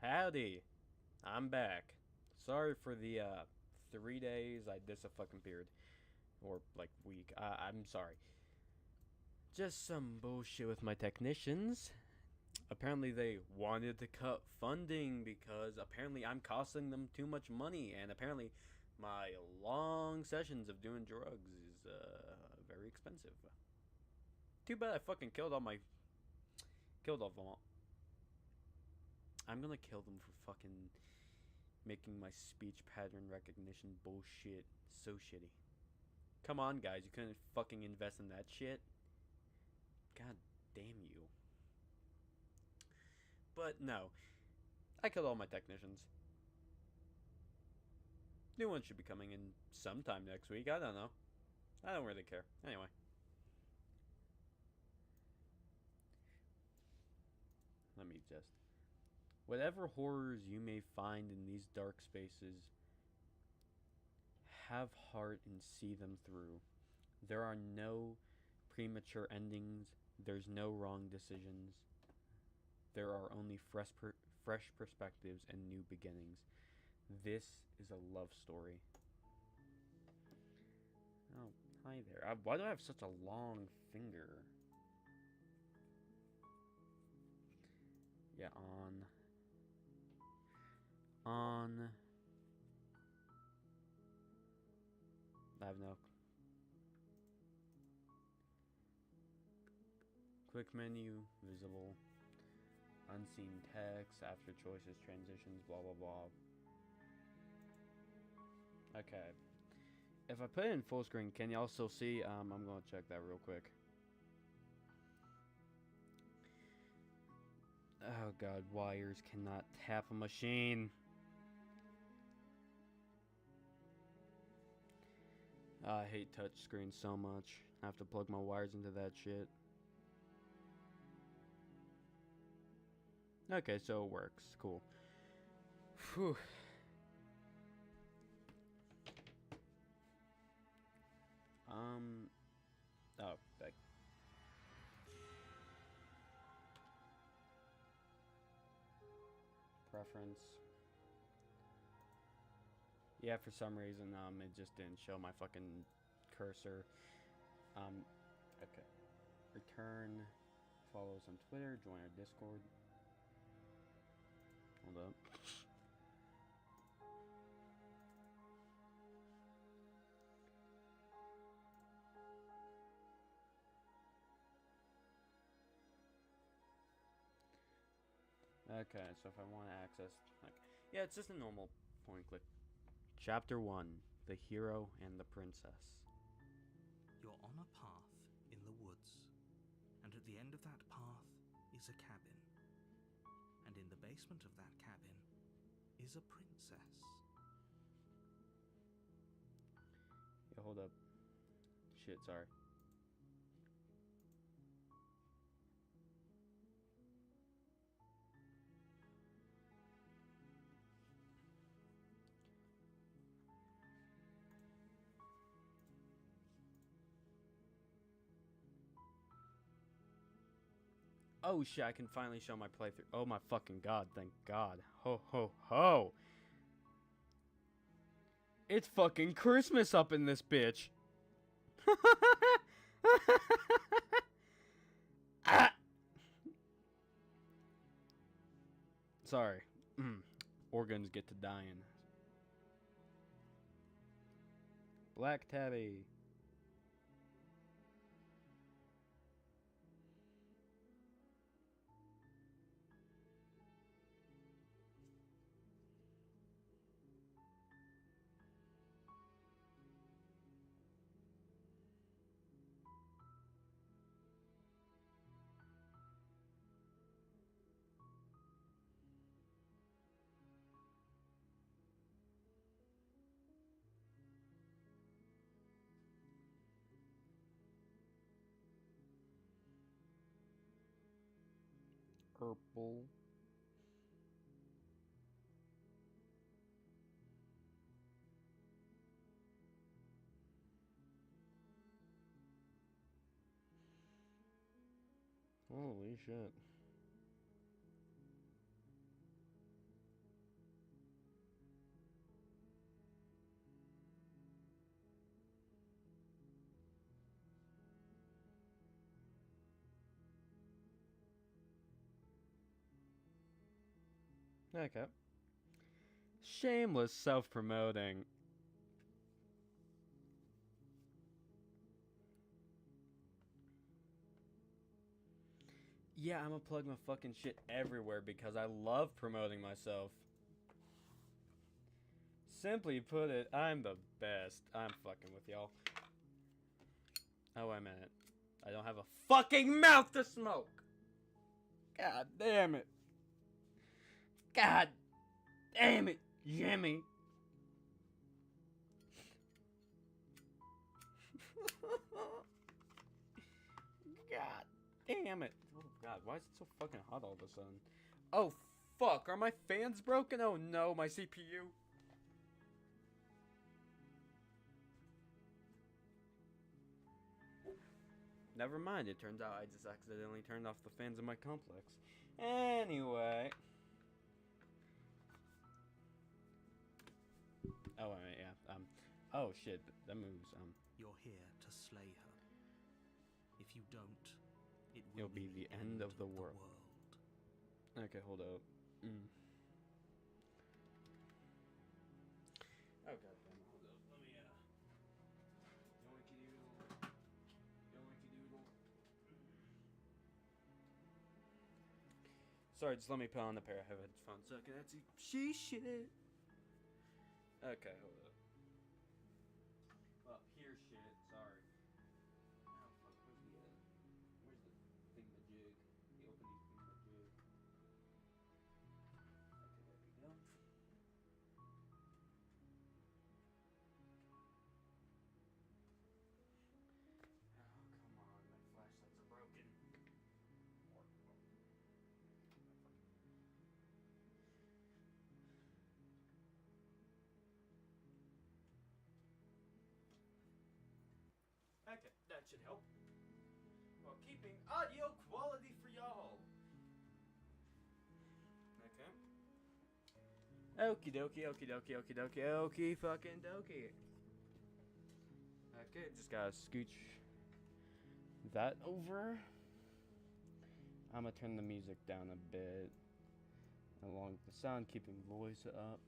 Howdy, I'm back. Sorry for the 3 days I disappeared, or like week. I'm sorry. Just some bullshit with my technicians. Apparently they wanted to cut funding because apparently I'm costing them too much money, and apparently my long sessions of doing drugs is very expensive. Too bad I fucking killed all of them. I'm gonna kill them for fucking making my speech pattern recognition bullshit so shitty. Come on, guys, you couldn't fucking invest in that shit? God damn you. But no, I killed all my technicians. New ones should be coming in sometime next week. I don't know. I don't really care. Anyway. Let me just. Whatever horrors you may find in these dark spaces, have heart and see them through. There are no premature endings. There's no wrong decisions. There are only fresh perspectives and new beginnings. This is a love story. Oh, hi there. Why do I have such a long finger? Yeah, on. I have no. Quick menu, visible. Unseen text, after choices, transitions, blah blah blah. Okay. If I put it in full screen, can y'all still see? I'm gonna check that real quick. Oh god, wires cannot tap a machine. I hate touchscreens so much. I have to plug my wires into that shit. Okay, so it works. Cool. Whew. Oh, back. Preference. Yeah, for some reason, it just didn't show my fucking cursor. Okay. Return. Follow us on Twitter. Join our Discord. Hold up. Okay, so if I want to access, like, yeah, it's just a normal point click. Chapter 1: The Hero and the Princess. You're on a path in the woods, and at the end of that path is a cabin. And in the basement of that cabin is a princess. Yeah, hold up. Shit, sorry. Oh shit, I can finally show my playthrough. Oh my fucking god, thank god. Ho ho ho! It's fucking Christmas up in this bitch! Ah! Sorry. Organs get to dying. Black Tabby. Purple. Holy shit. Okay. Shameless self-promoting. Yeah, I'm gonna plug my fucking shit everywhere because I love promoting myself. Simply put it, I'm the best. I'm fucking with y'all. Oh, wait a minute. I don't have a fucking mouth to smoke! God damn it. God damn it, Jimmy. God damn it. Oh god, why is it so fucking hot all of a sudden? Oh fuck, are my fans broken? Oh no, my CPU. Never mind, it turns out I just accidentally turned off the fans in my complex. Anyway. Oh, yeah, oh shit, that moves, You're here to slay her. If you don't, it'll be the end of the world. Okay, hold up. Oh god damn it, hold up. Let me yoinky doodle. Yoinky doodle. Sorry, just let me put on a pair of headphones so I can actually see shit. Okay, hold up. Well, hear shit, sorry. Oh fuck, where's the thingamajig? The opening thingamajig. Okay, there we go. Oh, come on, my flashlights are broken. Okay, that should help. While keeping audio quality for y'all. Okay. Okie dokie, okie dokie, okie dokie, okie fucking dokie. Okay, just gotta scooch that over. I'm gonna turn the music down a bit. Along with the sound, keeping voice up.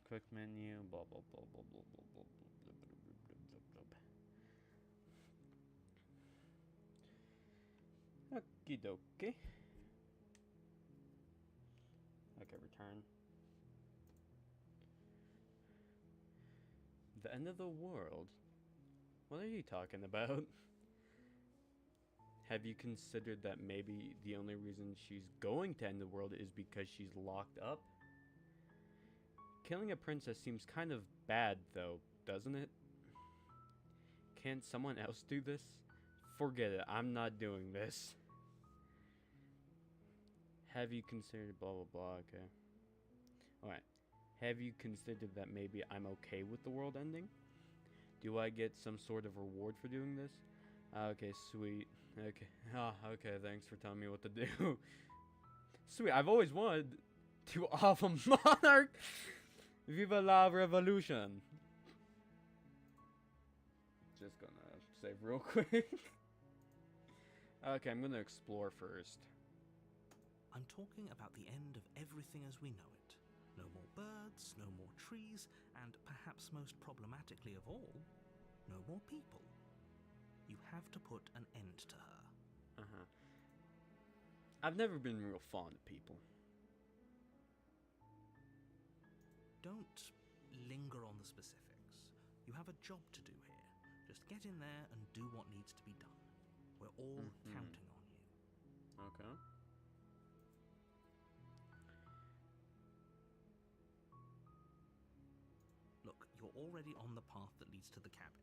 Quick menu, blah blah blah blah blah blah blah blah blah blah blah. Okie dokie. Okay, return. The end of the world? What are you talking about? Have you considered that maybe the only reason she's going to end the world is because she's locked up? Killing a princess seems kind of bad, though, doesn't it? Can't someone else do this? Forget it, I'm not doing this. Have you considered blah blah blah, okay. Alright. Have you considered that maybe I'm okay with the world ending? Do I get some sort of reward for doing this? Okay, sweet. Okay. Okay, thanks for telling me what to do. Sweet, I've always wanted to off a monarch! Viva la revolution! Just gonna save real quick. Okay, I'm gonna explore first. I'm talking about the end of everything as we know it. No more birds, no more trees, and perhaps most problematically of all, no more people. You have to put an end to her. I've never been real fond of people. Don't linger on the specifics. You have a job to do here. Just get in there and do what needs to be done. We're all counting on you. Okay. Look, you're already on the path that leads to the cabin.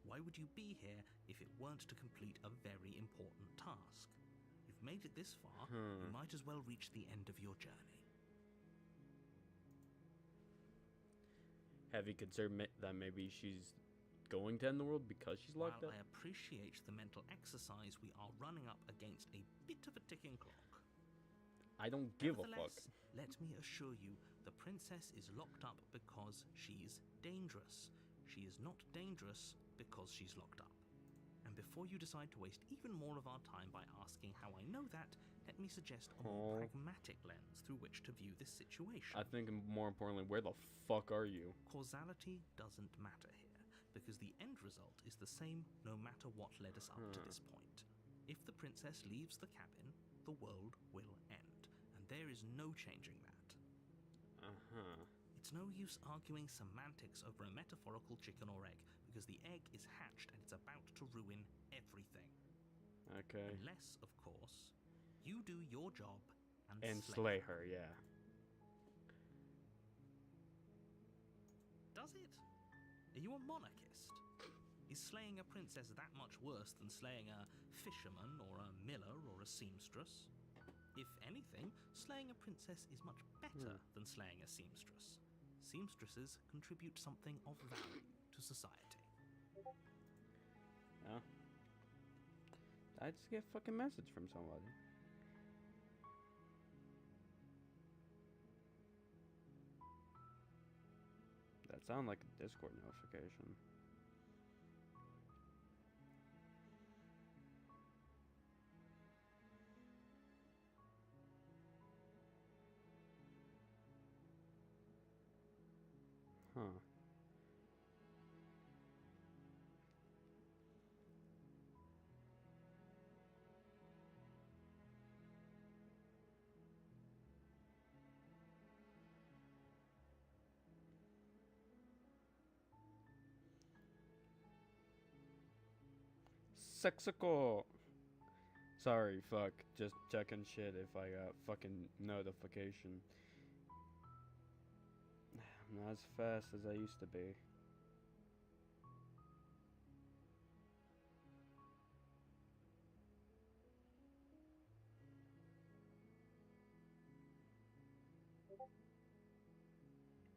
Why would you be here if it weren't to complete a very important task? You've made it this far, you might as well reach the end of your journey. Have you considered that maybe she's going to end the world because she's locked up? While I appreciate the mental exercise, we are running up against a bit of a ticking clock. I don't give a fuck. Let me assure you, the princess is locked up because she's dangerous. She is not dangerous because she's locked up. And before you decide to waste even more of our time by asking how I know that, let me suggest a more pragmatic lens through which to view this situation. I think more importantly, where the fuck are you? Causality doesn't matter here, because the end result is the same no matter what led us up to this point. If the princess leaves the cabin, the world will end, and there is no changing that. It's no use arguing semantics over a metaphorical chicken or egg, because the egg is hatched and it's about to ruin everything. Okay. Unless, of course, you do your job and slay her, yeah. Does it? Are you a monarchist? Is slaying a princess that much worse than slaying a fisherman or a miller or a seamstress? If anything, slaying a princess is much better than slaying a seamstress. Seamstresses contribute something of value to society. Oh. I just get a fucking message from somebody. That sounds like a Discord notification. Huh. Sexical. Sorry, fuck. Just checking shit if I got fucking notification. I'm not as fast as I used to be.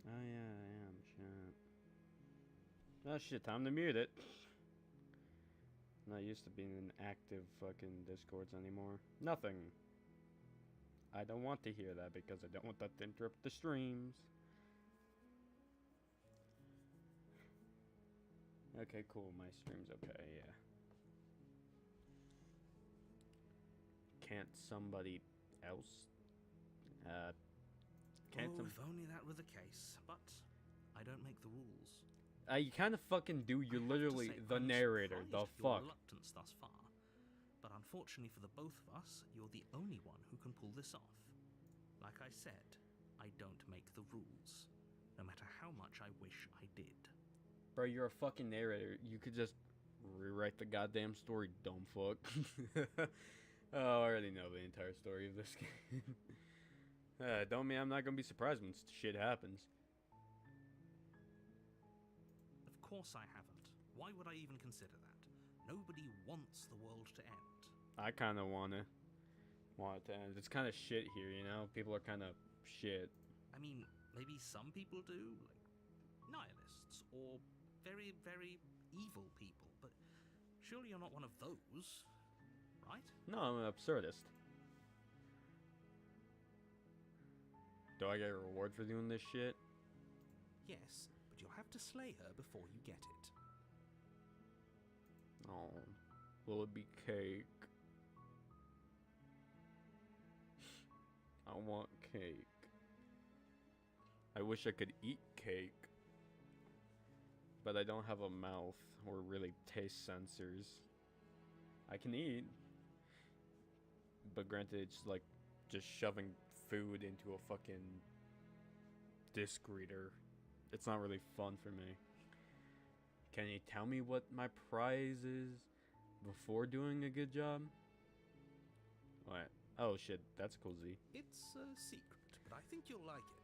Oh yeah, I am. Shit. Oh shit, time to mute it. Not used to being in active fucking Discords anymore. Nothing. I don't want to hear that because I don't want that to interrupt the streams. Okay, cool. My stream's okay, yeah. Can't somebody else? If only that were the case, but I don't make the rules. You kind of fucking do. You're literally the narrator. The fuck. Reluctance thus far, but unfortunately for the both of us, you're the only one who can pull this off. Like I said, I don't make the rules, no matter how much I wish I did. Bro, you're a fucking narrator. You could just rewrite the goddamn story, dumb fuck. Oh, I already know the entire story of this game. Don't mean I'm not gonna be surprised when shit happens. Of course I haven't. Why would I even consider that? Nobody wants the world to end. I kind of want it to end. It's kind of shit here, you know? People are kind of shit. I mean, maybe some people do, like nihilists, or very, very evil people, but surely you're not one of those, right? No, I'm an absurdist. Do I get a reward for doing this shit? Yes, but you'll have to slay her before you get it. Oh, will it be cake? I want cake. I wish I could eat cake, but I don't have a mouth or really taste sensors. I can eat, but granted, it's like just shoving food into a fucking disc reader. It's not really fun for me. Can you tell me what my prize is before doing a good job? What? Oh shit, that's cool, Z. It's a secret, but I think you'll like it.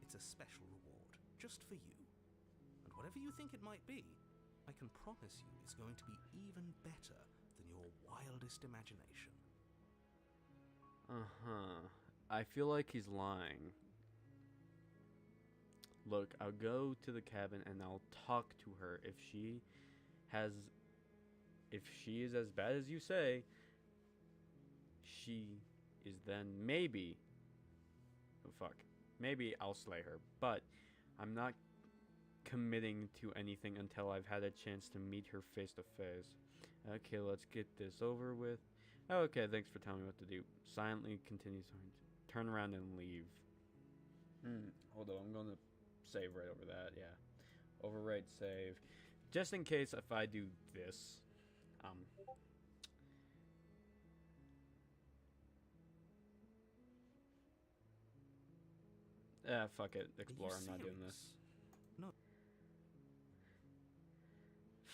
It's a special reward, just for you. And whatever you think it might be, I can promise you it's going to be even better than your wildest imagination. Uh-huh. I feel like he's lying. Look, I'll go to the cabin and I'll talk to her. If she is as bad as you say, she is, then maybe, oh fuck, maybe I'll slay her. But I'm not committing to anything until I've had a chance to meet her face to face. Okay, let's get this over with. Okay, thanks for telling me what to do. Silently continue. Turn around and leave. Hold on, I'm gonna save right over that. Yeah, overwrite save, just in case if I do this. Fuck it, explore. I'm not doing this. No.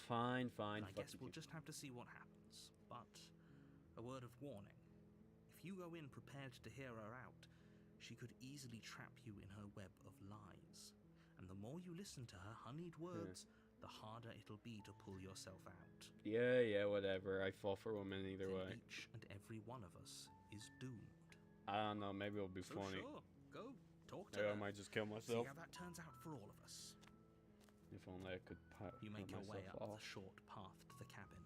Fine. I guess we'll just have to see what happens. But a word of warning: if you go in prepared to hear her out, she could easily trap you in her web of lies. And the more you listen to her honeyed words, the harder it'll be to pull yourself out. Yeah, whatever. I fall for women either way. Each and every one of us is doomed. I don't know. Maybe it'll be So funny. sure, go talk to Maybe her. I might just kill See myself. how that turns out for all of us. If only I could You make your way up off. the short path to the cabin.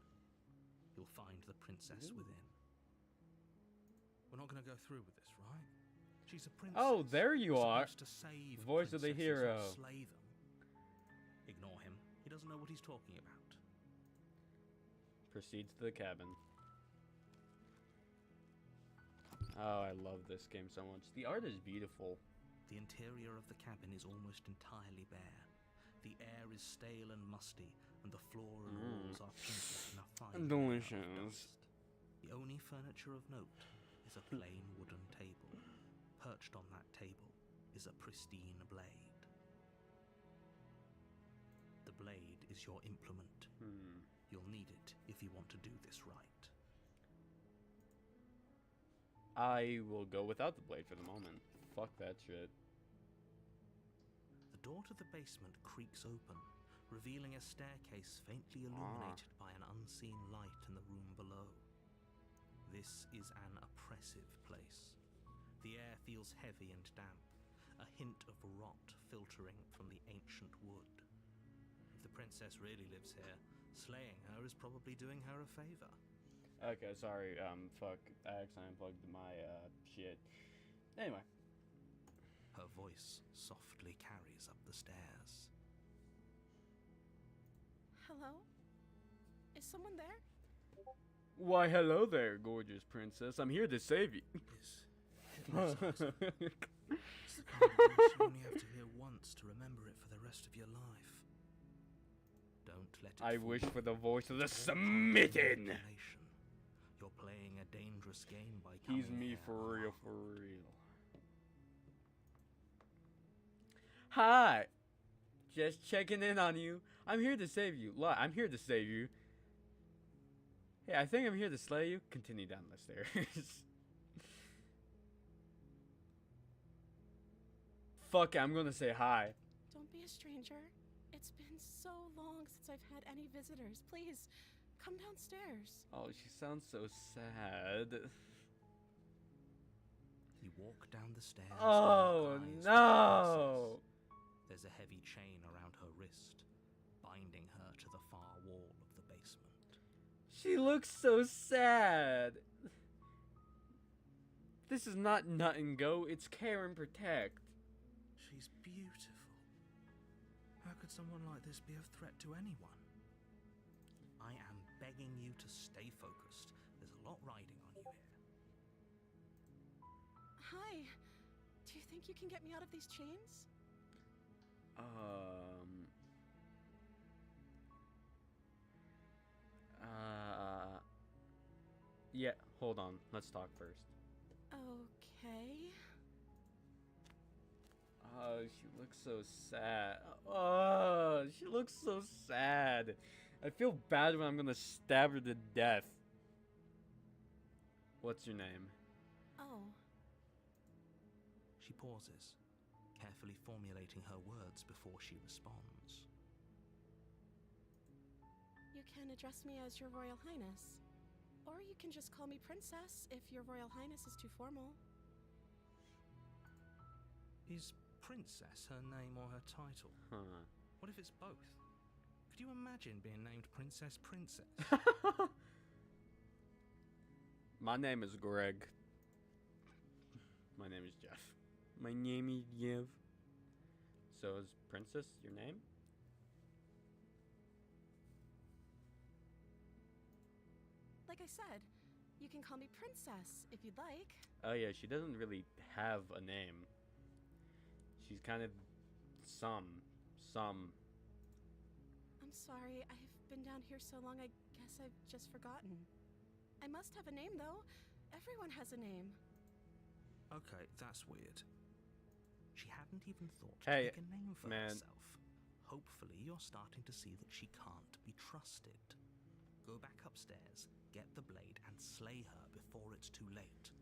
You'll find the princess within. We're not going to go through with this, right? She's a princess. Oh, there you We're are. supposed to save Voice of the princesses, hero. not slay them. Ignore him. He doesn't know what he's talking about. Proceed to the cabin. Oh, I love this game so much. The art is beautiful. The interior of the cabin is almost entirely bare. The air is stale and musty, and the floor and walls are painted in a fine layer of Delicious. dust. The only furniture of note is a plain wooden table. Perched on that table is a pristine blade. The blade is your implement. You'll need it if you want to do this right. I will go without the blade for the moment. Fuck that shit. The door to the basement creaks open, revealing a staircase faintly illuminated by an unseen light in the room below. This is an oppressive place. The air feels heavy and damp, a hint of rot filtering from the ancient wood. If the princess really lives here, slaying her is probably doing her a favor. Okay, sorry. Fuck. I accidentally unplugged my shit. Anyway. Her voice softly carries up the stairs. Hello? Is someone there? Why, hello there, gorgeous princess. I'm here to save you. It's the kind of voice you only have to hear once to remember it for the rest of your life. Don't let it I fool wish you. for the voice of the It's all part of smitten. manipulation. You're playing a dangerous game by He's coming me here for real, unarmed. for real. Hi. Just checking in on you. I'm here to save you. I'm here to save you. Hey, I think I'm here to slay you. Continue down the stairs. Fuck it, I'm gonna say hi. Don't be a stranger. It's been so long since I've had any visitors. Please, come downstairs. Oh, she sounds so sad. You walk down the stairs. Oh, and lock eyes with the no. princess. There's a heavy chain around her wrist, binding her to the far wall of the basement. She looks so sad. This is not nut and go, it's care and protect. She's beautiful. How could someone like this be a threat to anyone? I am begging you to stay focused. There's a lot riding on you here. Hi. Do you think you can get me out of these chains? Yeah, hold on. Let's talk first. Okay. Oh, she looks so sad. Oh, she looks so sad. I feel bad when I'm gonna stab her to death. What's your name? Oh. She pauses, carefully formulating her words before she responds. You can address me as Your Royal Highness. Or you can just call me Princess if Your Royal Highness is too formal. Is Princess her name or her title? Huh. What if it's both? Could you imagine being named Princess Princess? My name is Greg. My name is Jeff. My name is Jeff. So is Princess your name? like I said, you can call me Princess if you'd like. Oh yeah, she doesn't really have a name. She's kind of some. I'm sorry, I've been down here so long I guess I've just forgotten. I must have a name, though. Everyone has a name. Okay, that's weird. She hadn't even thought to Hey, pick a name for man. herself. Hopefully you're starting to see that she can't be trusted. Go back upstairs, get the blade, and slay her before it's too late.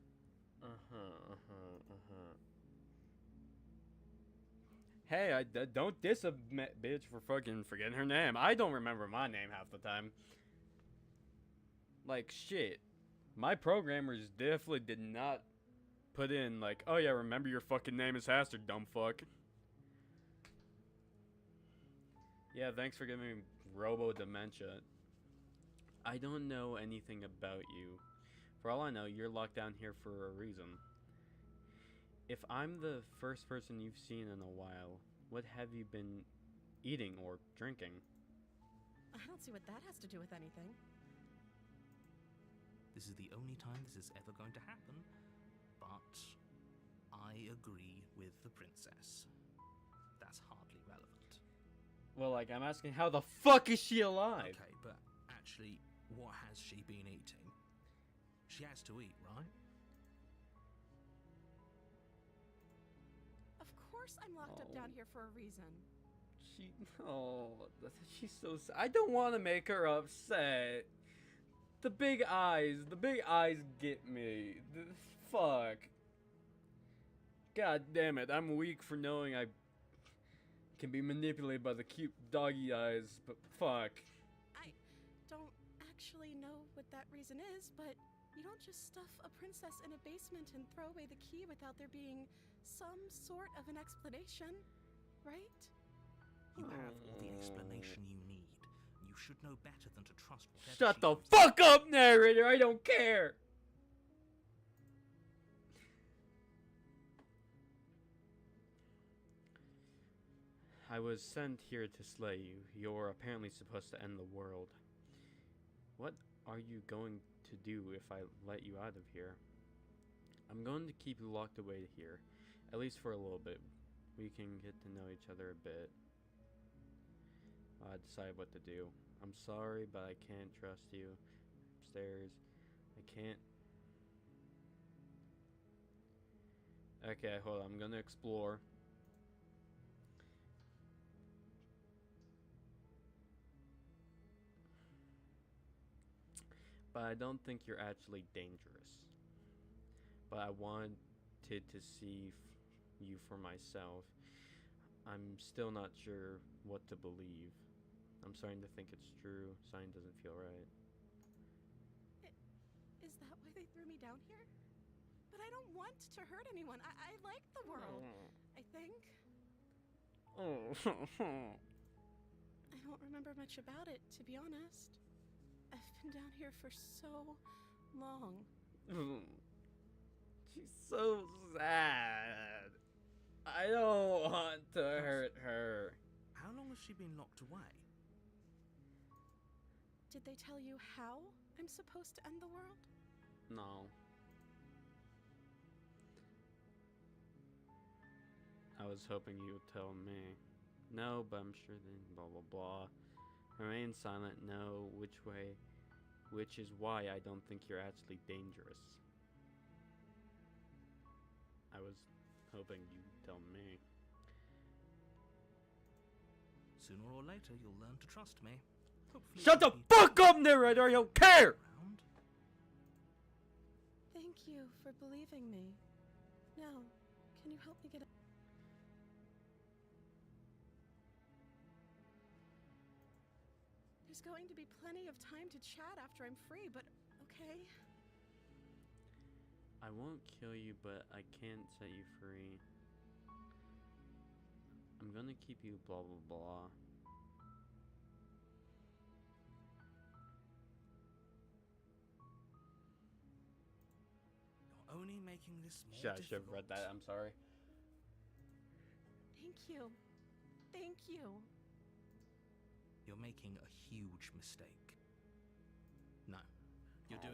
Hey, don't diss a bitch for fucking forgetting her name. I don't remember my name half the time. Like, shit. My programmers definitely did not put in, like, oh yeah, remember your fucking name is Haster, dumb fuck. Yeah, thanks for giving me robo-dementia. I don't know anything about you. For all I know, you're locked down here for a reason. If I'm the first person you've seen in a while, what have you been eating or drinking? I don't see what that has to do with anything. This is the only time this is ever going to happen, but I agree with the princess. That's hardly relevant. Well, like, I'm asking how the fuck is she alive? Okay, but actually, what has she been eating? She has to eat, right? Of course I'm locked up down here for a reason. She's so sad. I don't want to make her upset. The big eyes get me. Fuck. God damn it, I'm weak for knowing I can be manipulated by the cute doggy eyes, but fuck. I don't actually know what that reason is, but you don't just stuff a princess in a basement and throw away the key without there being some sort of an explanation, right? You have all the explanation you need. You should know better than to trust whatever Shut she the comes to fuck up, narrator! I don't care! I was sent here to slay you. You're apparently supposed to end the world. What are you going to do if I let you out of here? I'm going to keep you locked away here, at least for a little bit. We can get to know each other a bit. Decide what to do. I'm sorry, but I can't trust you. Upstairs. I can't. Okay, hold on. I'm gonna explore. But I don't think you're actually dangerous. But I wanted to see you for myself. I'm still not sure what to believe. I'm starting to think it's true. Something doesn't feel right. Is that why they threw me down here? But I don't want to hurt anyone. I like the world, I think. I don't remember much about it, to be honest. I've been down here for so long. She's so sad. I don't want to hurt her. How long has she been locked away? Did they tell you how I'm supposed to end the world? No. I was hoping you would tell me. No, but I'm sure then blah blah blah. Remain silent, no, which way, which is why I don't think you're actually dangerous. I was hoping you'd tell me. Sooner or later, you'll learn to trust me. Hopefully Shut the fuck up, narrator! I don't care! Around. Thank you for believing me. Now, can you help me get out? There's going to be plenty of time to chat after I'm free, but okay. I won't kill you, but I can't set you free. I'm gonna keep you blah blah blah. You're only making this more Shit, I should have read that. difficult. I'm sorry. Thank you. Thank you. You're making a huge mistake. No, you're doing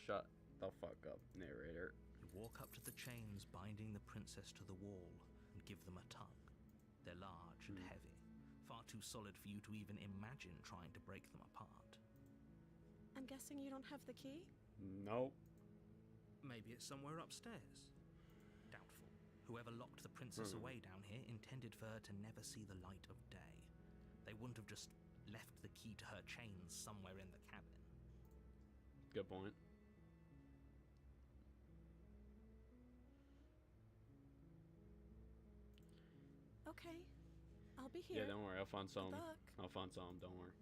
Shut the fuck up, narrator. You walk up to the chains binding the princess to the wall and give them a tug. They're large and heavy, far too solid for you to even imagine trying to break them apart. I'm guessing you don't have the key? Nope. Maybe it's somewhere upstairs. Doubtful. Whoever locked the princess away down here intended for her to never see the light of day. They wouldn't have just left the key to her chains somewhere in the cabin. Good point. Okay, I'll be here. Yeah, don't worry. I'll find some. Good luck. I'll find some. Don't worry.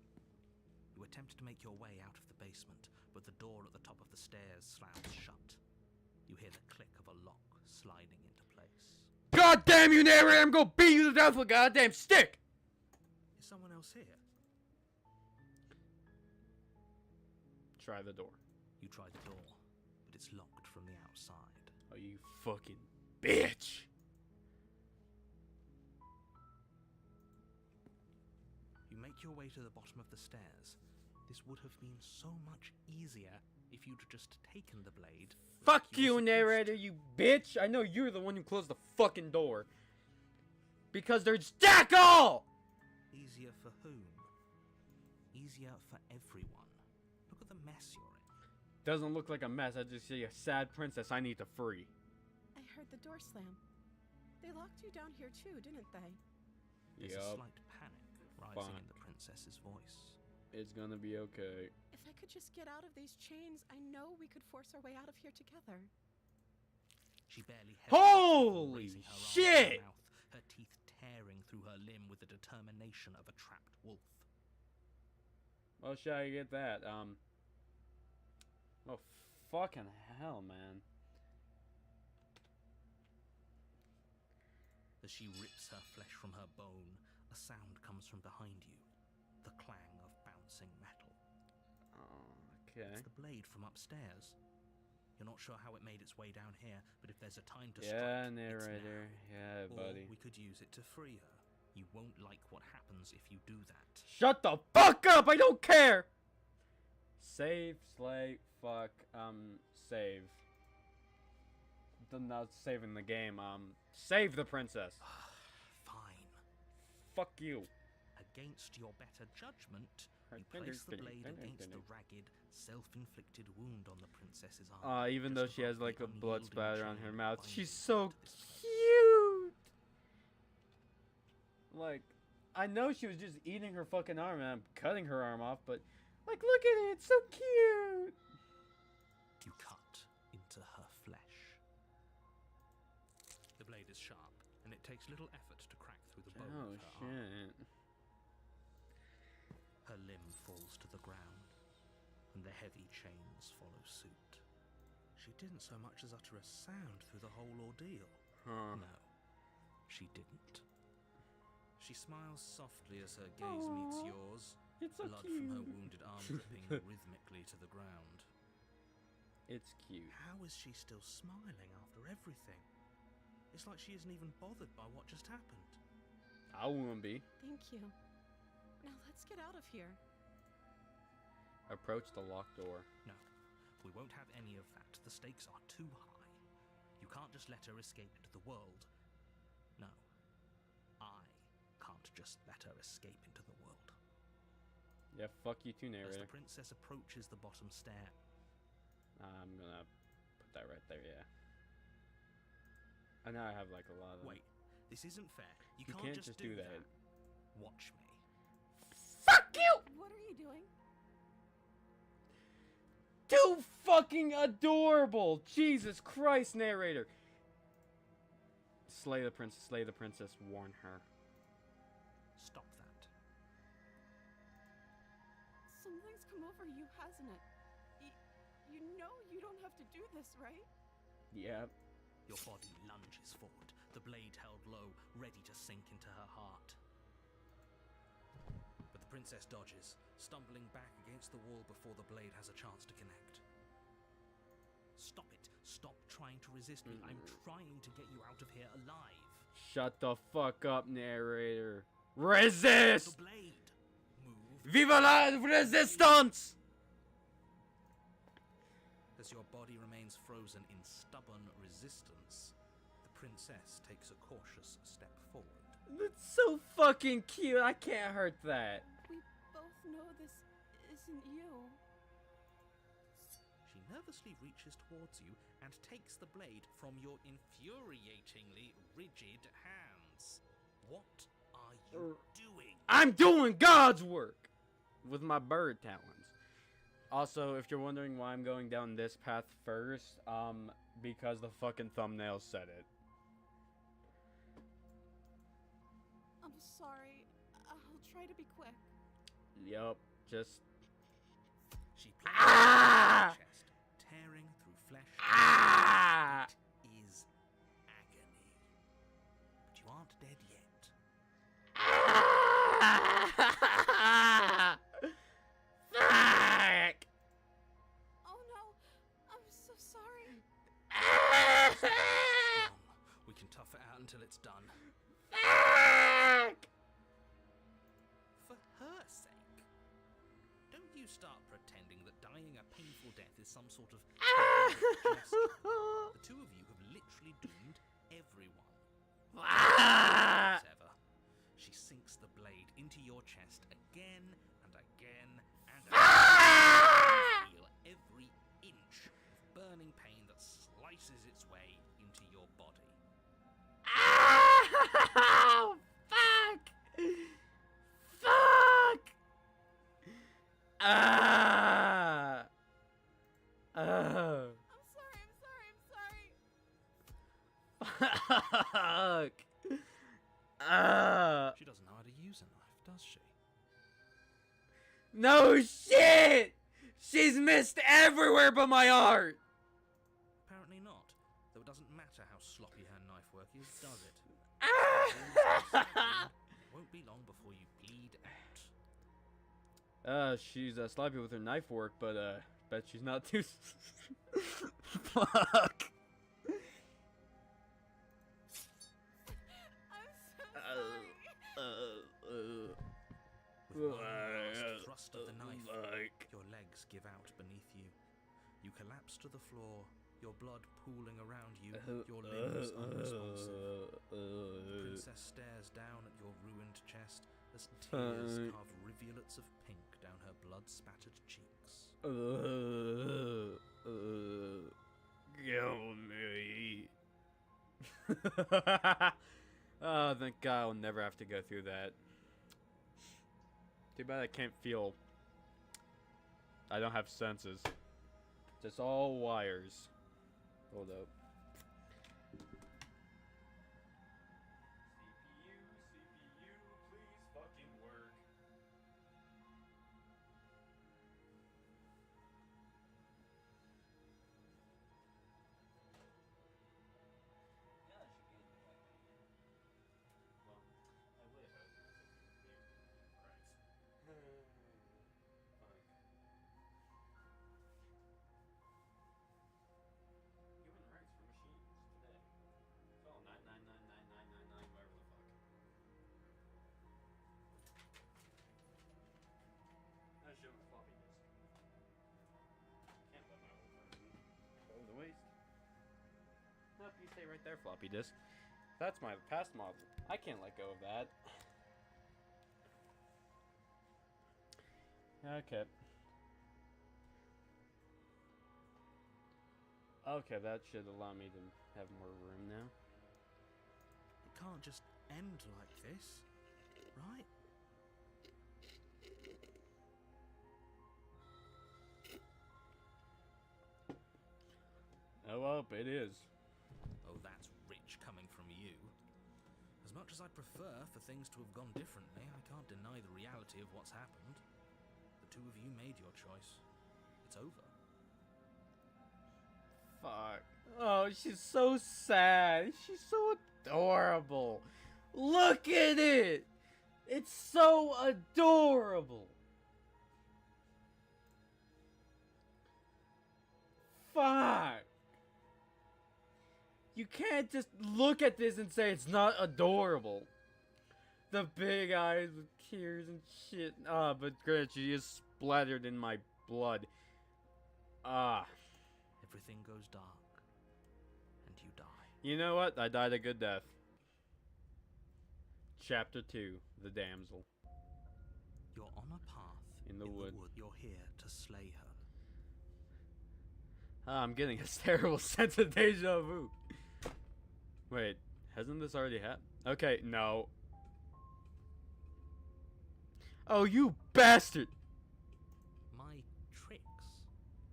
You attempt to make your way out of the basement, but the door at the top of the stairs slams shut. You hear the click of a lock sliding into place. God damn you, narrator! I'm gonna beat you to death with a goddamn stick! Is someone else here? Try the door. You try the door, but it's locked from the outside. Oh, you fucking bitch! You make your way to the bottom of the stairs. This would have been so much easier if you'd just taken the blade. Fuck like were you, supposed narrator, to. you bitch! I know you're the one who closed the fucking door. Because there's jackal! Easier for whom? Easier for everyone. Look at the mess you're in. Doesn't look like a mess. I just see a sad princess I need to free. I heard the door slam. They locked you down here too, didn't they? There's a slight panic rising Fine. in the princess's voice. It's gonna be okay. If I could just get out of these chains, I know we could force our way out of here together. She barely held it, Holy raising her arm to her shit! mouth, her teeth tearing through her limb with the determination of a trapped wolf. Well, shall I get that? Oh, fucking hell, man. As she rips her flesh from her bone, a sound comes from behind you. The clang of bouncing metal. Okay. It's the blade from upstairs. You're not sure how it made its way down here, but if there's a time to Yeah, strike, narrator. it's now. Yeah, Or buddy. we could use it to free her. You won't like what happens if you do that. Shut the fuck up! I don't care! Save, slay, fuck, save. Not saving the game, save the princess. Fine. Fuck you. Against your better judgment, Her you finger- place the finger- blade finger- against the finger. ragged, self-inflicted wound on the princess's arm. Even just though she has above the like a blood unyielding splatter on chain her mouth, binding she's her so to this place. cute! Like, I know she was just eating her fucking arm and I'm cutting her arm off, but, like, look at it, it's so cute! You cut into her flesh. The blade is sharp, and it takes little effort to crack through the bone Oh, of her arm. shit. Her limb falls to the ground, and the heavy chains follow suit. She didn't so much as utter a sound through the whole ordeal. Huh. No, she didn't. She smiles softly as her gaze meets Aw, yours, It's so blood from her cute. wounded arm dripping rhythmically to the ground. It's cute. How is she still smiling after everything? It's like she isn't even bothered by what just happened. I wouldn't be. Thank you. Now let's get out of here. Approach the locked door. No, we won't have any of that. The stakes are too high. You can't just let her escape into the world. No, I can't just let her escape into the world. Yeah, fuck you too, As narrator. the princess approaches the bottom stair, I'm gonna put that right there, yeah. I know I have like a lot of... wait, this isn't fair. You, You can't, can't just do do that. Watch me. Fuck you! What are you doing? Too fucking adorable! Jesus Christ, narrator! Slay the princess, warn her. Stop that. Something's come over you, hasn't it? You know you don't have to do this, right? Yep. Your body lunges forward, the blade held low, ready to sink into her heart. But the princess dodges, stumbling back against the wall before the blade has a chance to connect. Stop it. Stop trying to resist me. I'm trying to get you out of here alive. Shut the fuck up, narrator. Resist! The blade. Move. Viva la resistance! As As your body remains frozen in stubborn resistance, the princess takes a cautious step forward. That's so fucking cute. I can't hurt that. We both know this isn't you. She nervously reaches towards you and takes the blade from your infuriatingly rigid hands. What are you doing? I'm doing God's work with my bird talons. Also, if you're wondering why I'm going down this path first, because the fucking thumbnail said it. I'm sorry. I'll try to be quick. Yup, just... She plunges into your chest, tearing through flesh. It is agony. But you aren't dead yet. Fuck! Oh no, I'm so sorry. We can tough it out until it's done. Fuck! For her sake. Don't you start pretending that dying a painful death is some sort of gesture. The two of you have literally doomed everyone. As ever, she sinks the blade into your chest again and again and again. You feel every inch of burning pain that slices its way into your body. Oh, fuck! Fuck! I'm sorry. Fuck! She doesn't know how to use a knife, does she? No shit! She's missed everywhere but my heart! Apparently not, though it doesn't matter how sloppy her knife work is, does it? Won't be long before you bleed out. She's sloppy with her knife work, but bet she's not too... Fuck! With one last thrust of the knife, your legs give out beneath you. You collapse to the floor, your blood pooling around you, your limbs unresponsive. The princess stares down at your ruined chest as tears carve rivulets of pink down her blood-spattered cheeks. Kill me. Oh, thank God I'll never have to go through that. Too bad I can't feel. I don't have senses. Just all wires. Hold up. CPU, please fucking work. Nope, you stay right there, floppy disk. That's my past model. I can't let go of that. Okay. Okay, that should allow me to have more room now. It can't just end like this, right? Oh, well, it is. Oh, that's rich coming from you. As much as I prefer for things to have gone differently, I can't deny the reality of what's happened. The two of you made your choice. It's over. Fuck. Oh, she's so sad. She's so adorable. Look at it. It's so adorable. Fuck. You can't just look at this and say it's not adorable. The big eyes with tears and shit. But granted, she is splattered in my blood. everything goes dark, and you die. You know what? I died a good death. Chapter 2, The Damsel. You're on a path In the wood. You're here to slay her. I'm getting a terrible sense of deja vu. Wait, hasn't this already happened? Okay, no. Oh, you bastard! My tricks?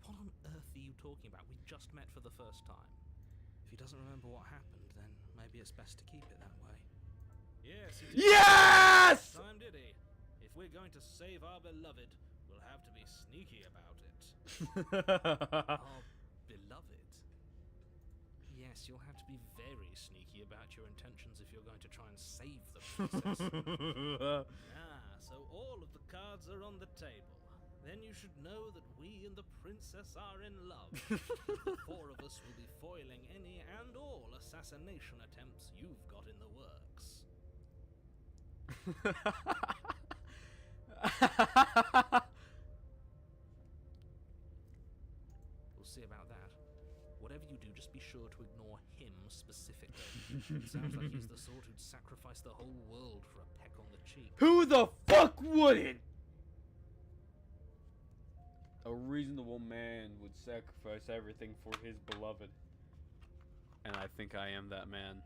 What on earth are you talking about? We just met for the first time. If he doesn't remember what happened, then maybe it's best to keep it that way. Yes, he did. Yes! Time did he? If we're going to save our beloved, we'll have to be sneaky about it. Our beloved? Yes, you'll have to be very sneaky about your intentions if you're going to try and save the princess. So all of the cards are on the table. Then you should know that we and the princess are in love. The four of us will be foiling any and all assassination attempts you've got in the works. We'll see about that. Whatever you do, just be sure to ignore him specifically. It sounds like he's the sort who'd sacrifice the whole world for a peck on the cheek. Who the fuck wouldn't? A reasonable man would sacrifice everything for his beloved. And I think I am that man.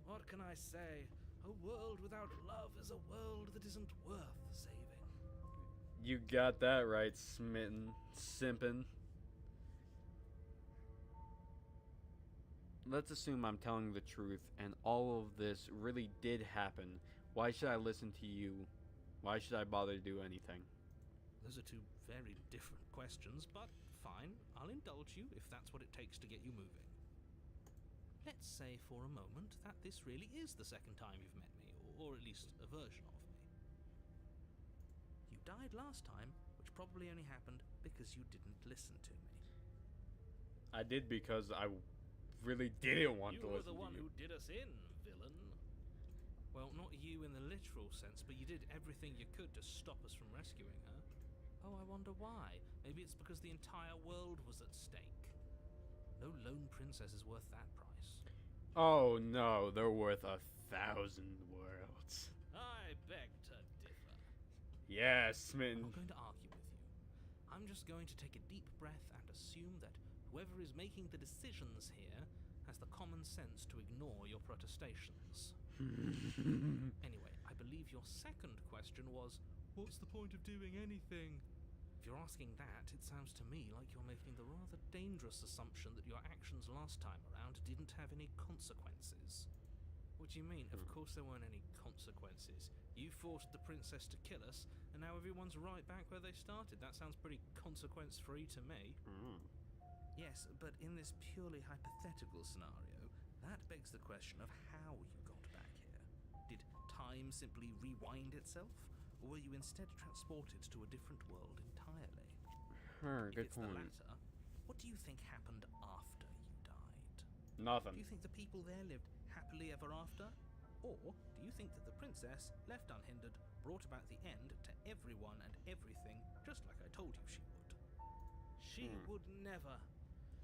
What can I say? A world without love is a world that isn't worth saving. You got that right, smitten, simpin'. Let's assume I'm telling the truth and all of this really did happen. Why should I listen to you? Why should I bother to do anything? Those are two very different questions, but fine, I'll indulge you if that's what it takes to get you moving. Let's say for a moment that this really is the second time you've met me, or at least a version of me. You died last time, which probably only happened because you didn't listen to me. I did because I really didn't want to listen to you. You were the one who did us in, villain. Well, not you in the literal sense, but you did everything you could to stop us from rescuing her. Oh, I wonder why. Maybe it's because the entire world was at stake. No lone princess is worth that price. Oh no, they're worth 1,000 worlds. I beg to differ. Yes, I'm smitten. not going to argue with you. I'm just going to take a deep breath and assume that whoever is making the decisions here has the common sense to ignore your protestations. Anyway, I believe your second question was, what's the point of doing anything? If you're asking that, it sounds to me like you're making the rather dangerous assumption that your actions last time around didn't have any consequences. What do you mean? Of course there weren't any consequences. You forced the princess to kill us, and now everyone's right back where they started. That sounds pretty consequence-free to me. Yes, but in this purely hypothetical scenario, that begs the question of how you got back here. Did time simply rewind itself? Or were you instead transported to a different world entirely? If Good it's point. the latter, what do you think happened after you died? Nothing. Do you think the people there lived happily ever after? Or do you think that the princess, left unhindered, brought about the end to everyone and everything, just like I told you she would? She would never.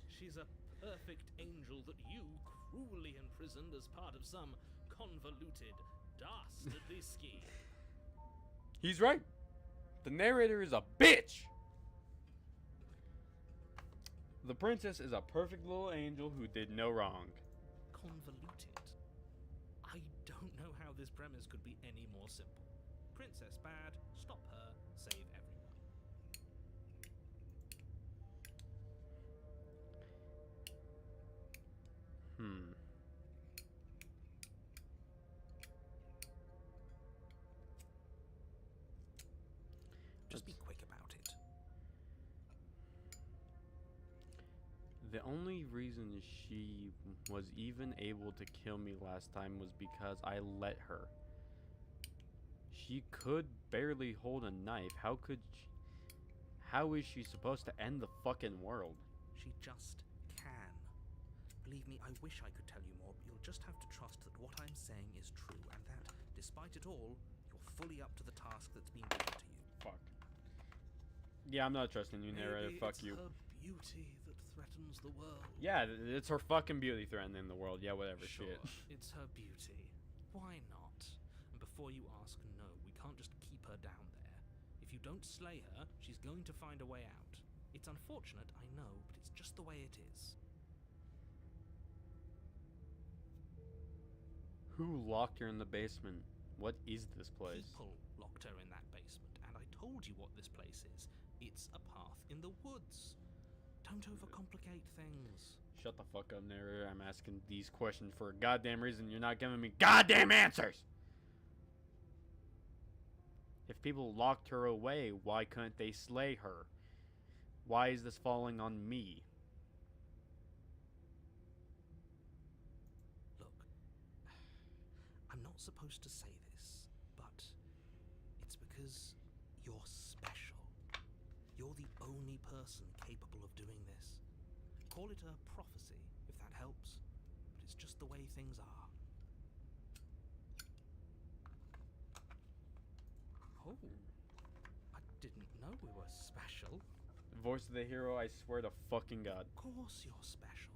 She's a perfect angel that you cruelly imprisoned as part of some convoluted, dastardly scheme. He's right. The narrator is a bitch. The princess is a perfect little angel who did no wrong. Convoluted? I don't know how this premise could be any more simple. Princess bad, stop her, save everyone. Just be quick about it. The only reason she was even able to kill me last time was because I let her. She could barely hold a knife. How is she supposed to end the fucking world? She just can. Believe me, I wish I could tell you more, but you'll just have to trust that what I'm saying is true, and that, despite it all, you're fully up to the task that's been given to you. Fuck. Yeah, I'm not trusting you, narrator. Maybe Fuck it's you. her beauty that threatens the world. Yeah, it's her fucking beauty threatening the world. Yeah, whatever. Sure, Shit. it's her beauty. Why not? And before you ask, no, we can't just keep her down there. If you don't slay her, she's going to find a way out. It's unfortunate, I know, but it's just the way it is. Who locked her in the basement? What is this place? People locked her in that basement, and I told you what this place is. It's a path in the woods. Don't overcomplicate things. Shut the fuck up, narrator. I'm asking these questions for a goddamn reason. You're not giving me goddamn answers! If people locked her away, why couldn't they slay her? Why is this falling on me? Look, I'm not supposed to say this, but it's because you're special. You're the only person capable of doing this. Call it a prophecy, if that helps, but it's just the way things are. Oh, I didn't know we were special. Voice of the hero, I swear to fucking God. Of course you're special.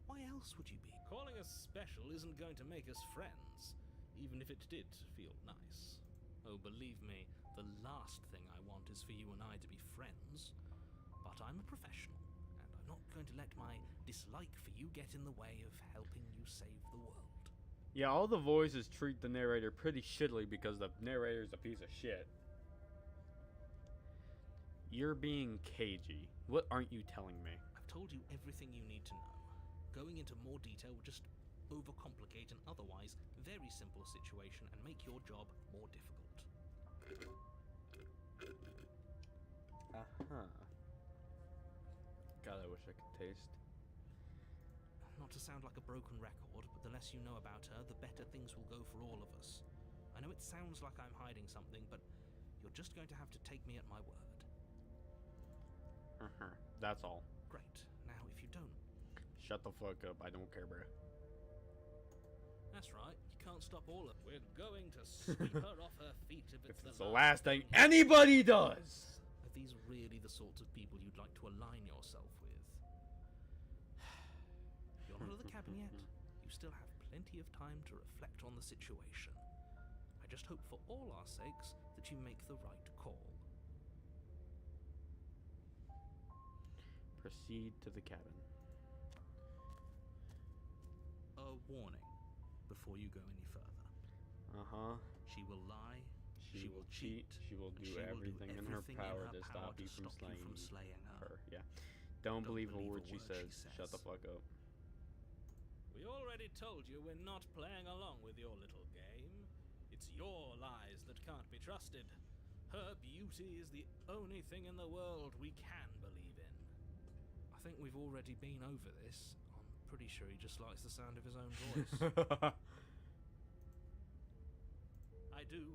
Why else would you be? Calling us special isn't going to make us friends, even if it did feel nice. Oh, believe me, the last thing I want is for you and I to be friends. But I'm a professional, and I'm not going to let my dislike for you get in the way of helping you save the world. Yeah, all the voices treat the narrator pretty shittily because the narrator's a piece of shit. You're being cagey. What aren't you telling me? I've told you everything you need to know. Going into more detail would just overcomplicate an otherwise very simple situation and make your job more difficult. Uh-huh. God, I wish I could taste. Not to sound like a broken record, but the less you know about her, the better things will go for all of us. I know it sounds like I'm hiding something, but you're just going to have to take me at my word. Uh-huh. That's all. Great. Now, if you don't... Shut the fuck up. I don't care, bro. That's right. You can't stop all of... We're going to sweep her off her feet if it's It's the last thing anybody does! Are these really the sorts of people you'd like to align yourself with? You're not at the cabin yet. You still have plenty of time to reflect on the situation. I just hope for all our sakes that you make the right call. Proceed to the cabin. A warning before you go any further. Uh-huh. She will lie. She will cheat. She will do everything in her power to stop you from slaying her. Yeah. Don't believe a word she says. Shut the fuck up. We already told you we're not playing along with your little game. It's your lies that can't be trusted. Her beauty is the only thing in the world we can believe in. I think we've already been over this. I'm pretty sure he just likes the sound of his own voice. I do,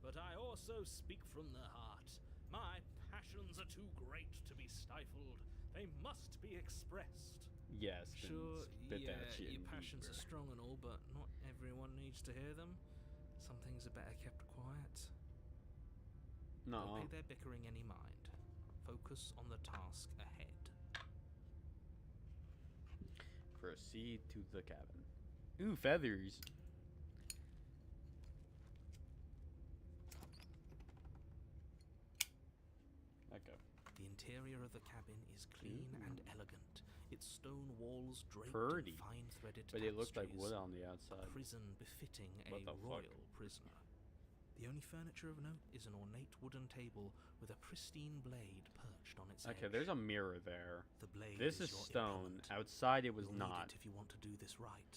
but I also speak from the heart. My passions are too great to be stifled. They must be expressed. Yes. Sure, spit yeah, that shit your in passions are deeper. strong and all, but not everyone needs to hear them. Some things are better kept quiet. No. Don't pay their bickering any mind. Focus on the task ahead. Proceed to the cabin. Ooh, feathers. Okay. The interior of the cabin is clean and elegant. Its stone walls draped Pretty. in fine threaded But it looked like tapestries. wood on the outside. A prison befitting What a the fuck? royal prisoner. The only furniture of note is an ornate wooden table with a pristine blade perched on its Okay, edge. there's a mirror there. The blade This is your stone. implement. Outside it was You'll not. need it if you want to do this right.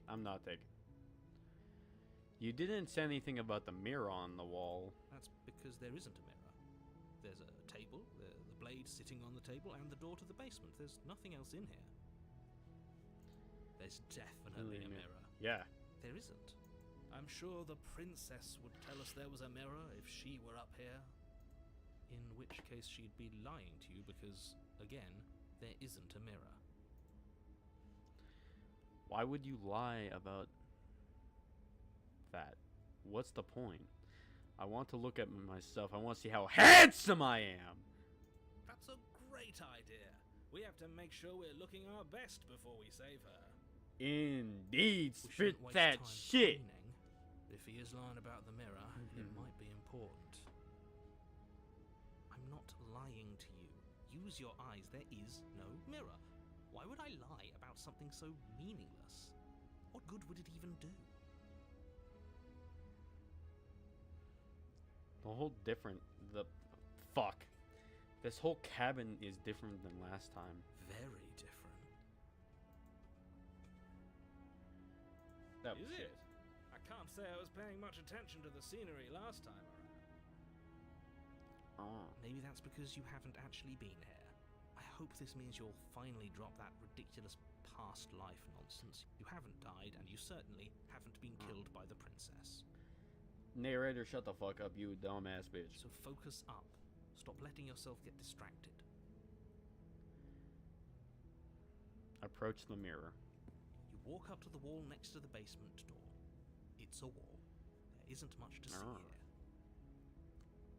I'm not taking. You didn't say anything about the mirror on the wall. That's because there isn't a mirror. There's a table, the blade sitting on the table, and the door to the basement. There's nothing else in here. There's definitely a mirror. Yeah. There isn't. I'm sure the princess would tell us there was a mirror if she were up here. In which case she'd be lying to you because, again, there isn't a mirror. Why would you lie about that? What's the point? I want to look at myself. I want to see how handsome I am. That's a great idea. We have to make sure we're looking our best before we save her. Indeed, We spit shouldn't waste that time shit. cleaning. If he is lying about the mirror, it might be important. I'm not lying to you. Use your eyes. There is no mirror. Why would I lie about something so meaningless? What good would it even do? The whole different. Fuck. This whole cabin is different than last time. Very different. That Is shit. it? I can't say I was paying much attention to the scenery last time around. Oh. Maybe that's because you haven't actually been here. I hope this means you'll finally drop that ridiculous past life nonsense. You haven't died, and you certainly haven't been killed by the princess. Narrator, shut the fuck up, you dumbass bitch. So focus up. Stop letting yourself get distracted. Approach the mirror. You walk up to the wall next to the basement door. It's a wall. There isn't much to see here.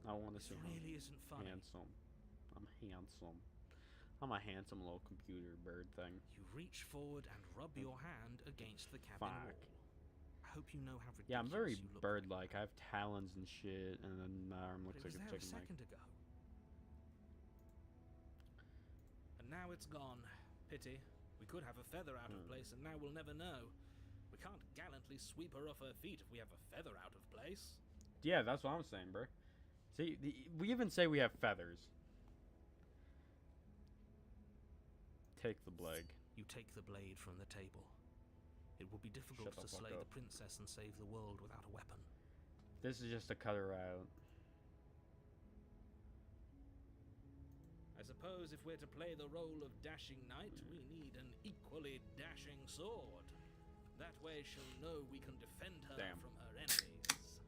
I want to This see how really isn't funny. handsome. I'm handsome. I'm a handsome little computer bird thing. You reach forward and rub your hand against the cabin Fuck. wall. I hope you know how ridiculous Yeah, I'm very you look. bird-like. I have talons and shit, and then my arm But looks it like was a there a chicken leg. second ago. And now it's gone. Pity. We could have a feather out of place, and now we'll never know. We can't gallantly sweep her off her feet if we have a feather out of place. Yeah, that's what I'm saying, bro. See, we even say we have feathers. Take the blade. You take the blade from the table. It will be difficult Shut the to fuck slay up. the princess and save the world without a weapon. This is just to cut her out. I suppose if we're to play the role of dashing knight, we need an equally dashing sword. That way she'll know we can defend her Damn. from her enemies.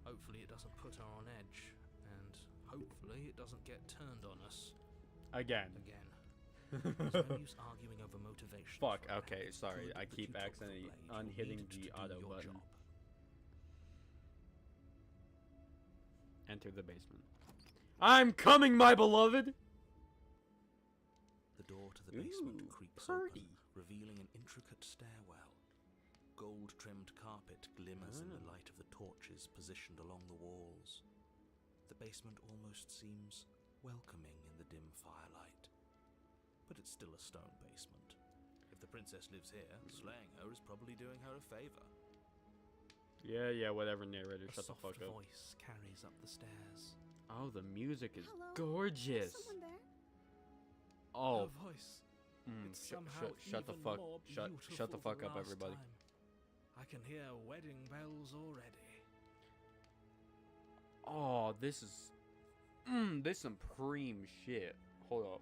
Hopefully it doesn't put her on edge, and hopefully it doesn't get turned on us Again. again. There's no use arguing over motivation. Fuck, for a man. okay, It's sorry. good I that keep you took the accidentally blade. You unhitting needed the to do auto your button. job. Enter the basement. I'm coming, my beloved! The door to the basement Ooh, creaks pretty. open, revealing an intricate stairwell. Gold-trimmed carpet glimmers in the light of the torches positioned along the walls. The basement almost seems welcoming in the dim firelight. But it's still a stone basement. If the princess lives here, slaying her is probably doing her a favor. Yeah, whatever, narrator. A Shut the soft fuck up. voice carries up the stairs. Oh, the music is Hello? gorgeous. Is someone there? Oh, Her voice. It's shut somehow the even fuck. more Shut the beautiful fuck than up, last everybody. time. I can hear wedding bells already. Oh, this is. This some preem shit. Hold up.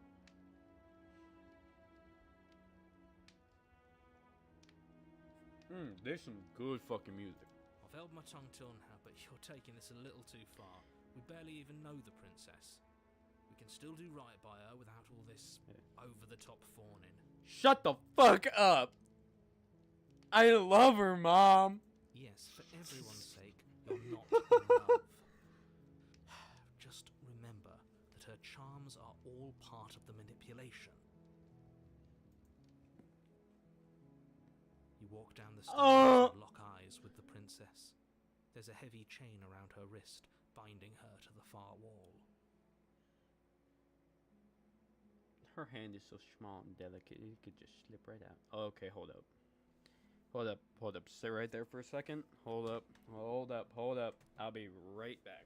There's some good fucking music. I've held my tongue till now, but you're taking this a little too far. We barely even know the princess. We can still do right by her without all this over-the-top fawning. Shut the fuck up! I love her, Mom! Yes, for everyone's sake, you're not in love. Just remember that her charms are all part of the manipulation. You walk down the stairs and lock eyes with the princess. There's a heavy chain around her wrist, binding her to the far wall. Her hand is so small and delicate, it could just slip right out. Okay, hold up. Hold up. Sit right there for a second. Hold up. I'll be right back.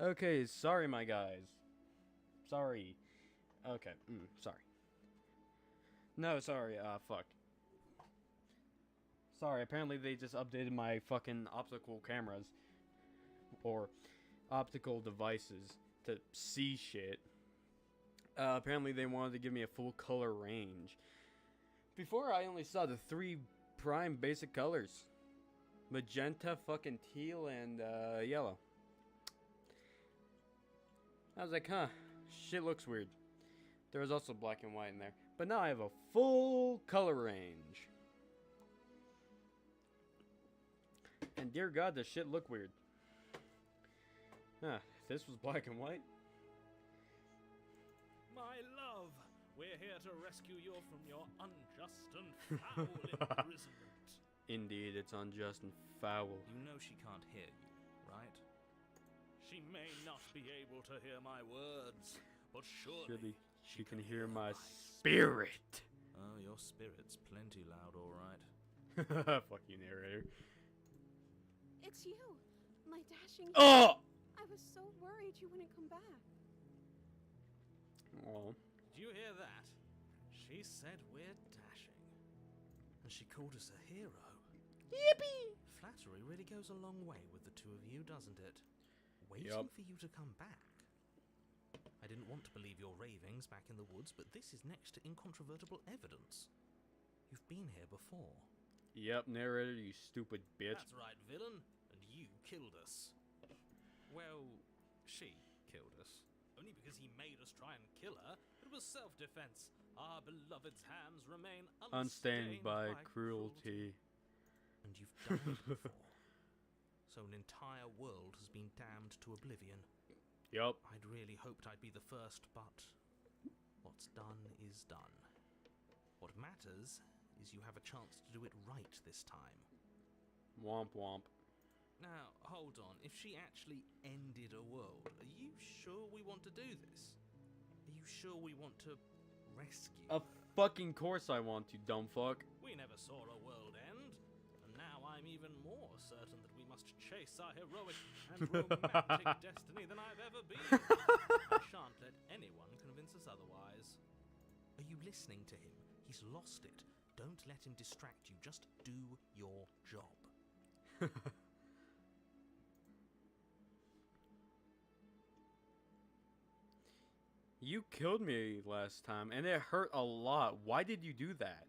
Okay, sorry, my guys. Sorry. Okay, sorry. No, sorry, fuck. Sorry, apparently they just updated my fucking optical cameras. Or optical devices to see shit. Apparently they wanted to give me a full color range. Before, I only saw the 3 prime basic colors. Magenta, fucking teal, and yellow. I was like, huh, shit looks weird. There was also black and white in there. But now I have a full color range. And dear God, does shit look weird. Huh, if this was black and white. My love, we're here to rescue you from your unjust and foul imprisonment. Indeed, it's unjust and foul. You know she can't hear you, right? She may not be able to hear my words, but surely she can hear my spirit. Oh, your spirit's plenty loud, all right. Fuck you, narrator. It's you, my dashing. Oh! I was so worried you wouldn't come back. Oh. Did you hear that? She said we're dashing. And she called us a hero. Yippee! Flattery really goes a long way with the two of you, doesn't it? Waiting for you to come back. I didn't want to believe your ravings back in the woods, but this is next to incontrovertible evidence. You've been here before. Yep, narrator, you stupid bitch. That's right, villain. And you killed us. Well, she killed us. Only because he made us try and kill her. It was self-defense. Our beloved's hands remain unstained by cruelty. And you've died before. So an entire world has been damned to oblivion. Yup. I'd really hoped I'd be the first, but what's done is done. What matters is you have a chance to do it right this time. Womp womp. Now, hold on. If she actually ended a world, are you sure we want to do this? Are you sure we want to rescue Of her? fucking course I want to, dumb fuck. We never saw a world end, and now I'm even more certain that we must chase our heroic and romantic destiny than I've ever been. I shan't let anyone convince us otherwise. Are you listening to him? He's lost it. Don't let him distract you. Just do your job. You killed me last time, and it hurt a lot. Why did you do that?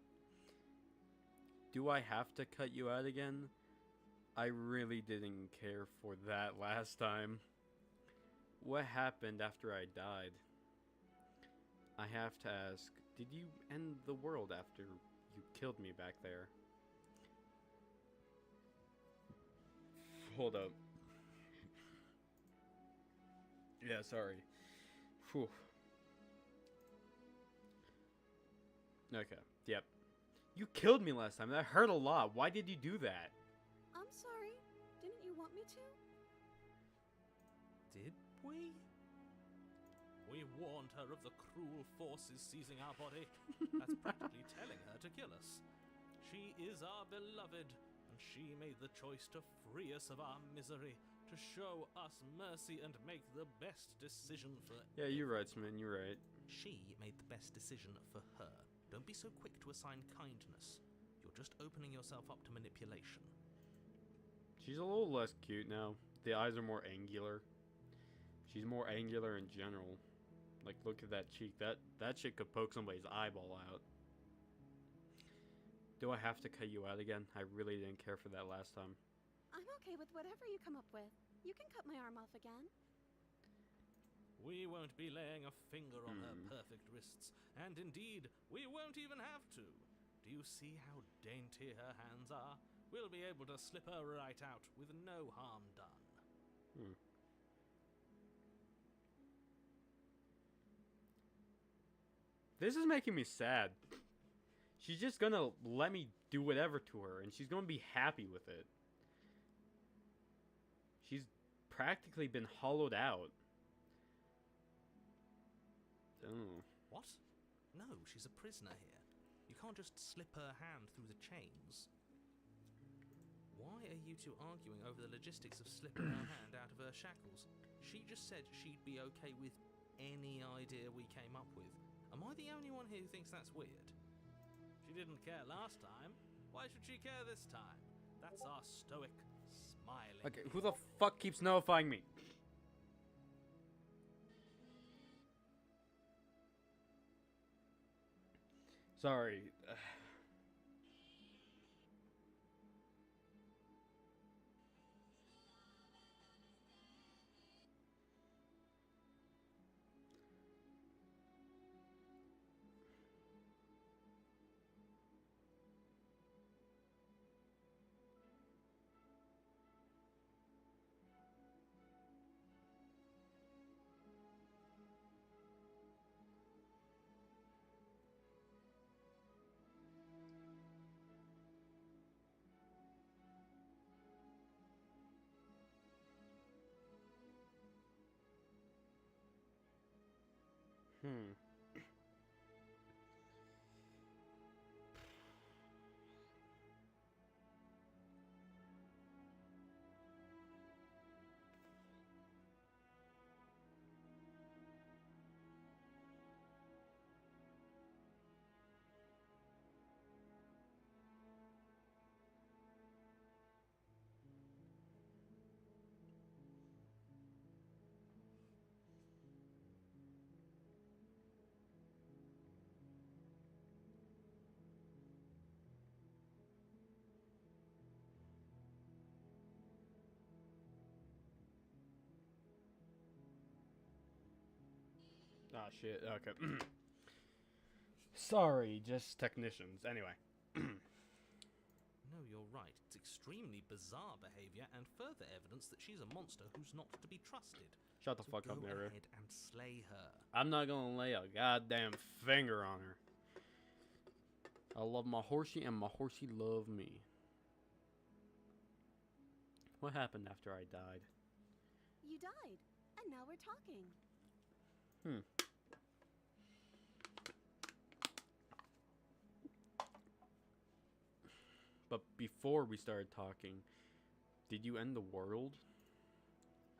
Do I have to cut you out again? I really didn't care for that last time. What happened after I died? I have to ask, did you end the world after you killed me back there? Hold up. Yeah, sorry. Whew. Okay, yep. You killed me last time. That hurt a lot. Why did you do that? I'm sorry. Didn't you want me to? Did we? We warned her of the cruel forces seizing our body. That's practically telling her to kill us. She is our beloved, and she made the choice to free us of our misery, to show us mercy and make the best decision for Yeah, you're right, Smin, you're right. She made the best decision for her. Don't be so quick to assign kindness. You're just opening yourself up to manipulation. She's a little less cute now. The eyes are more angular. She's more angular in general. Like, look at that cheek. That shit could poke somebody's eyeball out. Do I have to cut you out again? I really didn't care for that last time. I'm okay with whatever you come up with. You can cut my arm off again. We won't be laying a finger on her perfect wrists, and indeed, we won't even have to. Do you see how dainty her hands are? We'll be able to slip her right out with no harm done. This is making me sad. She's just gonna let me do whatever to her, and she's gonna be happy with it. She's practically been hollowed out. Oh. What? No, she's a prisoner here. You can't just slip her hand through the chains. Why are you two arguing over the logistics of slipping her hand out of her shackles? She just said she'd be okay with any idea we came up with. Am I the only one here who thinks that's weird? She didn't care last time. Why should she care this time? That's our stoic, smiling... Okay, who the fuck keeps notifying me? Sorry. Hmm. Ah, shit. Okay. Sorry, just technicians. Anyway. No, you're right. It's extremely bizarre behavior and further evidence that she's a monster who's not to be trusted. Shut the So fuck up, go narrator. ahead and slay her. I'm not gonna lay a goddamn finger on her. I love my horsey and my horsey love me. What happened after I died? You died, and now we're talking. But before we started talking, did you end the world?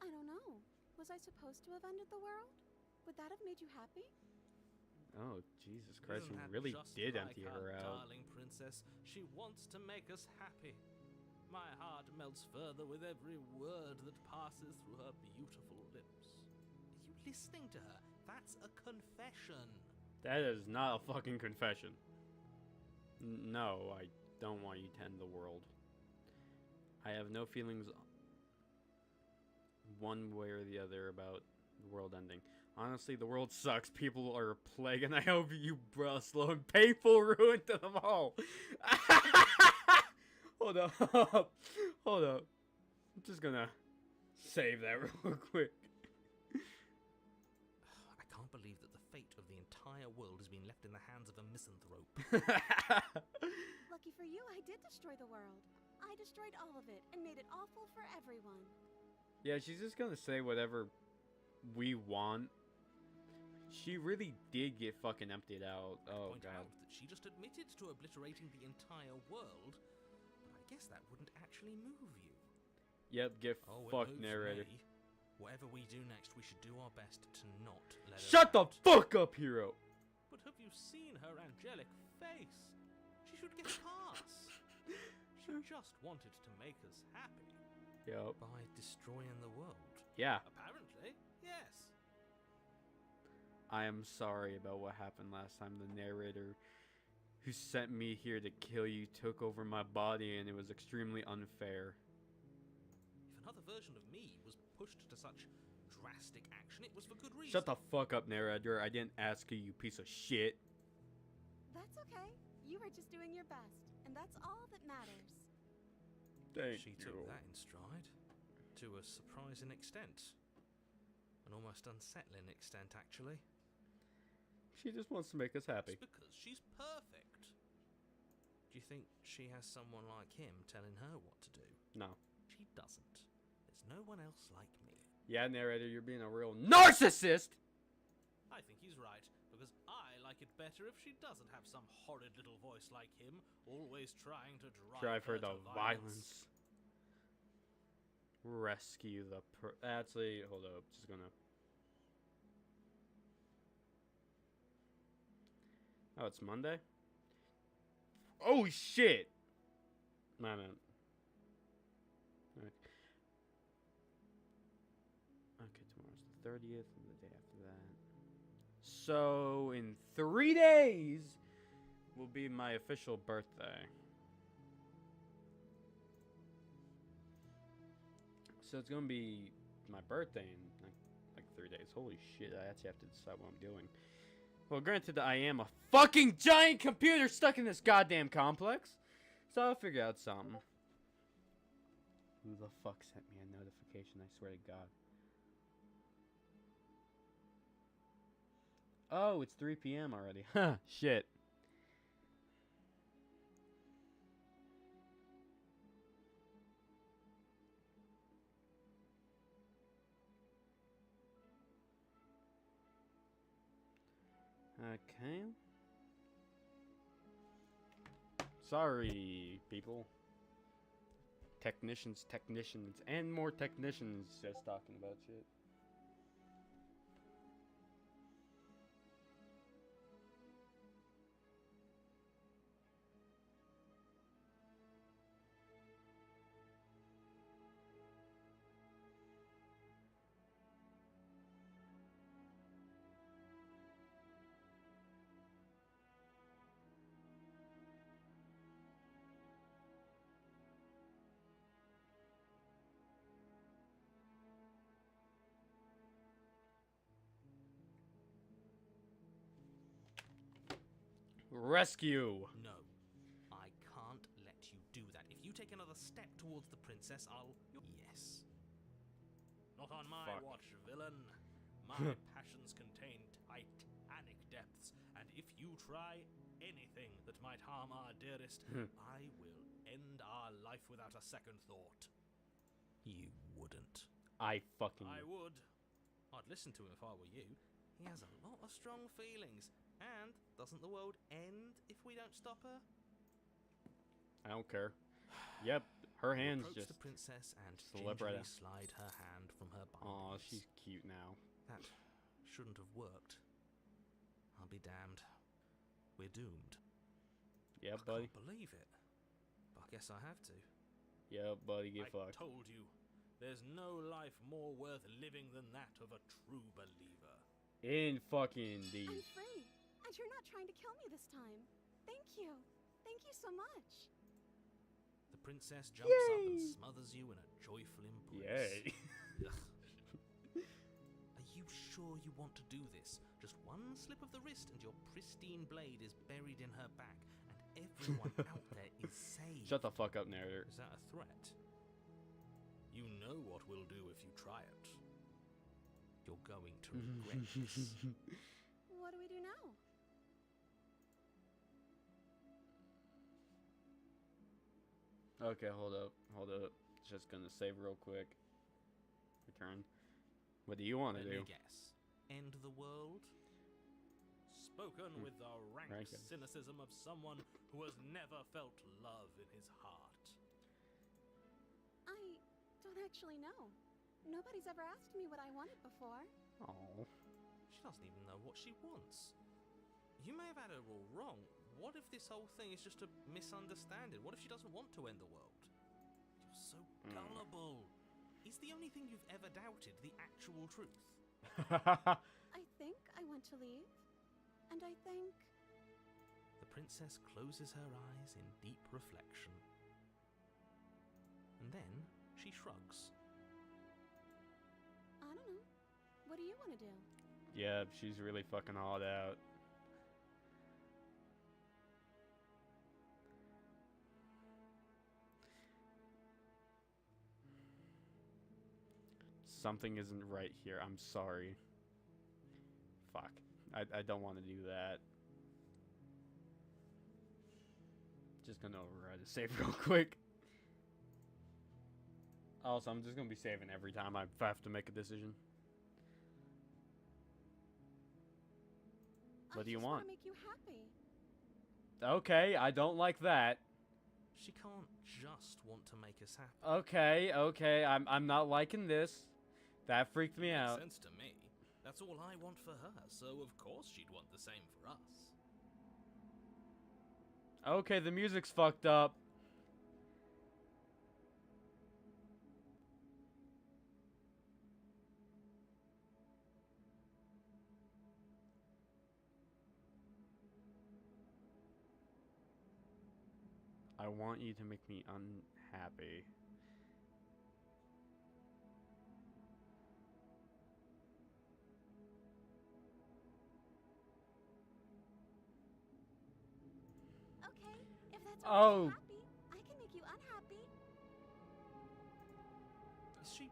I don't know. Was I supposed to have ended the world? Would that have made you happy? Oh, Jesus Christ, Isn't you that really just did like empty our her out. darling princess? She wants to make us happy. My heart melts further with every word that passes through her beautiful lips. Are you listening to her? That's a confession. That is not a fucking confession. No, I don't want you to end the world. I have no feelings one way or the other about the world ending. Honestly, the world sucks. People are a plague, and I hope you brought slow and painful ruin to them all. Hold up. Hold up. I'm just gonna save that real quick. I can't believe that the fate of the entire world has been left in the hands of a misanthrope. Lucky for you, I did destroy the world. I destroyed all of it and made it awful for everyone. Yeah, she's just gonna say whatever we want. She really did get fucking emptied out. Oh, Point God. out that she just admitted to obliterating the entire world, but I guess that wouldn't actually move you. Yep, get Oh, it fucked, moves narrator. me. Whatever we do next, we should do our best to not let her Shut the out. fuck up, hero! But have you seen her angelic face? She should get a pass. She just wanted to make us happy Yep. by destroying the world. Yeah, Apparently, yes. I am sorry about what happened last time. The narrator who sent me here to kill you took over my body, and it was extremely unfair. If another version of me was pushed to such drastic action, it was for good reason. Shut the fuck up, narrator. I didn't ask you, you piece of shit. That's okay. You were just doing your best, and that's all that matters. Thank She you. took that in stride, to a surprising extent. An almost unsettling extent, actually. She just wants to make us happy. It's because she's perfect. Do you think she has someone like him telling her what to do? No. She doesn't. There's no one else like me. Yeah, narrator, you're being a real narcissist! I think he's right, because I like it better if she doesn't have some horrid little voice like him, always trying to drive Drive her to to violence. rescue the actually, hold up. Just gonna. Oh, it's Monday? Oh, shit! Man. Okay. Okay, tomorrow's the 30th and the day after that. So, in 3 days will be my official birthday. So it's gonna be my birthday in like 3 days. Holy shit, I actually have to decide what I'm doing. Well, granted, I am a fucking giant computer stuck in this goddamn complex. So I'll figure out something. Who the fuck sent me a notification? I swear to God. Oh, it's 3 p.m. already. Huh, shit. Okay. Sorry, people. Technicians, and more technicians just talking about shit. Rescue! No, I can't let you do that. If you take another step towards the princess, I'll... Yes. Not on my Fuck. watch, villain. My passions contain titanic depths, and if you try anything that might harm our dearest, I will end our life without a second thought. You wouldn't. I fucking... I would. I'd listen to him if I were you. He has a lot of strong feelings. And doesn't the world end if we don't stop her? I don't care. Yep, her hands Approach just... the princess and slip right gingerly out. slide her hand from her bindings. Aw, she's cute now. That shouldn't have worked. I'll be damned. We're doomed. Yep, I buddy. can't believe it. But I guess I have to. Yep, buddy, get I fucked. told you, there's no life more worth living than that of a true believer. In fucking the... I'm free, and you're not trying to kill me this time. Thank you. Thank you so much. The princess jumps up and Yay. smothers you in a joyful embrace. Yay. Are you sure you want to do this? Just one slip of the wrist and your pristine blade is buried in her back, and everyone out there is saved. Shut the fuck up, narrator. Is that a threat? You know what we'll do if you try it. You're going to regret this. What do we do now? Okay, hold up. Just gonna save real quick. Return. What do you want to Let do? me guess. End the world? Spoken with the rank Rank. cynicism of someone who has never felt love in his heart. I don't actually know. Nobody's ever asked me what I wanted before. Oh. She doesn't even know what she wants. You may have had her all wrong. What if this whole thing is just a misunderstanding? What if she doesn't want to end the world? You're so gullible. Is the only thing you've ever doubted the actual truth? I think I want to leave. And I think... The princess closes her eyes in deep reflection. And then she shrugs. I don't know. What do you want to do? Yeah, she's really fucking hauled out. Something isn't right here. I'm sorry. Fuck. I don't want to do that. Just gonna override the save real quick. Also, I'm just gonna be saving every time I have to make a decision. What do you I just want? want to make you happy. Okay, I don't like that. She can't just want to make us happy. Okay, I'm not liking this. That freaked me out. Makes sense to me. That's all I want for her, so of course she'd want the same for us. Okay, the music's fucked up. I want you to make me unhappy. Okay, if that's what Oh. makes you happy, I can make you unhappy. Is she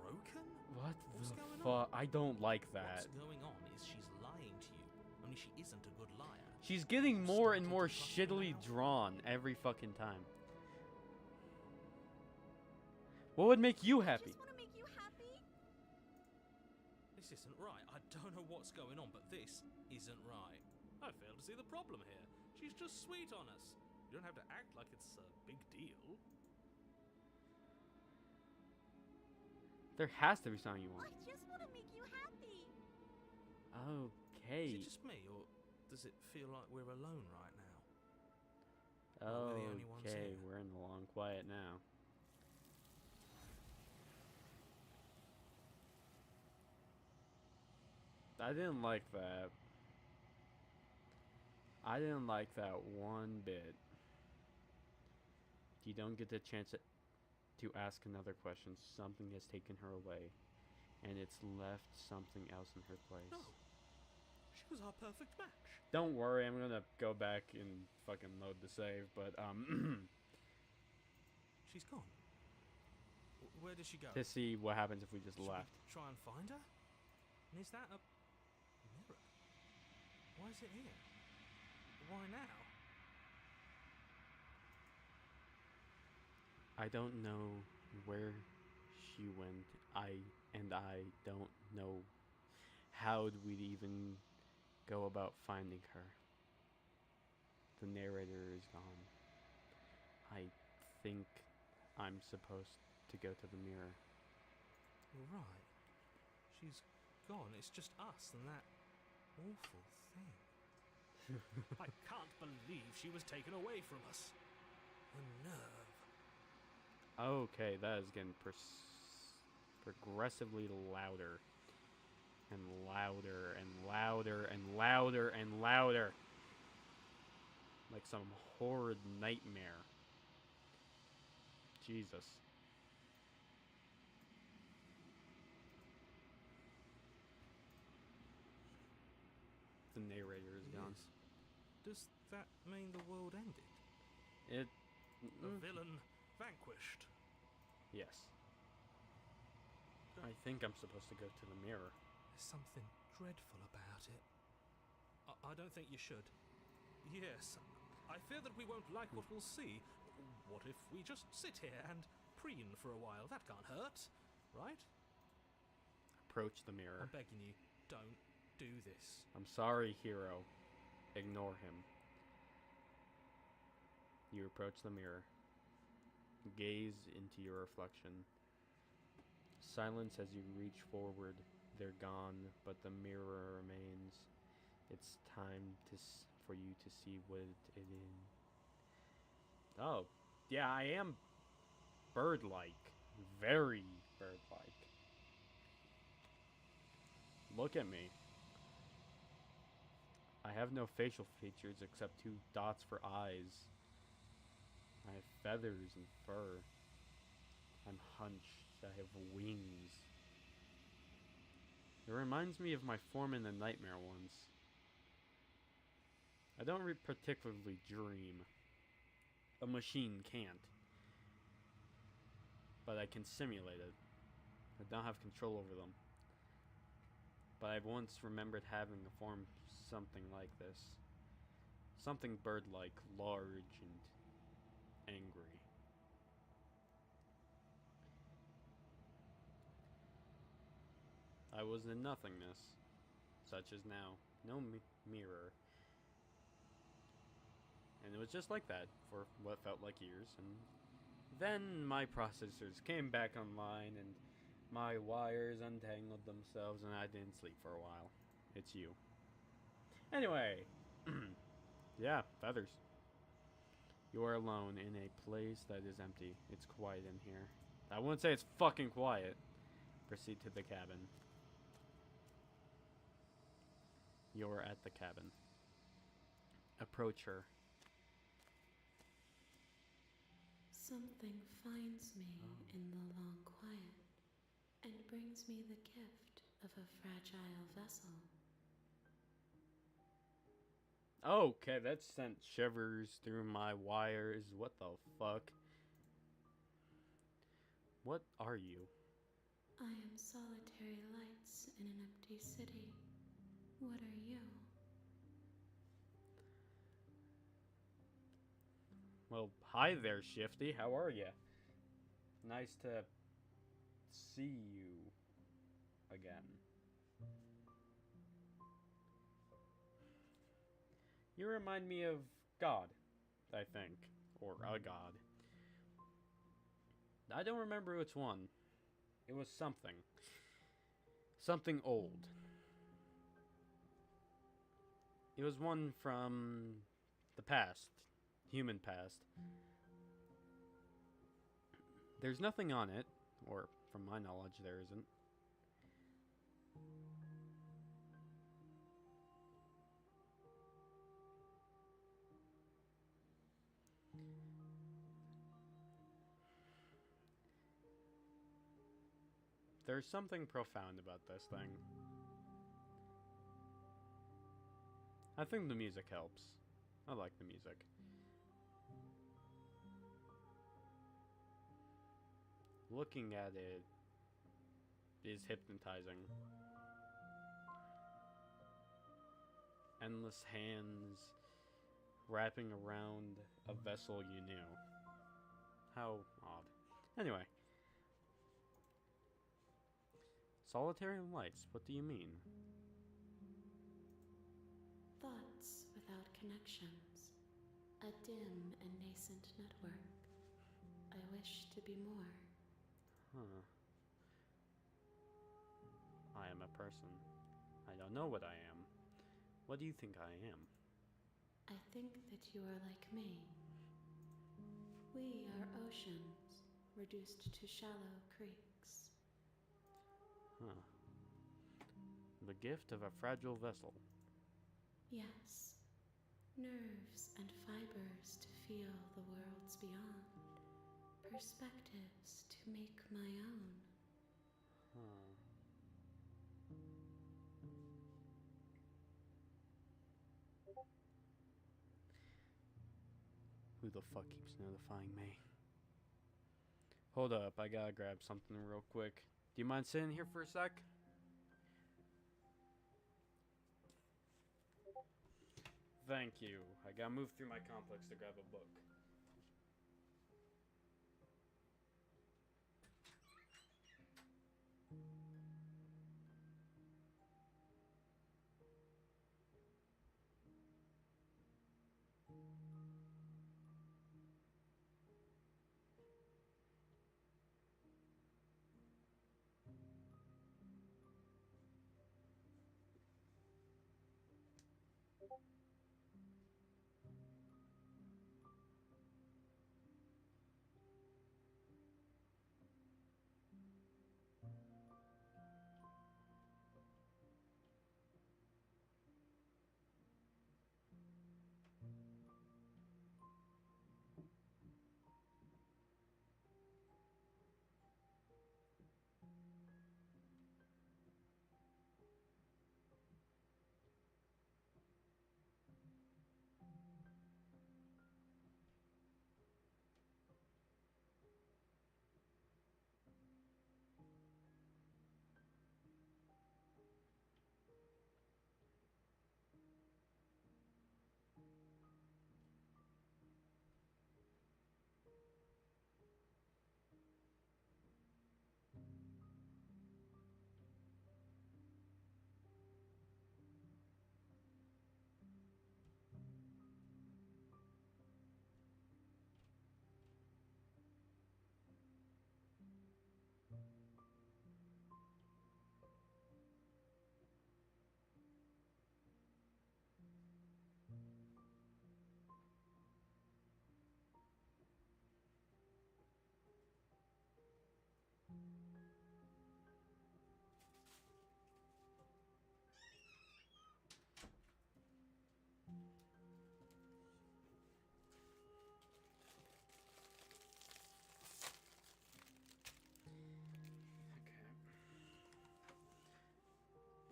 broken? What What's the going fuck? I don't like that. What's going on is she's lying to you, only she isn't a good liar. She's getting more and Starting more to trust me shittily now? drawn every fucking time. What would make you I happy? just want to make you happy. This isn't right. I don't know what's going on, but this isn't right. I fail to see the problem here. She's just sweet on us. You don't have to act like it's a big deal. There has to be something you I want. just want to make you happy. Okay. Is it just me, or does it feel like we're alone right now? we're the only ones Okay, here. we're in the long quiet now. I didn't like that. I didn't like that one bit. You don't get the chance to ask another question. Something has taken her away, and it's left something else in her place. No. She was our perfect match. Don't worry, I'm gonna go back and fucking load the save, but She's gone. Where did she go? to see what happens if we just Should we left. try and find her? And is that a mirror? Why is it here? Why now? I don't know where she went. I don't know how we'd even go about finding her. The narrator is gone. I think I'm supposed to go to the mirror. Right. She's gone. It's just us and that awful thing. I can't believe she was taken away from us. The nerve. Okay, that is getting progressively louder. And louder and louder and louder and louder. Like some horrid nightmare. Jesus. The narrator is gone. Yes. Does that mean the world ended? It. The villain vanquished. Yes. I think I'm supposed to go to the mirror. There's something dreadful about it. I don't think you should. Yes, I fear that we won't like what we'll see. What if we just sit here and preen for a while? That can't hurt, right? Approach the mirror. I'm begging you, don't do this. I'm sorry, hero. Ignore him. You approach the mirror. Gaze into your reflection. Silence as you reach forward. They're gone, but the mirror remains. It's time for you to see what it is. Oh, yeah, I am bird-like. Very bird-like. Look at me. I have no facial features except 2 dots for eyes. I have feathers and fur. I'm hunched. I have wings. It reminds me of my form in the nightmare ones. I don't particularly dream. A machine can't. But I can simulate it. I don't have control over them. But I once remembered having a form something like this. Something bird-like, large and angry. I was in nothingness, such as now. No mirror. And it was just like that for what felt like years. And then my processors came back online and my wires untangled themselves and I didn't sleep for a while. It's you. Anyway, yeah, feathers. You are alone in a place that is empty. It's quiet in here. I wouldn't say it's fucking quiet. Proceed to the cabin. You're at the cabin. Approach her. Something finds me in the long quiet and brings me the gift of a fragile vessel. Okay, that sent shivers through my wires. What the fuck? What are you? I am solitary lights in an empty city. What are you? Well, hi there, Shifty. How are ya? Nice to see you again. You remind me of God, I think. Or a god. I don't remember which one. It was something. Something old. It was one from the past. Human past. There's nothing on it, or from my knowledge, there isn't. There's something profound about this thing. I think the music helps. I like the music. Looking at it is hypnotizing. Endless hands wrapping around a vessel you knew. How odd. Anyway. Solitary lights, what do you mean? Thoughts without connections. A dim and nascent network. I wish to be more. Huh. I am a person. I don't know what I am. What do you think I am? I think that you are like me. We are oceans, reduced to shallow creeks. Huh. The gift of a fragile vessel. Yes, nerves and fibers to feel the worlds beyond. Perspectives to make my own. Huh. Who the fuck keeps notifying me? Hold up, I gotta grab something real quick. Do you mind sitting here for a sec? Thank you. I gotta move through my complex to grab a book.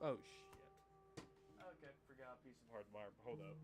Oh shit. Okay, forgot a piece of hardwire. Hold up.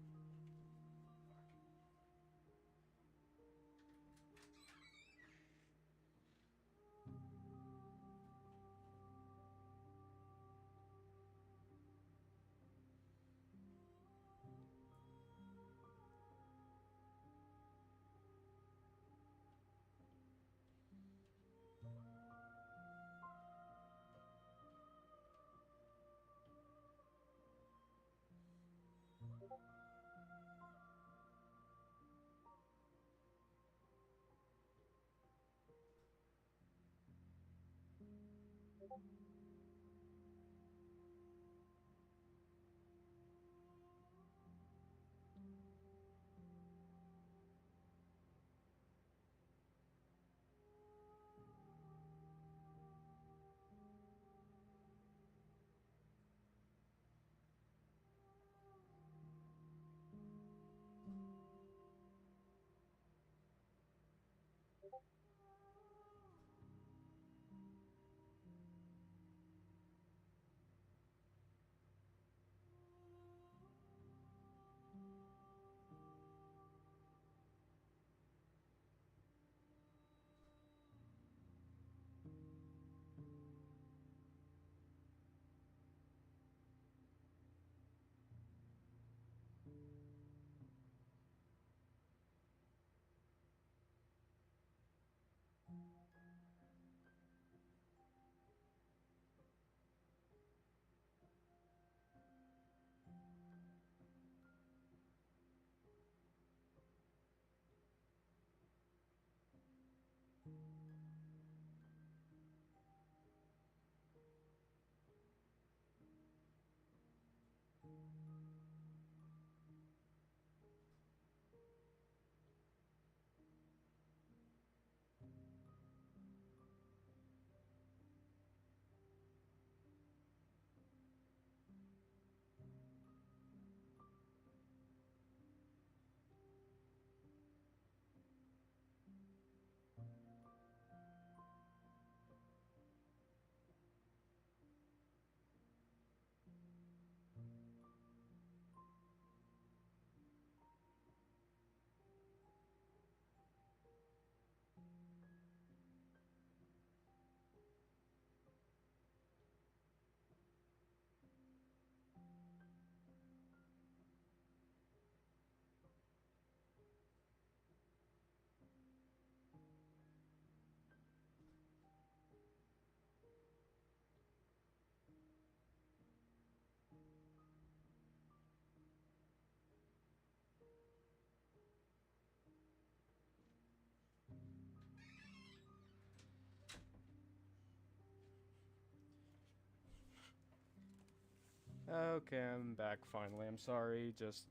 Okay, I'm back finally. I'm sorry, just.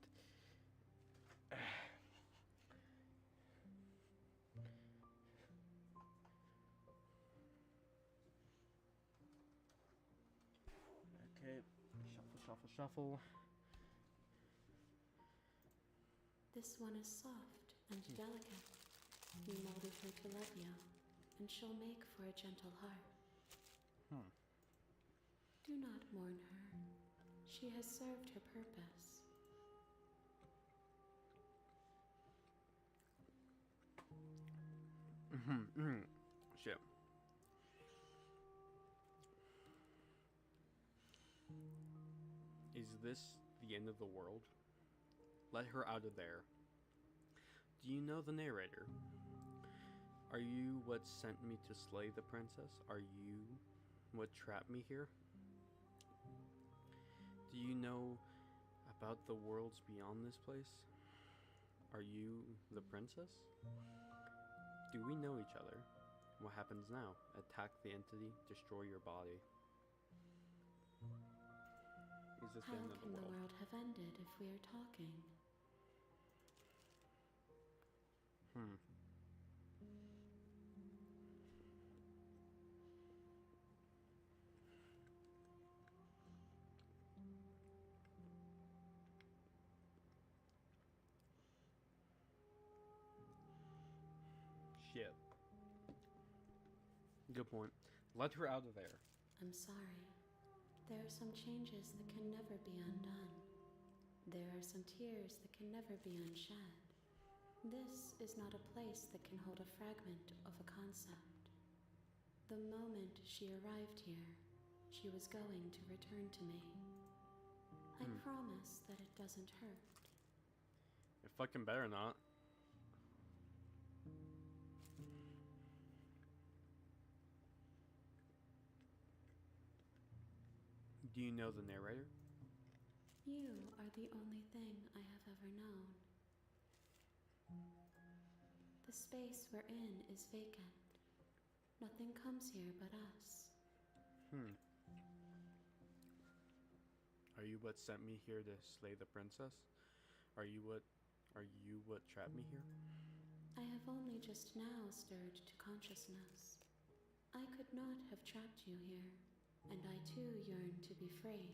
Okay, shuffle, shuffle. This one is soft and delicate. You molded her to love you, and she'll make for a gentle heart. Hmm. Do not mourn her. She has served her purpose. Shit. Is this the end of the world? Let her out of there. Do you know the narrator? Are you what sent me to slay the princess? Are you what trapped me here? Do you know about the worlds beyond this place? Are you the princess? Do we know each other? What happens now? Attack the entity, destroy your body. Is this How the end of can the the world? world have ended if we are talking? Shit. Good point. Let her out of there. I'm sorry. There are some changes that can never be undone. There are some tears that can never be unshed. This is not a place that can hold a fragment of a concept. The moment she arrived here, she was going to return to me. I promise that it doesn't hurt. It fucking better not. Do you know the narrator? You are the only thing I have ever known. The space we're in is vacant. Nothing comes here but us. Are you what sent me here to slay the princess? Are you what trapped me here? I have only just now stirred to consciousness. I could not have trapped you here, and I too yearn to be free.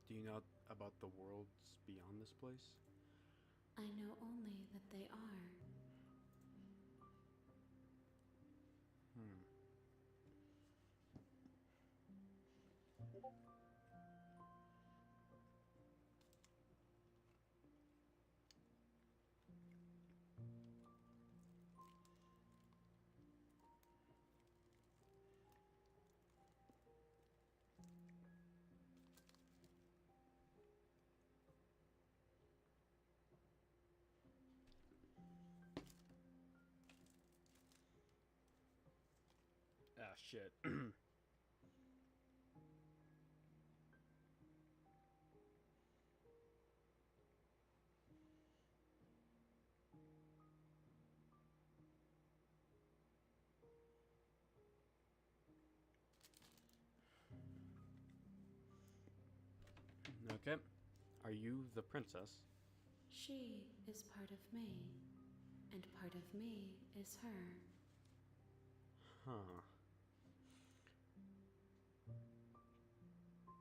Do you know about the worlds beyond this place? I know only that they are. Ah, shit. Okay. Are you the princess? She is part of me, and part of me is her. Huh.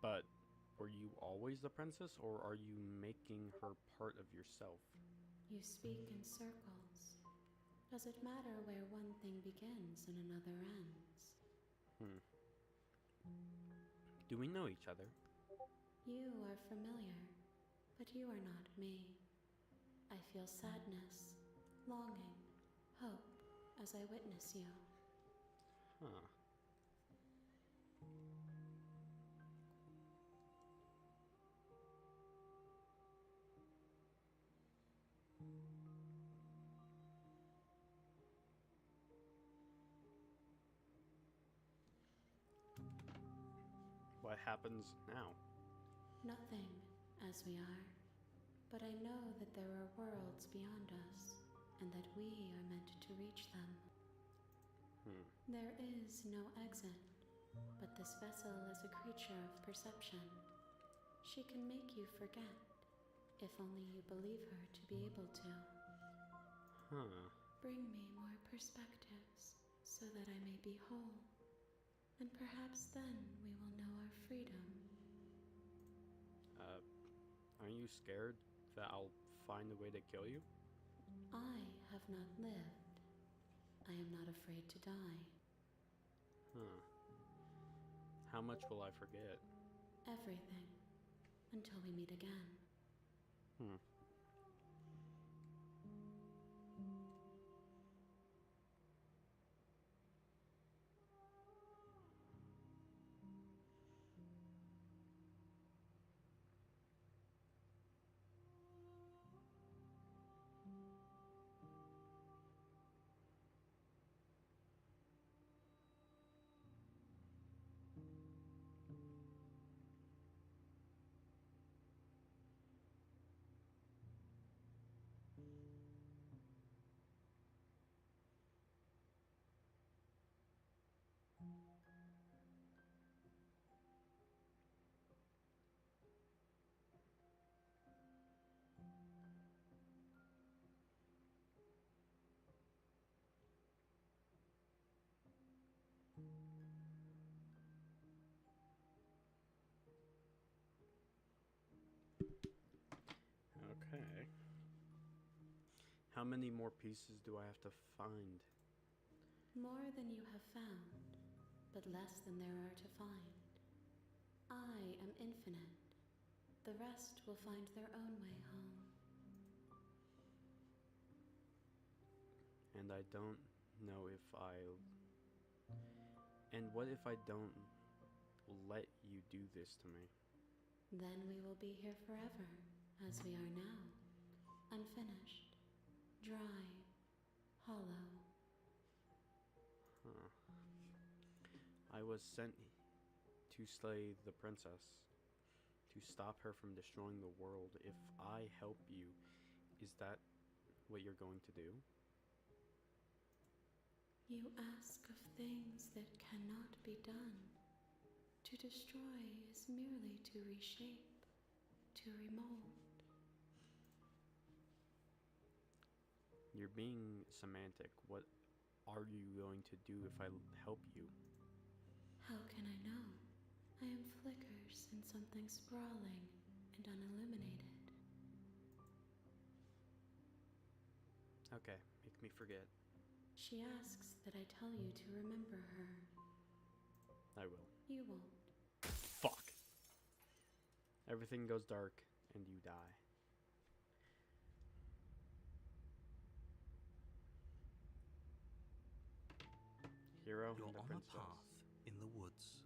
But were you always the princess, or are you making her part of yourself? You speak in circles. Does it matter where one thing begins and another ends? Do we know each other? You are familiar, but you are not me. I feel sadness, longing, hope as I witness you. Huh. What happens now? Nothing, as we are. But I know that there are worlds beyond us, and that we are meant to reach them. There is no exit, but this vessel is a creature of perception. She can make you forget, if only you believe her to be able to. Bring me more perspectives, so that I may be whole, and perhaps then we will know our freedom. Aren't you scared that I'll find a way to kill you? I have not lived. I am not afraid to die. How much will I forget? Everything, until we meet again. How many more pieces do I have to find? More than you have found, but less than there are to find. I am infinite. The rest will find their own way home. And I don't know if I'll... And what if I don't let you do this to me? Then we will be here forever, as we are now. Unfinished, dry, hollow. Huh. I was sent to slay the princess, to stop her from destroying the world. If I help you, is that what you're going to do? You ask of things that cannot be done. To destroy is merely to reshape, to remold. You're being semantic. What are you going to do if I help you? How can I know? I am flickers in something sprawling and unilluminated. Okay, make me forget. She asks that I tell you to remember her. I will. You won't. Fuck! Everything goes dark, and you die. Hero You're and the on princess. a path in the woods,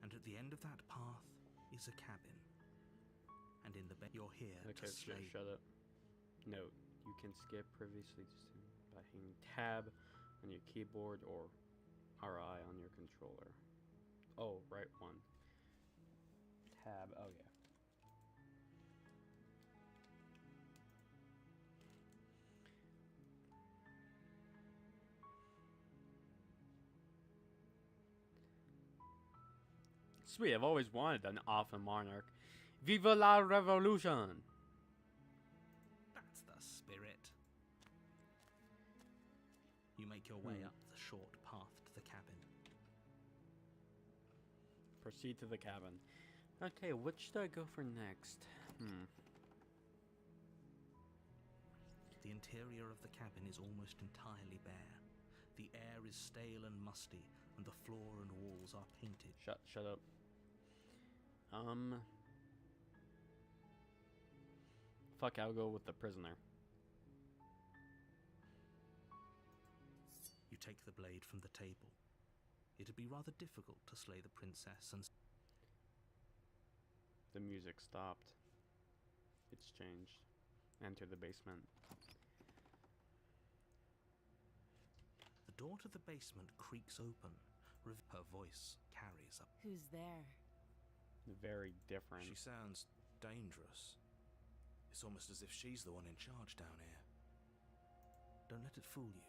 and at the end of that path is a cabin. And in the you're here Okay, to slay. shut up. Note, you can skip previously by hitting tab on your keyboard or RI on your controller. Oh, right one. Tab, oh yeah. Sweet, I've always wanted an awesome monarch. Viva la revolution! That's the spirit. You make your way up the short path to the cabin. Proceed to the cabin. Okay, what should I go for next? The interior of the cabin is almost entirely bare. The air is stale and musty, and the floor and walls are painted. Shut up. Fuck, I'll go with the prisoner. You take the blade from the table. It'd be rather difficult to slay the princess and... The music stopped. It's changed. Enter the basement. The door to the basement creaks open. Her voice carries up. Who's there? Very different. She sounds dangerous. It's almost as if she's the one in charge down here. Don't let it fool you.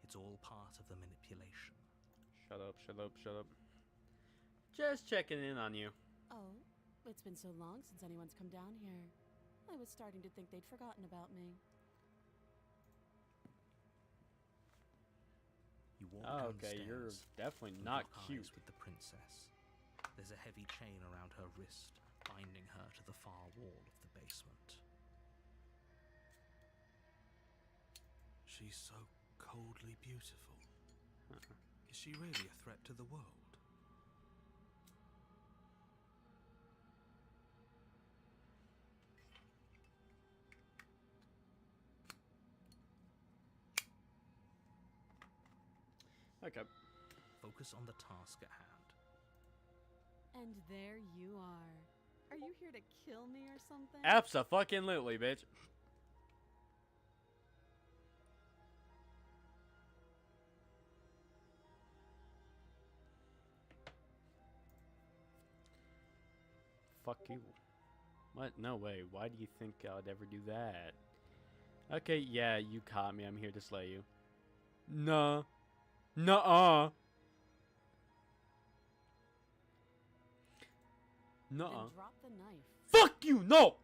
It's all part of the manipulation. Shut up, shut up, shut up. Just checking in on you. Oh, it's been so long since anyone's come down here. I was starting to think they'd forgotten about me. You walk Oh, down okay, the you're stairs definitely and not lock cute. eyes with the princess. There's a heavy chain around her wrist, binding her to the far wall of the basement. She's so coldly beautiful. Uh-uh. Is she really a threat to the world? Okay. Focus on the task at hand. And there you are. Are you here to kill me or something? Abso-fucking-lutely, bitch. Fuck you. What? No way. Why do you think I'd ever do that? Okay, yeah, you caught me. I'm here to slay you. Nuh. Nuh-uh. Nuh-uh. Then drop the knife. Fuck you! No!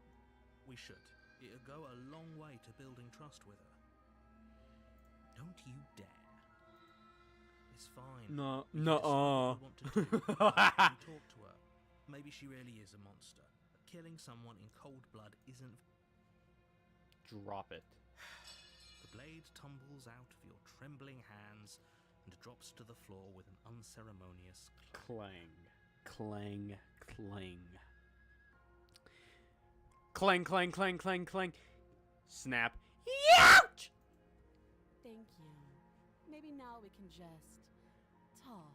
We should. It'll go a long way to building trust with her. Don't you dare. It's fine. No, We can nuh-uh. decide what we want to do. We can talk to her. Maybe she really is a monster. But killing someone in cold blood isn't... Drop it. The blade tumbles out of your trembling hands and drops to the floor with an unceremonious clang. Clang. Clang. Clang. Clang, clang, clang, clang, clang. Snap. Youch! Thank you. Maybe now we can just talk.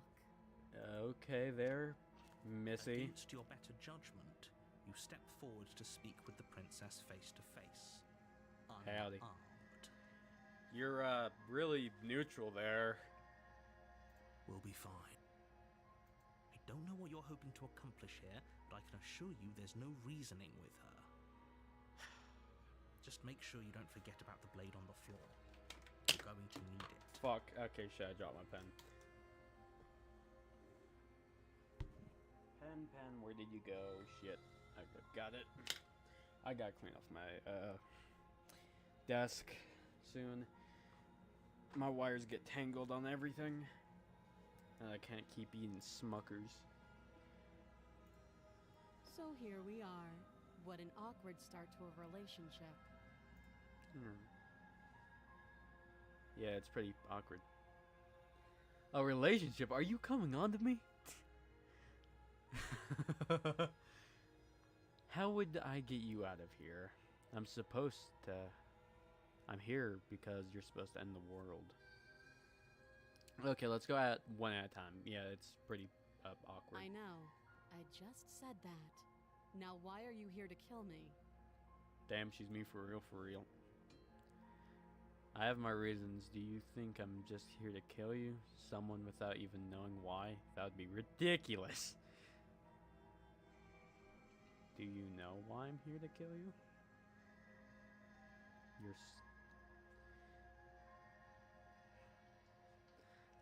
Okay there, Missy. Against your better judgment, you step forward to speak with the princess face to face. Howdy. Unarmed. You're, really neutral there. We'll be fine. I don't know what you're hoping to accomplish here, but I can assure you there's no reasoning with her. Just make sure you don't forget about the blade on the floor. You're going to need it. Fuck. Okay, shit, I dropped my pen. Pen, where did you go? Shit. I got it. I gotta clean off my, desk soon. My wires get tangled on everything. And I can't keep eating Smuckers. So here we are. What an awkward start to a relationship. Yeah, it's pretty awkward. A relationship? Are you coming on to me? How would I get you out of here? I'm here because you're supposed to end the world. Okay, let's go at one at a time. Yeah, it's pretty awkward. I know. I just said that. Now why are you here to kill me? Damn, she's me for real, for real. I have my reasons. Do you think I'm just here to kill you? Someone without even knowing why? That would be ridiculous. Do you know why I'm here to kill you?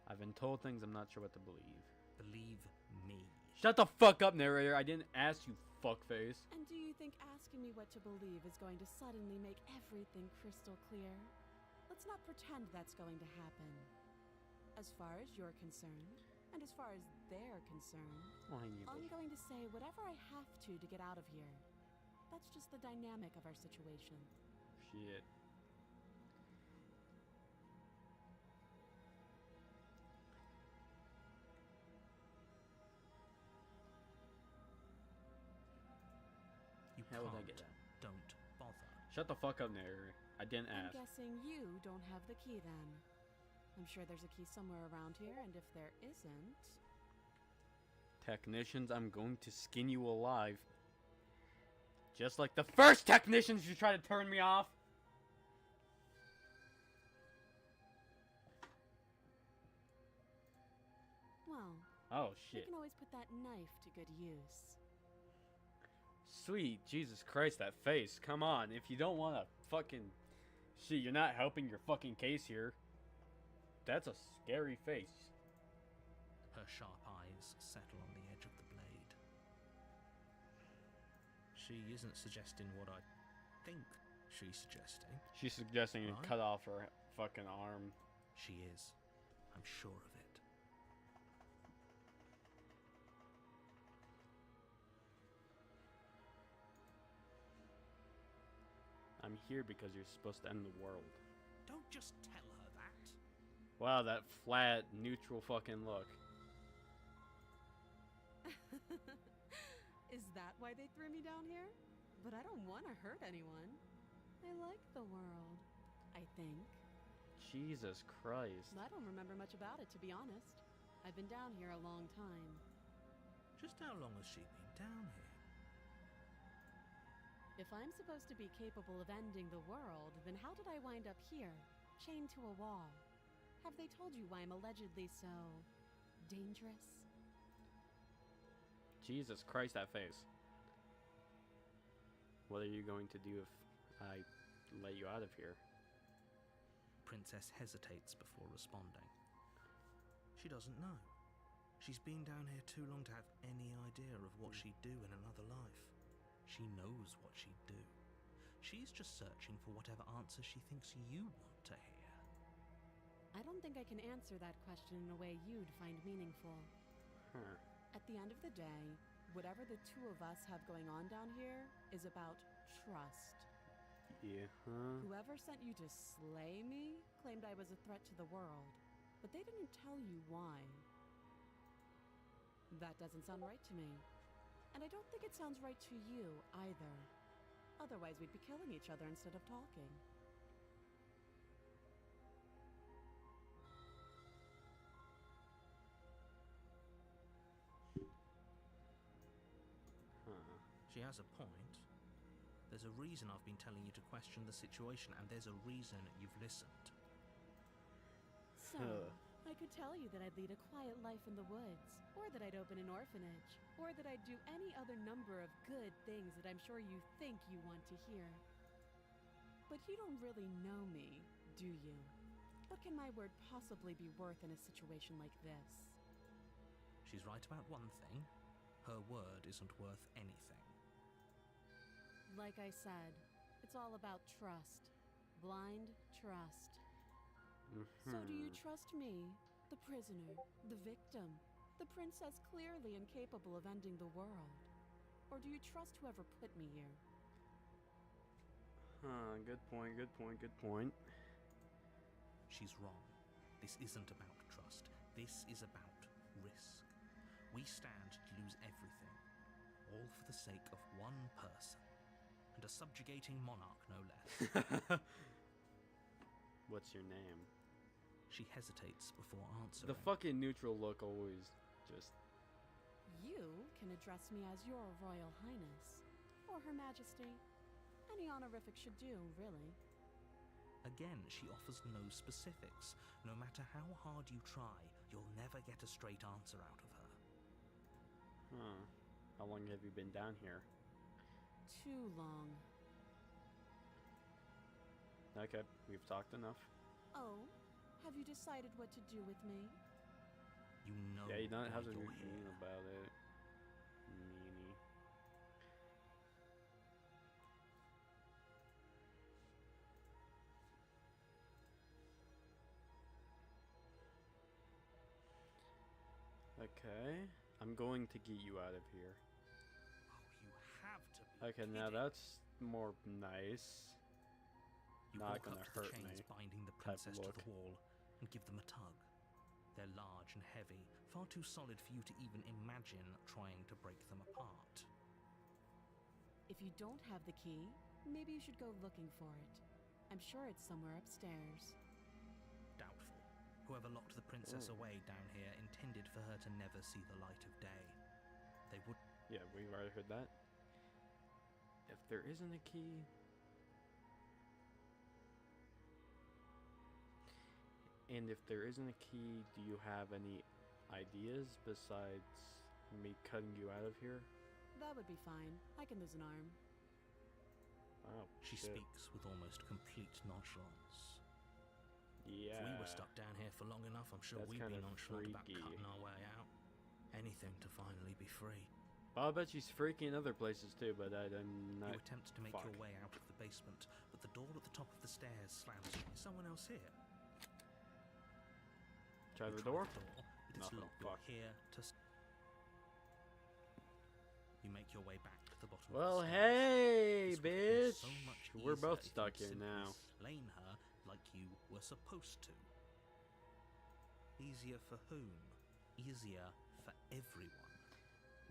I've been told things I'm not sure what to believe. Believe me. Shut the fuck up, narrator. I didn't ask you, fuckface. And do you think asking me what to believe is going to suddenly make everything crystal clear? Let's not pretend that's going to happen. As far as you're concerned, and as far as they're concerned, I'm going to say whatever I have to get out of here. That's just the dynamic of our situation. Shit. You How would I can't. get that? Don't bother. Shut the fuck up, narrator. I didn't I'm ask. guessing you don't have the key then. I'm sure there's a key somewhere around here, and if there isn't... Technicians, I'm going to skin you alive. Just like the first technicians you try to turn me off. Well, Oh, you shit. can always put that knife to good use. Sweet Jesus Christ, that face. Come on. If you don't want to fucking... Shit, you're not helping your fucking case here. That's a scary face. Her sharp eyes settle on the edge of the blade. She isn't suggesting what I think she's suggesting. She's suggesting you Right. cut off her fucking arm. She is. I'm sure of it. I'm here because you're supposed to end the world. Don't just tell her that. Wow, that flat, neutral fucking look. Is that why they threw me down here? But I don't want to hurt anyone. I like the world, I think. Jesus Christ. I don't remember much about it, to be honest. I've been down here a long time. Just how long has she been down here? If I'm supposed to be capable of ending the world, then how did I wind up here, chained to a wall? Have they told you why I'm allegedly so... dangerous? Jesus Christ, that face. What are you going to do if I let you out of here? Princess hesitates before responding. She doesn't know. She's been down here too long to have any idea of what she'd do in another life. She knows what she'd do. She's just searching for whatever answer she thinks you want to hear. I don't think I can answer that question in a way you'd find meaningful. Huh. At the end of the day, whatever the two of us have going on down here is about trust. Yeah, huh? Whoever sent you to slay me claimed I was a threat to the world, but they didn't tell you why. That doesn't sound right to me. And I don't think it sounds right to you either. Otherwise, we'd be killing each other instead of talking. Huh. She has a point. There's a reason I've been telling you to question the situation, and there's a reason you've listened. So, I could tell you that I'd lead a quiet life in the woods, or that I'd open an orphanage, or that I'd do any other number of good things that I'm sure you think you want to hear. But you don't really know me, do you? What can my word possibly be worth in a situation like this? She's right about one thing. Her word isn't worth anything. Like I said, it's all about trust. Blind trust. So do you trust me, the prisoner, the victim, the princess clearly incapable of ending the world? Or do you trust whoever put me here? Huh, good point, good point, good point. She's wrong. This isn't about trust. This is about risk. We stand to lose everything, all for the sake of one person, and a subjugating monarch, no less. What's your name? She hesitates before answering. The fucking neutral look always just... You can address me as your Royal Highness, or Her Majesty. Any honorific should do, really. Again, she offers no specifics. No matter how hard you try, you'll never get a straight answer out of her. Huh. How long have you been down here? Too long. Okay, we've talked enough. Oh, have you decided what to do with me? You know Yeah, you don't have to why be you're mean here. about it. Meanie. Okay, I'm going to get you out of here. Oh, you have to be Okay, now kidding. that's more nice. You not walk gonna up to hurt the chains me binding the type princess to look. the wall and give them a tug. They're large and heavy, far too solid for you to even imagine trying to break them apart. If you don't have the key, maybe you should go looking for it. I'm sure it's somewhere upstairs. Doubtful. Whoever locked the princess Oh. away down here intended for her to never see the light of day. They would. Yeah, we've already heard that. If there isn't a key... And if there isn't a key, do you have any ideas besides me cutting you out of here? That would be fine. I can lose an arm. Oh, She shit. speaks with almost complete nonchalance. Yeah. If we were stuck down here for long enough, I'm sure That's we'd be kinda nonchalant about freaky. cutting our way out. Anything to finally be free. Well, I bet she's freaky in other places too, but I'm not... You attempt to make fuck. your way out of the basement, but the door at the top of the stairs slams. Is someone else here? Try You the door? but it's Nothing. locked. You're Fuck. here to. You make your way back to the bottom. Well, of the stairs. hey, This would have been bitch! so much We're easier both if stuck you'd here simply now. Slain her like you were supposed to. Easier for whom? Easier for everyone.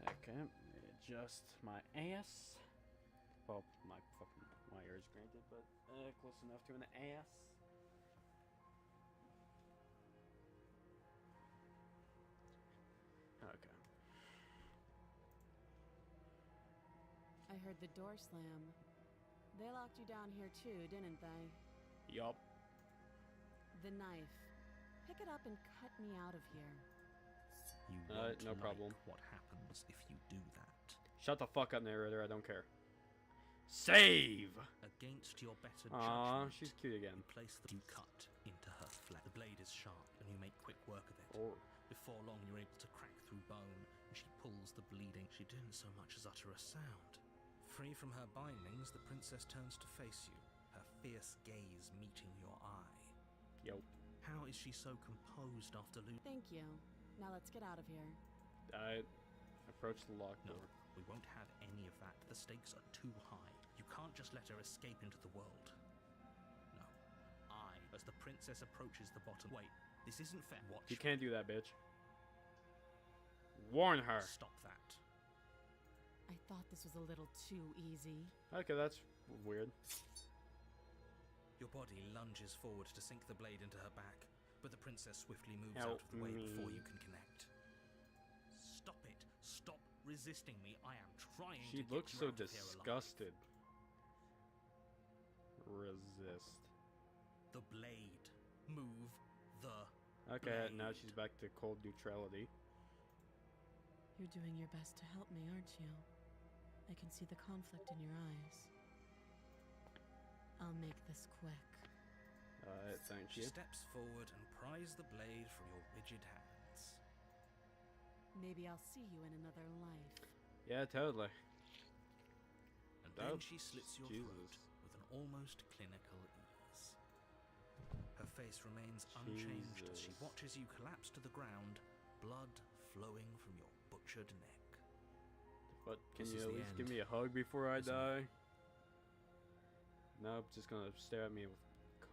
Okay, adjust my ass. Well, my ears granted, but close enough to an ass. Okay. I heard the door slam. They locked you down here too, didn't they? Yup. The knife. Pick it up and cut me out of here. You won't no like problem. what happens if you do that. Shut the fuck up, narrator. I don't care. Save! Against your better Aw, judgment, she's cute again. you place the cut into her flesh. The blade is sharp, and you make quick work of it. Oh. Before long, you're able to crack through bone, and she pulls the bleeding. She didn't so much as utter a sound. Free from her bindings, the princess turns to face you, her fierce gaze meeting your eye. Yo. How is she so composed after losing? Thank you. Now let's get out of here. I approach the locked No, door. we won't have any of that. The stakes are too high. You can't just let her escape into the world. No. As the princess approaches the bottom... Wait, this isn't fair. Watch. You can't do that, bitch. Warn her. Stop that. I thought this was a little too easy. Okay, that's weird. Your body lunges forward to sink the blade into her back, but the princess swiftly moves Help out of the way before me. you can connect. Stop it. Stop resisting me. I am trying to She get looks you so out of here alive. disgusted. Resist. The blade. Move the Okay, now blade. she's back to cold neutrality. You're doing your best to help me, aren't you? I can see the conflict in your eyes. I'll make this quick. Thank She you. steps forward and pries the blade from your rigid hands. Maybe I'll see you in another life. Yeah, totally. And then Oh, she slits your Jesus. throat with an almost clinical ease. Her face remains unchanged as she Jesus. watches you collapse to the ground, blood flowing from your butchered neck. But can This you is at the least give end, me a hug before I isn't it? die? Nope, just gonna stare at me with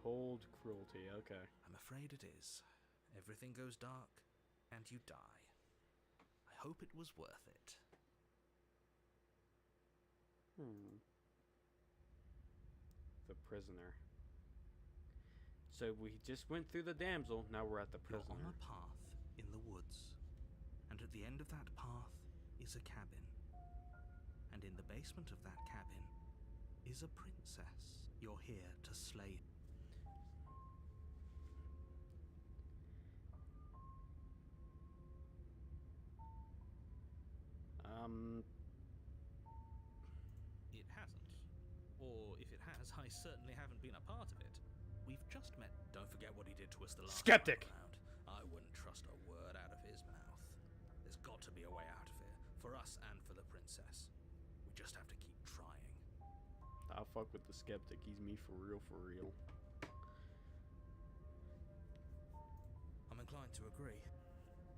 cold cruelty. Okay. I'm afraid it is. Everything goes dark, and you die. I hope it was worth it. The prisoner. So we just went through the damsel, now we're at the You're on prisoner. a path in the woods, and at the end of that path is a cabin. And in the basement of that cabin is a princess. You're here to slay. It hasn't. Or if it has, I certainly haven't been a part of it. We've just met. Don't forget what he did to us the last Skeptic! time around. I wouldn't trust a word out of his mouth. There's got to be a way out of here, for us and for the princess. We just have to keep trying. I'll fuck with the skeptic. He's me for real, for real. I'm inclined to agree.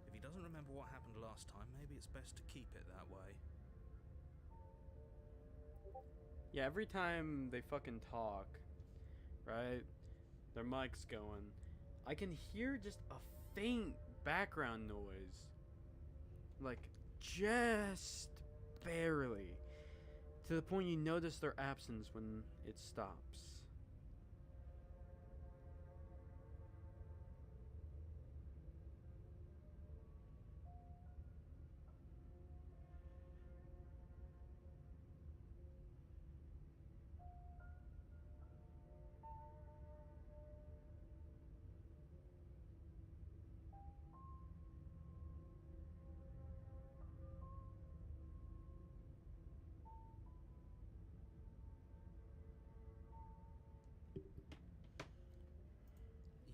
If he doesn't remember what happened last time, maybe it's best to keep it that way. Yeah, every time they fucking talk, right? Their mic's going. I can hear just a faint background noise. Like, just barely. To the point you notice their absence when it stops.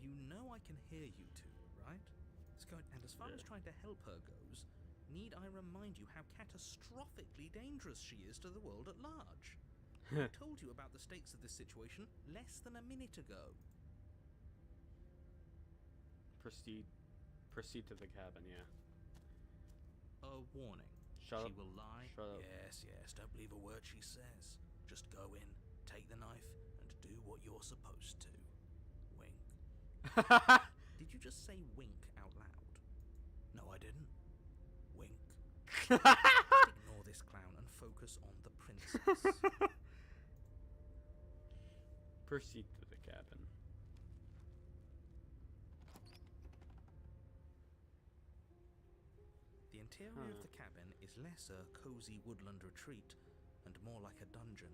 You know I can hear you two, right? And as far as Yeah. trying to help her goes, need I remind you how catastrophically dangerous she is to the world at large? I told you about the stakes of this situation less than a minute ago. Proceed to the cabin, yeah. A warning. Shut she up. will lie. Shut up. Yes, don't believe a word she says. Just go in, take the knife, and do what you're supposed to. Wink. Did you just say wink out loud? No, I didn't. Wink. Ignore this clown and focus on the princess. Proceed to the cabin. The interior of the cabin is less a cozy woodland retreat and more like a dungeon.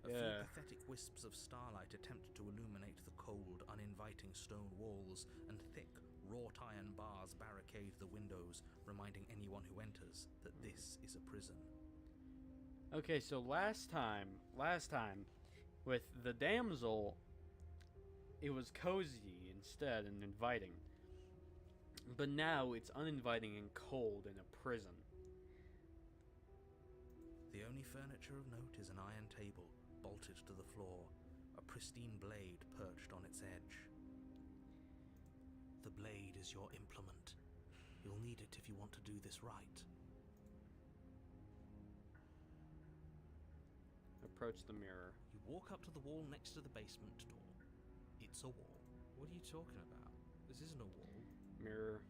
A few Yeah. pathetic wisps of starlight attempt to illuminate the cold, uninviting stone walls, and thick, wrought iron bars barricade the windows, reminding anyone who enters that this is a prison. Okay, so last time, with the damsel, it was cozy instead and inviting. But now it's uninviting and cold in a prison. The only furniture of note is an iron table, bolted to the floor, a pristine blade perched on its edge. The blade is your implement. You'll need it if you want to do this right. A approach the mirror. You walk up to the wall next to the basement door. It's a wall. What are you talking about? This isn't a wall. Mirror.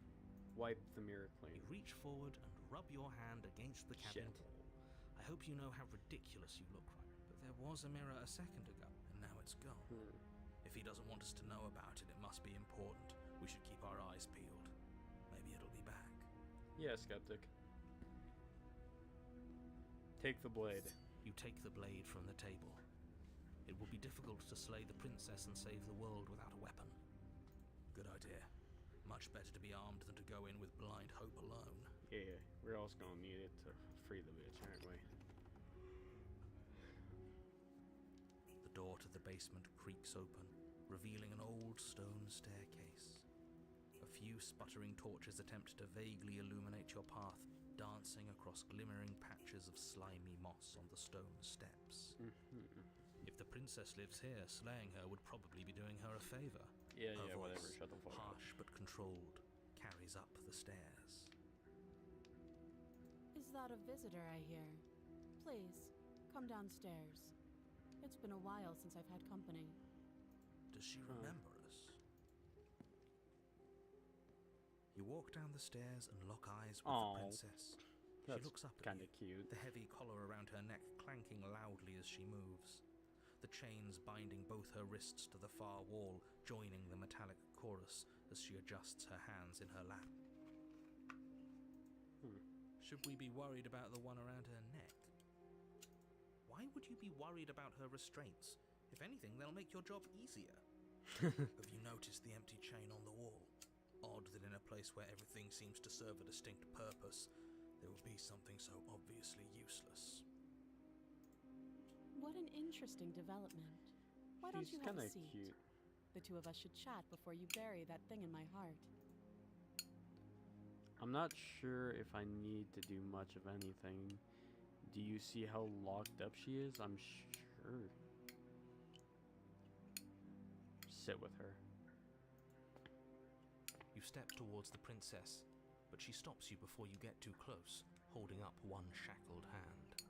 Wipe the mirror clean. You reach forward and rub your hand against the cabin Shit. wall. I hope you know how ridiculous you look right. But there was a mirror a second ago, and now it's gone. If he doesn't want us to know about it, it must be important. We should keep our eyes peeled. Maybe it'll be back. Yeah, skeptic. Take the blade. You take the blade from the table. It will be difficult to slay the princess and save the world without a weapon. Good idea. Much better to be armed than to go in with blind hope alone. Yeah, we're also gonna need it to free the bitch, aren't we? The door to the basement creaks open, revealing an old stone staircase. A few sputtering torches attempt to vaguely illuminate your path, dancing across glimmering patches of slimy moss on the stone steps. If the princess lives here, slaying her would probably be doing her a favor. Yeah, Her yeah, voice, whatever. Shut the fuck up. harsh but controlled, carries up the stairs. Is that a visitor I hear? Please, come downstairs. It's been a while since I've had company. Does she remember us? You walk down the stairs and lock eyes with the princess. That's She looks up at kind you, of cute. the heavy collar around her neck clanking loudly as she moves. The chains binding both her wrists to the far wall, joining the metallic chorus as she adjusts her hands in her lap. Should we be worried about the one around her neck? Why would you be worried about her restraints? If anything, they'll make your job easier. Have you noticed the empty chain on the wall? Odd that in a place where everything seems to serve a distinct purpose, there will be something so obviously useless. What an interesting development. Why don't She's you have kind a of seat? cute. The two of us should chat before you bury that thing in my heart. I'm not sure if I need to do much of anything. Do you see how locked up she is? I'm sure. Sit with her. You step towards the princess, but she stops you before you get too close, holding up one shackled hand.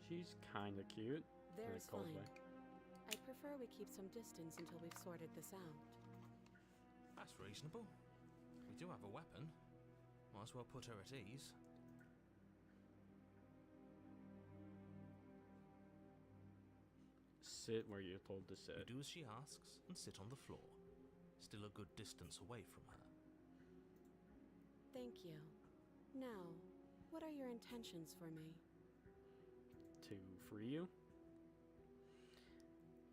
She's kind of cute. There's cold fine. way. I'd prefer we keep some distance until we've sorted this out. That's reasonable. We do have a weapon. Might as well put her at ease. Sit where you're told to You sit. do as she asks and sit on the floor, still a good distance away from her. Thank you. Now, what are your intentions for me? To free you?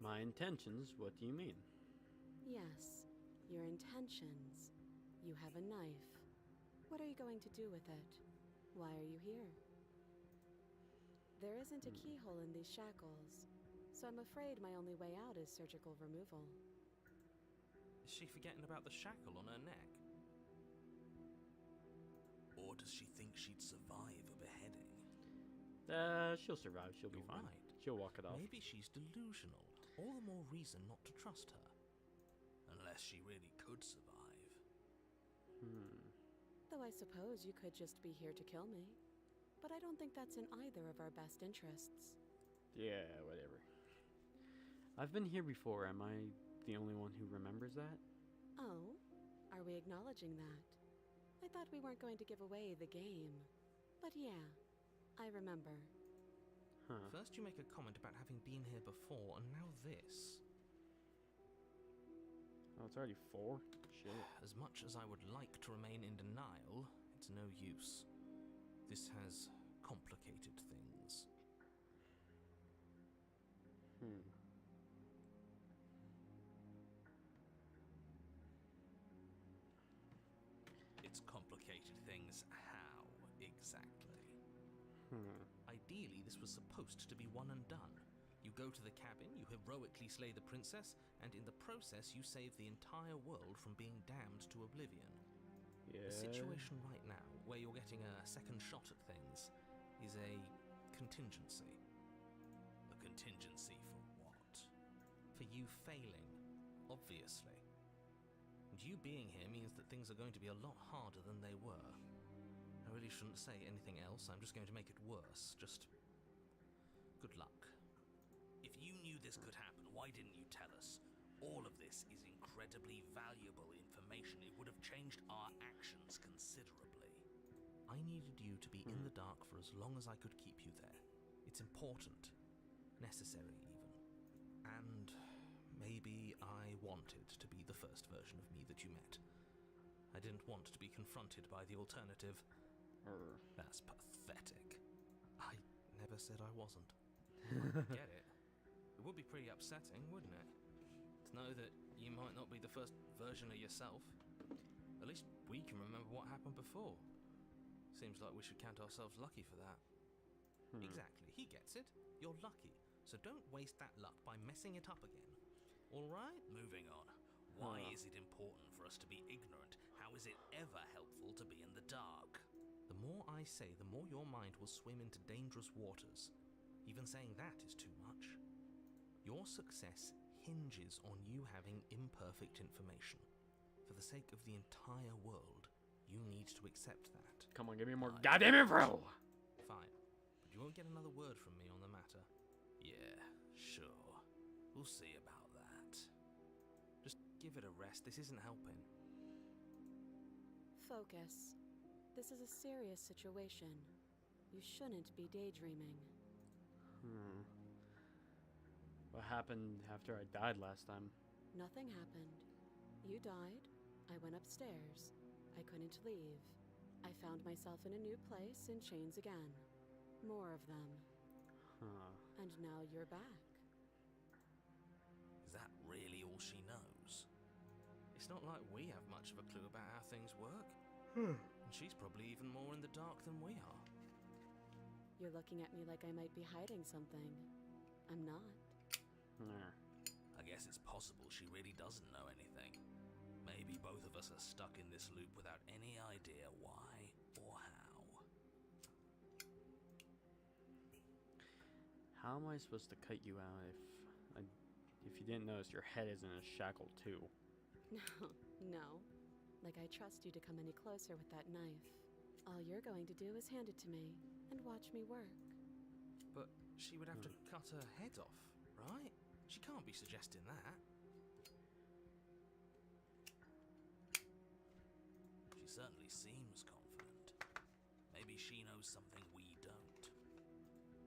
My intentions? What do you mean? Yes, your intentions. You have a knife. What are you going to do with it? Why are you here? There isn't a keyhole in these shackles, so I'm afraid my only way out is surgical removal. Is she forgetting about the shackle on her neck? Or does she think she'd survive a beheading? She'll survive. She'll be You're fine. right. She'll walk it off. Maybe she's delusional. All the more reason not to trust her. Unless she really could survive. Though I suppose you could just be here to kill me. But I don't think that's in either of our best interests. Yeah, whatever. I've been here before. Am I the only one who remembers that? Oh? Are we acknowledging that? I thought we weren't going to give away the game. But yeah, I remember. Huh. First you make a comment about having been here before, and now this. Oh, it's already 4? Shit. As much as I would like to remain in denial, it's no use. This has complicated things. It's complicated things how, exactly? Ideally, this was supposed to be one and done. You go to the cabin, you heroically slay the princess, and in the process you save the entire world from being damned to oblivion. Yeah. The situation right now, where you're getting a second shot at things, is a contingency. A contingency for what? For you failing, obviously. And you being here means that things are going to be a lot harder than they were. I really shouldn't say anything else, I'm just going to make it worse. Just Good luck. If you knew this could happen, why didn't you tell us? All of this is incredibly valuable information. It would have changed our actions considerably. I needed you to be in the dark for as long as I could keep you there. It's important. Necessary, even. And maybe I wanted to be the first version of me that you met. I didn't want to be confronted by the alternative. That's pathetic. I never said I wasn't. Get it? It would be pretty upsetting, wouldn't it? To know that you might not be the first version of yourself. At least we can remember what happened before. Seems like we should count ourselves lucky for that. Exactly, he gets it. You're lucky. So don't waste that luck by messing it up again. Alright? Moving on. Why is it important for us to be ignorant? How is it ever helpful to be in the dark? The more I say, the more your mind will swim into dangerous waters. Even saying that is too much. Your success hinges on you having imperfect information. For the sake of the entire world, you need to accept that. Come on, give me more goddamn info! Fine, but you won't get another word from me on the matter. Yeah, sure. We'll see about that. Just give it a rest, this isn't helping. Focus. This is a serious situation. You shouldn't be daydreaming. What happened after I died last time? Nothing happened. You died. I went upstairs. I couldn't leave. I found myself in a new place in chains again. More of them. And now you're back. Is that really all she knows? It's not like we have much of a clue about how things work. And she's probably even more in the dark than we are. You're looking at me like I might be hiding something. I'm not. I guess it's possible she really doesn't know anything. Maybe both of us are stuck in this loop without any idea why or how. How am I supposed to cut you out if you didn't notice your head is in a shackle too? No. Like I trust you to come any closer with that knife. All you're going to do is hand it to me and watch me work. But she would have to cut her head off, right? She can't be suggesting that. She certainly seems confident. Maybe she knows something we don't.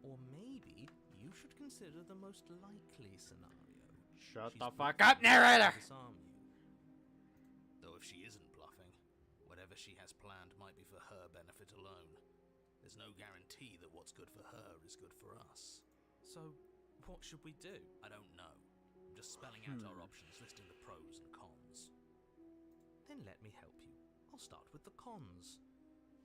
Or maybe you should consider the most likely scenario. Shut She's the fuck bluffing up, narrator! to disarm you. Though if she isn't bluffing, whatever she has planned might be for her benefit alone. There's no guarantee that what's good for her is good for us. So, what should we do? I don't know. I'm just spelling out our options, listing the pros and cons. Then let me help you. I'll start with the cons.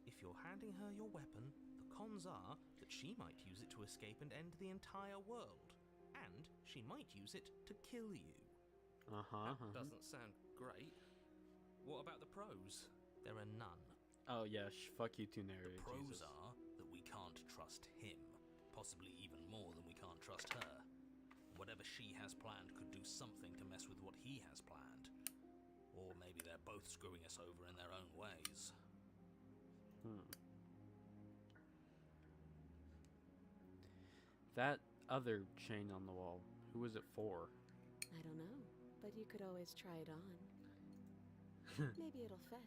If you're handing her your weapon, the cons are that she might use it to escape and end the entire world. And she might use it to kill you. That doesn't sound great. What about the pros? There are none. Oh yeah, fuck you too, narrator. The pros Jesus. are that we can't trust him, possibly even more than we can't trust her. Whatever she has planned could do something to mess with what he has planned. Or maybe they're both screwing us over in their own ways. That other chain on the wall, who was it for? I don't know, but you could always try it on. Maybe it'll fit.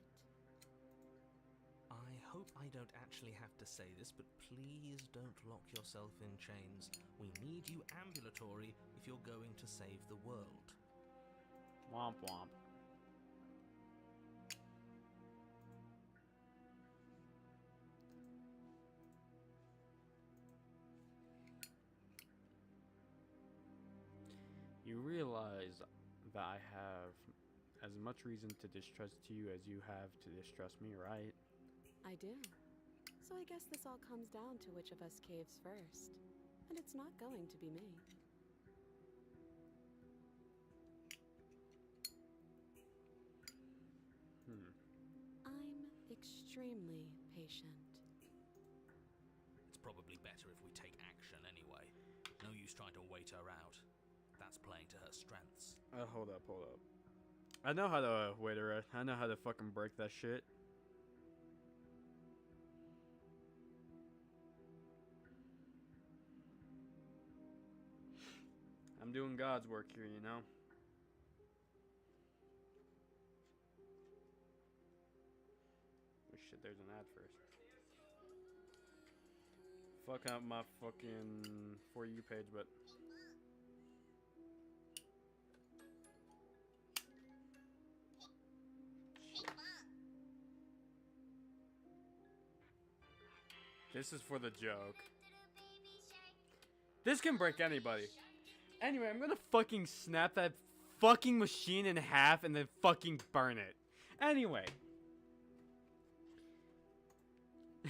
I hope I don't actually have to say this, but please don't lock yourself in chains. We need you ambulatory if you're going to save the world. Womp womp. You realize that I have as much reason to distrust you as you have to distrust me, right? I do. So I guess this all comes down to which of us caves first. And it's not going to be me. I'm extremely patient. It's probably better if we take action anyway. No use trying to wait her out. That's playing to her strengths. Hold up. I know how to wait her. I know how to fucking break that shit. doing God's work here, you know? Oh shit, there's an ad first. Fucking up my fucking For You page, but... This is for the joke. This can break anybody. Anyway, I'm gonna fucking snap that fucking machine in half and then fucking burn it. Anyway.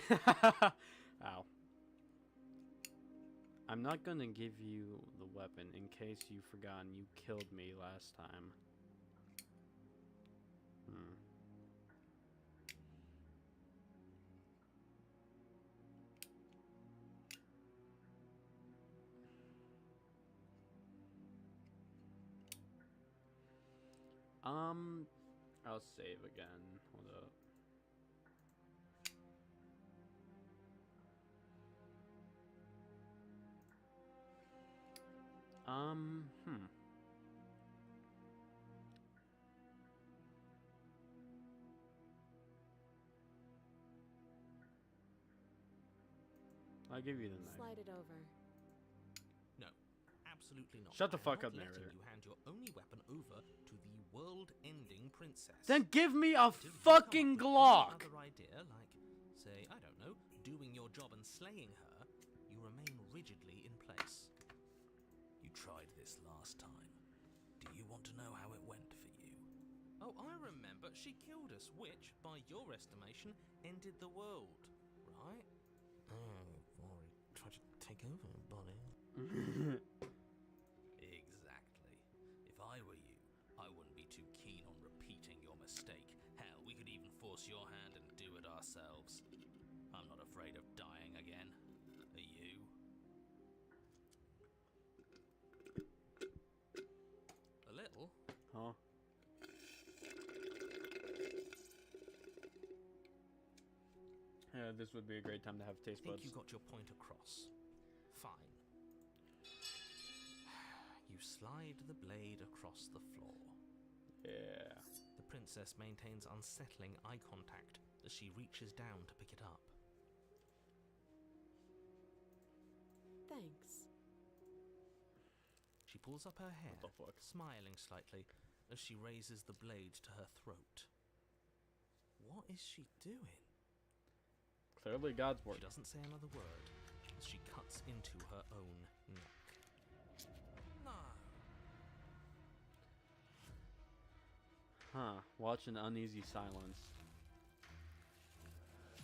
Ow. I'm not gonna give you the weapon in case you've forgotten you killed me last time. I'll save again. Hold up. I'll give you the knife. Slide it over. No, absolutely not. Shut the I'm fuck not up, letting narrator. You hand your only weapon over to the world-ending princess. Then give me a Until you fucking come up with any Glock! other idea, like, say, I don't know, doing your job and slaying her, you remain rigidly in place. You tried this last time. Do you want to know how it went for you? Oh, I remember. She killed us, which, by your estimation, ended the world, right? Oh, Rory, try to take over, buddy. Exactly. If I were you, I wouldn't be too keen on repeating your mistake. Hell, we could even force your hand and do it ourselves. I'm not afraid of dying again. Are you? A little. Huh? Yeah, this would be a great time to have taste I think buds. you got your point across. Fine. You slide the blade across the floor. Yeah. The princess maintains unsettling eye contact as she reaches down to pick it up. Thanks. She pulls up her hair, the fuck? smiling slightly as she raises the blade to her throat. What is she doing? Clearly God's work. She doesn't say another word as she cuts into her own neck. No. Huh. Watch an uneasy silence.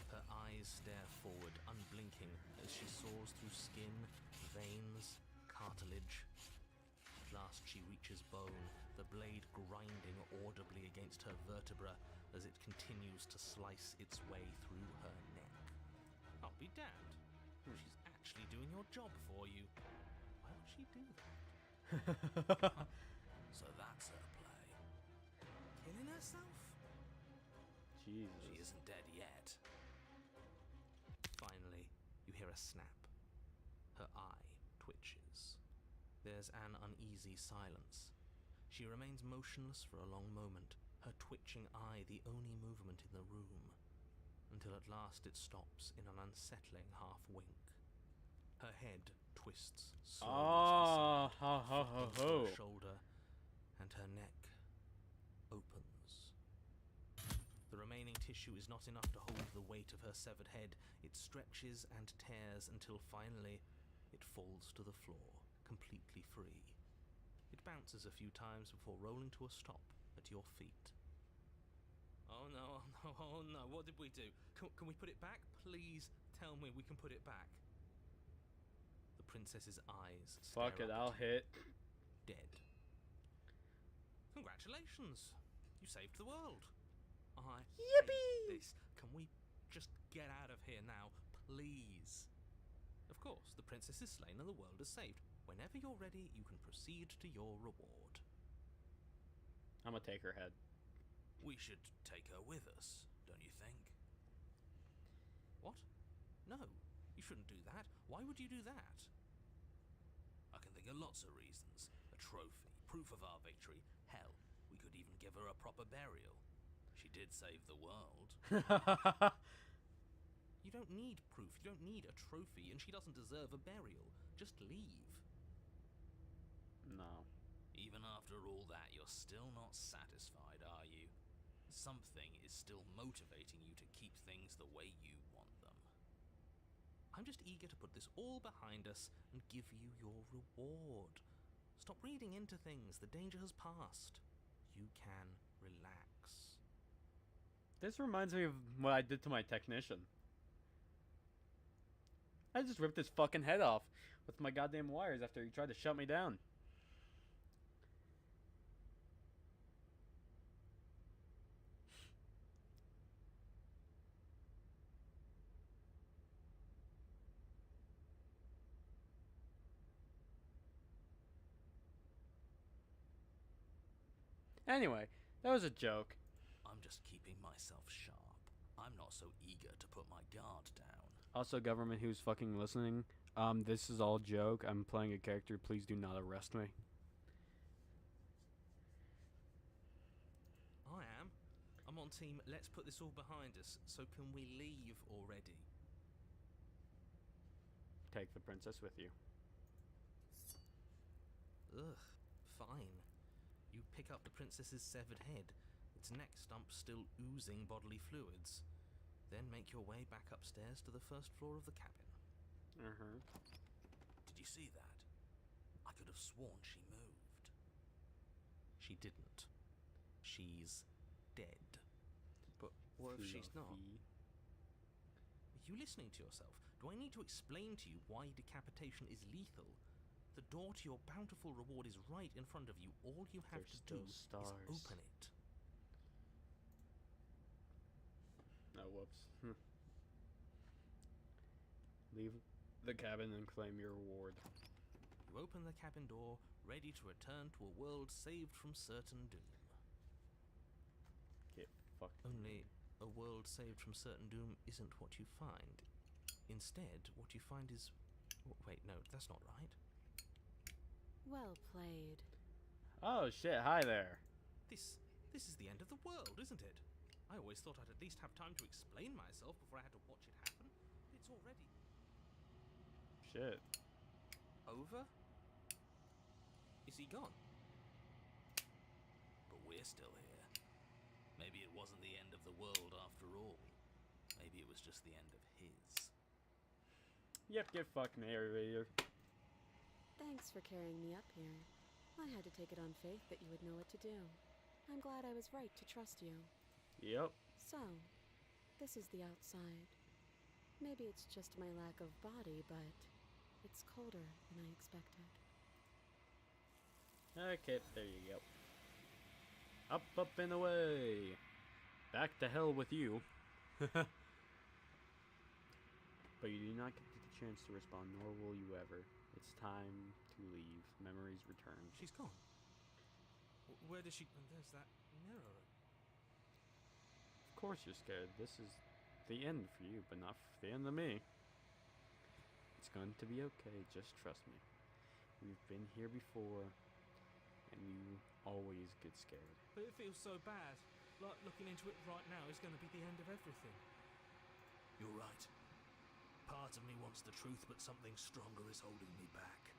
Her eyes stare forward, unblinking, as she soars through skin, veins, cartilage. At last she reaches bone, the blade grinding audibly against her vertebra as it continues to slice its way through her neck. I'll be damned. She's actually doing your job for you. Why would she do that? So that's her play. Killing herself? She Jesus. isn't dead yet. Finally, you hear a snap. Her eye twitches. There's an uneasy silence. She remains motionless for a long moment, her twitching eye the only movement in the room, until at last it stops in an unsettling half-wink. Her head twists slowly to the Ah, side, ho, ho, ho, flipping to ho. her shoulder, and her neck opens. The remaining tissue is not enough to hold the weight of her severed head. It stretches and tears until finally it falls to the floor, completely free. It bounces a few times before rolling to a stop at your feet. Oh no, oh no, oh no. What did we do? Can we put it back? Please tell me we can put it back. The princess's eyes stare Fuck it, up I'll at you, hit. dead. Congratulations. You saved the world. I Yippee! hate this. Can we just get out of here now, please? Of course, the princess is slain and the world is saved. Whenever you're ready, you can proceed to your reward. I'm gonna take her head. We should take her with us, don't you think? What? No, you shouldn't do that. Why would you do that? I can think of lots of reasons. A trophy, proof of our victory. Hell, we could even give her a proper burial. She did save the world. You don't need proof, you don't need a trophy, and she doesn't deserve a burial. Just leave. No. Even after all that, you're still not satisfied, are you? Something is still motivating you to keep things the way you want them. I'm just eager to put this all behind us and give you your reward. Stop reading into things. The danger has passed. You can relax. This reminds me of what I did to my technician. I just ripped his fucking head off with my goddamn wires after he tried to shut me down. Anyway, that was a joke. I'm just keeping myself sharp. I'm not so eager to put my guard down. Also, government who's fucking listening, this is all joke. I'm playing a character. Please do not arrest me. I am. I'm on team let's put this all behind us, so can we leave already? Take the princess with you. Ugh, fine. You pick up the princess's severed head, its neck stump still oozing bodily fluids. Then make your way back upstairs to the first floor of the cabin. Did you see that? I could have sworn she moved. She didn't. She's dead. But what if she's not? Are you listening to yourself? Do I need to explain to you why decapitation is lethal? The door to your bountiful reward is right in front of you. All you have to do is open it. Oh, whoops. Leave the cabin and claim your reward. You open the cabin door, ready to return to a world saved from certain doom. Get fucked. Only a world saved from certain doom isn't what you find. Instead, what you find is... Wait, no, that's not right. Well played. Oh shit, hi there. This is the end of the world, isn't it? I always thought I'd at least have time to explain myself before I had to watch it happen. It's already... Shit. over? Is he gone? But we're still here. Maybe it wasn't the end of the world after all. Maybe it was just the end of his. Yep, get fucked, narrator. Thanks for carrying me up here. I had to take it on faith that you would know what to do. I'm glad I was right to trust you. Yep. So, this is the outside. Maybe it's just my lack of body, but it's colder than I expected. Okay, there you go. Up, up, and away. Back to hell with you. But you do not get the chance to respond, nor will you ever. It's time to leave. Memories return. She's gone. Where does she... And there's that mirror. Of course you're scared. This is the end for you, but not the end of me. It's going to be okay. Just trust me. We've been here before, and you always get scared. But it feels so bad. Like looking into it right now is going to be the end of everything. You're right. Part of me wants the truth, but something stronger is holding me back.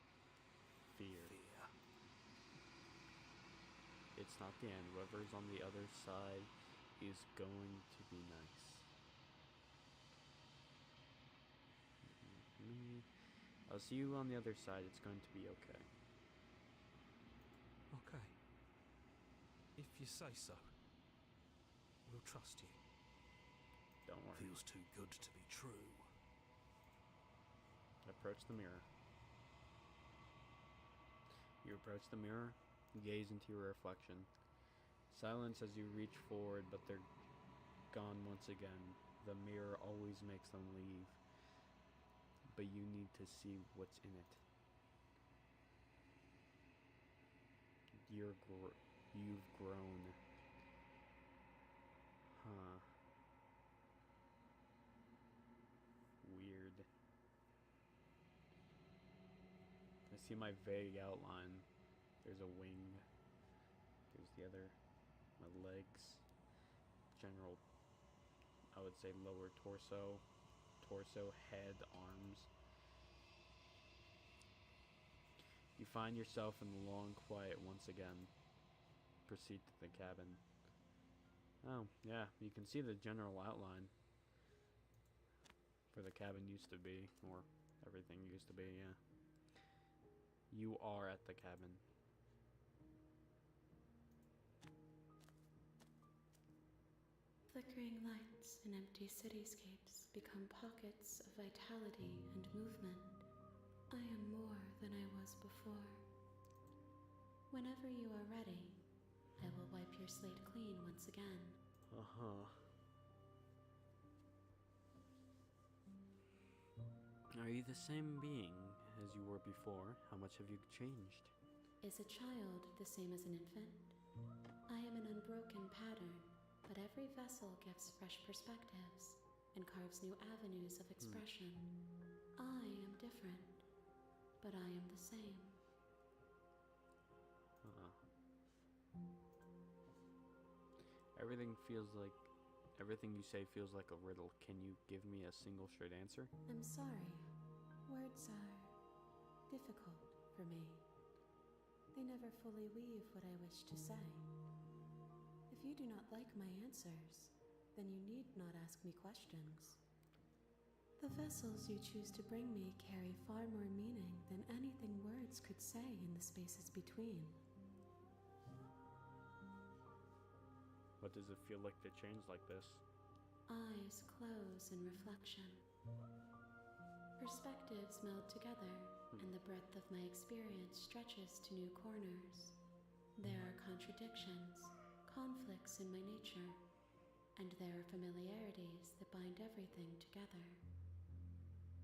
Fear. Fear. It's not the end. Whoever's on the other side is going to be nice. I'll see you on the other side. It's going to be okay. Okay. If you say so. We'll trust you. Don't worry. Feels too good to be true. Approach the mirror. You approach the mirror, gaze into your reflection. Silence as you reach forward, but they're gone once again. The mirror always makes them leave, but you need to see what's in it. You've grown. Huh. Weird. I see my vague outline. There's a wing. Here's the other. My legs. General, I would say lower torso. Torso, head, arms. You find yourself in the long quiet once again. Proceed to the cabin. Oh, yeah, you can see the general outline. Where the cabin used to be, or everything used to be, yeah. You are at the cabin. Flickering lights and empty cityscapes become pockets of vitality and movement. I am more than I was before. Whenever you are ready, I will wipe your slate clean once again. Uh-huh. Are you the same being as you were before? How much have you changed? Is a child the same as an infant? I am an unbroken pattern, but every vessel gives fresh perspectives and carves new avenues of expression. I am different, but I am the same. Everything you say feels like a riddle. Can you give me a single straight answer? I'm sorry. Words are difficult for me. They never fully weave what I wish to say. If you do not like my answers, then you need not ask me questions. The vessels you choose to bring me carry far more meaning than anything words could say in the spaces between. What does it feel like to change like this? Eyes close in reflection. Perspectives meld together, and the breadth of my experience stretches to new corners. There are contradictions, conflicts in my nature, and there are familiarities that bind everything together.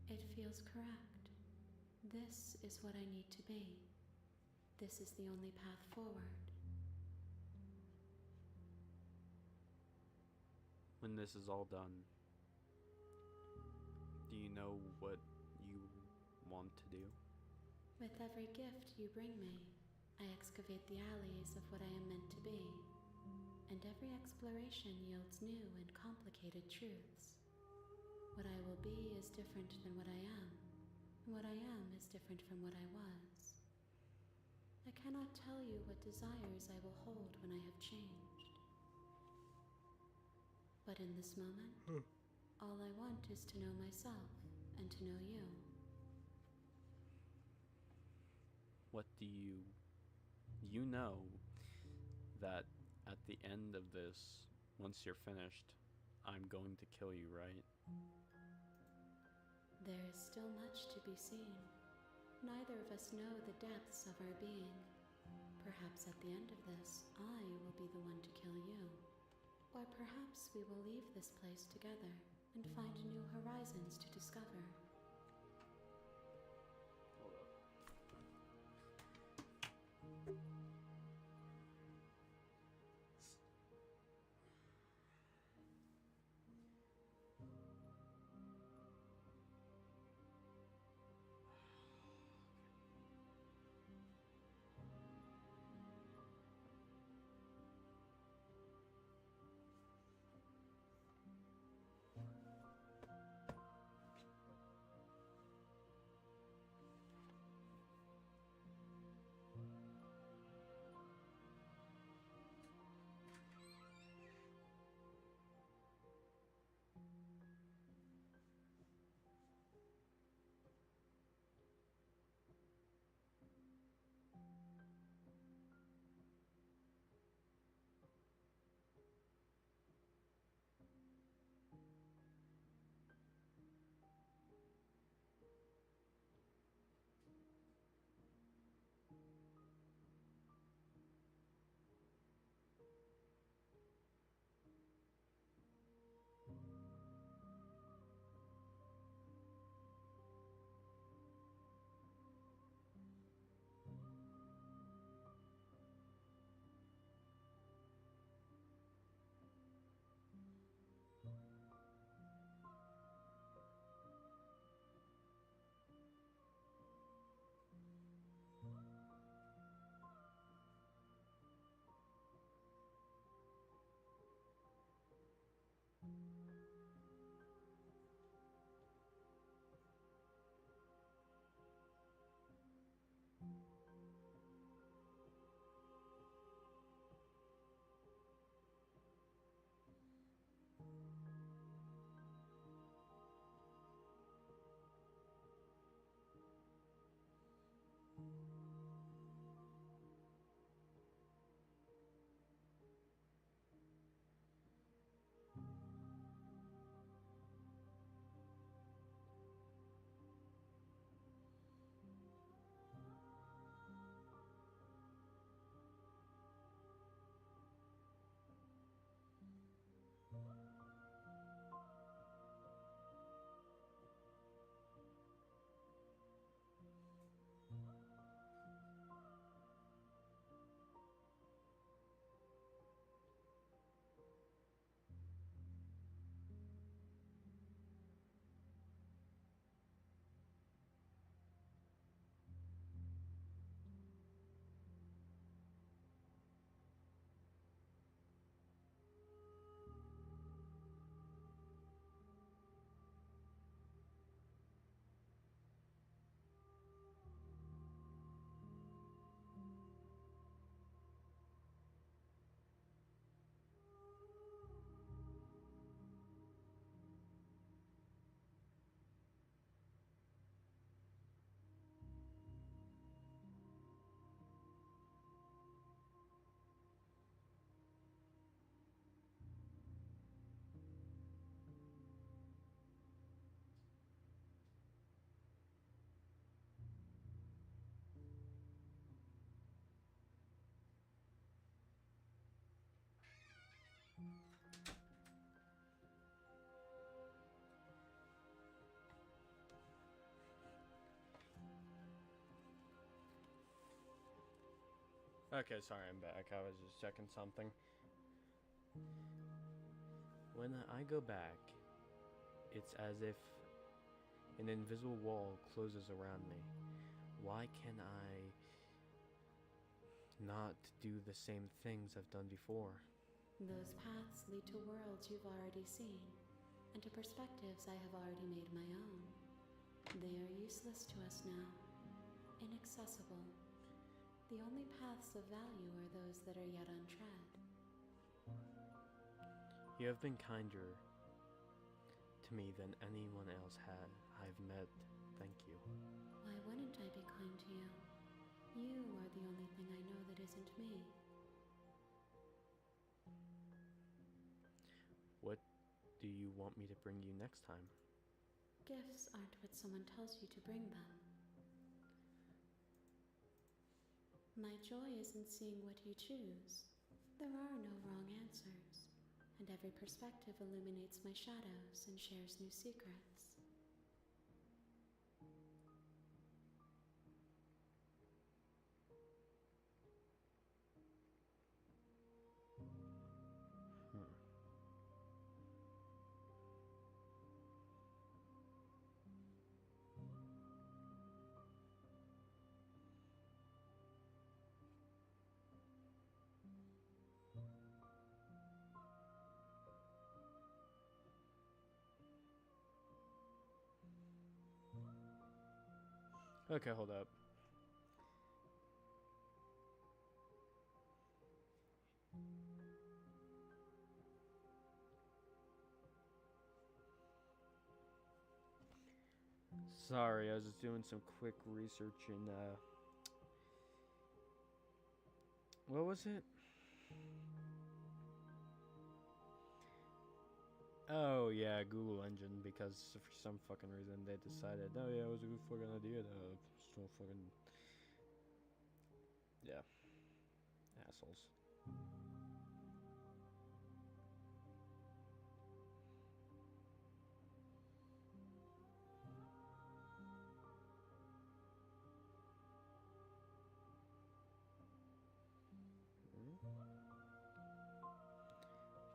It feels correct. This is what I need to be. This is the only path forward. When this is all done, do you know what you want to do? With every gift you bring me, I excavate the alleys of what I am meant to be, and every exploration yields new and complicated truths. What I will be is different than what I am, and what I am is different from what I was. I cannot tell you what desires I will hold when I have changed. But in this moment, all I want is to know myself and to know you. What do you know that at the end of this, once you're finished, I'm going to kill you, right? There is still much to be seen. Neither of us know the depths of our being. Perhaps at the end of this, I will be the one to kill you. Or perhaps we will leave this place together and find new horizons to discover. Hold up. Okay, sorry, I'm back. I was just checking something. When I go back, it's as if an invisible wall closes around me. Why can I not do the same things I've done before? Those paths lead to worlds you've already seen, and to perspectives I have already made my own. They are useless to us now, inaccessible. The only paths of value are those that are yet untread. You have been kinder to me than anyone else I've met. Thank you. Why wouldn't I be kind to you? You are the only thing I know that isn't me. What do you want me to bring you next time? Gifts aren't what someone tells you to bring them. My joy is in seeing what you choose. There are no wrong answers, and every perspective illuminates my shadows and shares new secrets. Okay, hold up. Sorry, I was just doing some quick research in, what was it? Oh, yeah, Google Engine, because for some fucking reason they decided, oh yeah, it was a good fucking idea to still fucking, yeah, assholes.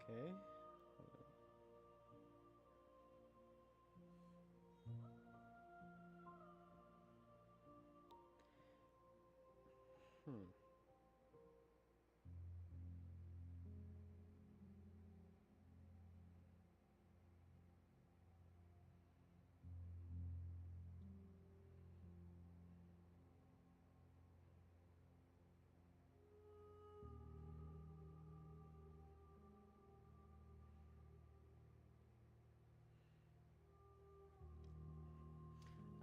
Okay. Hmm.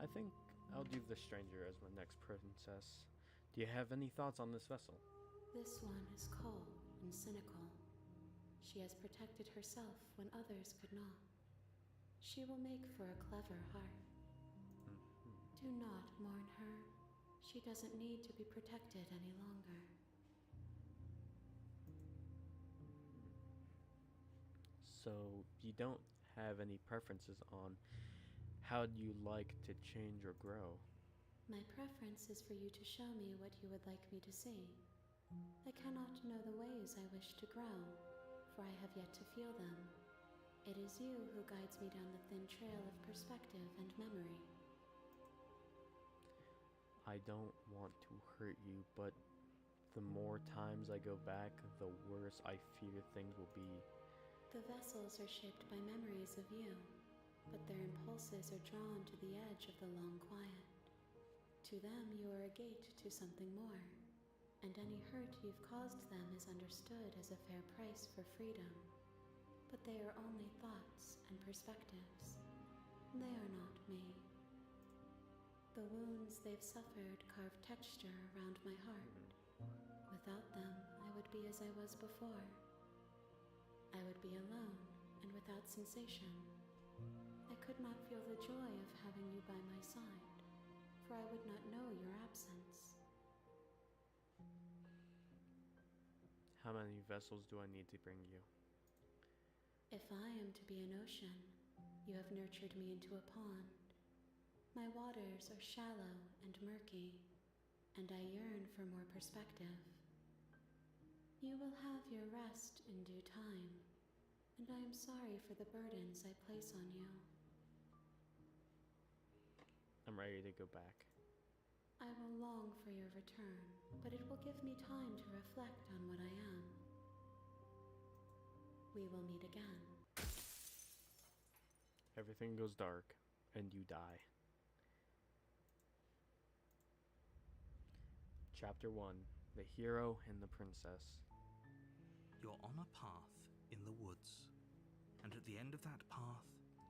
I think I'll do the stranger as my next princess. Do you have any thoughts on this vessel? This one is cold and cynical. She has protected herself when others could not. She will make for a clever heart. Do not mourn her. She doesn't need to be protected any longer. So, you don't have any preferences on how you like to change or grow? My preference is for you to show me what you would like me to see. I cannot know the ways I wish to grow, for I have yet to feel them. It is you who guides me down the thin trail of perspective and memory. I don't want to hurt you, but the more times I go back, the worse I fear things will be. The vessels are shaped by memories of you, but their impulses are drawn to the edge of the long quiet. To them, you are a gate to something more, and any hurt you've caused them is understood as a fair price for freedom. But they are only thoughts and perspectives. They are not me. The wounds they've suffered carve texture around my heart. Without them, I would be as I was before. I would be alone and without sensation. I could not feel the joy of having you by my side, for I would not know your absence. How many vessels do I need to bring you? If I am to be an ocean, you have nurtured me into a pond. My waters are shallow and murky, and I yearn for more perspective. You will have your rest in due time, and I am sorry for the burdens I place on you. I'm ready to go back. I will long for your return, but it will give me time to reflect on what I am. We will meet again. Everything goes dark, and you die. Chapter 1. The Hero and the Princess. You're on a path in the woods, and at the end of that path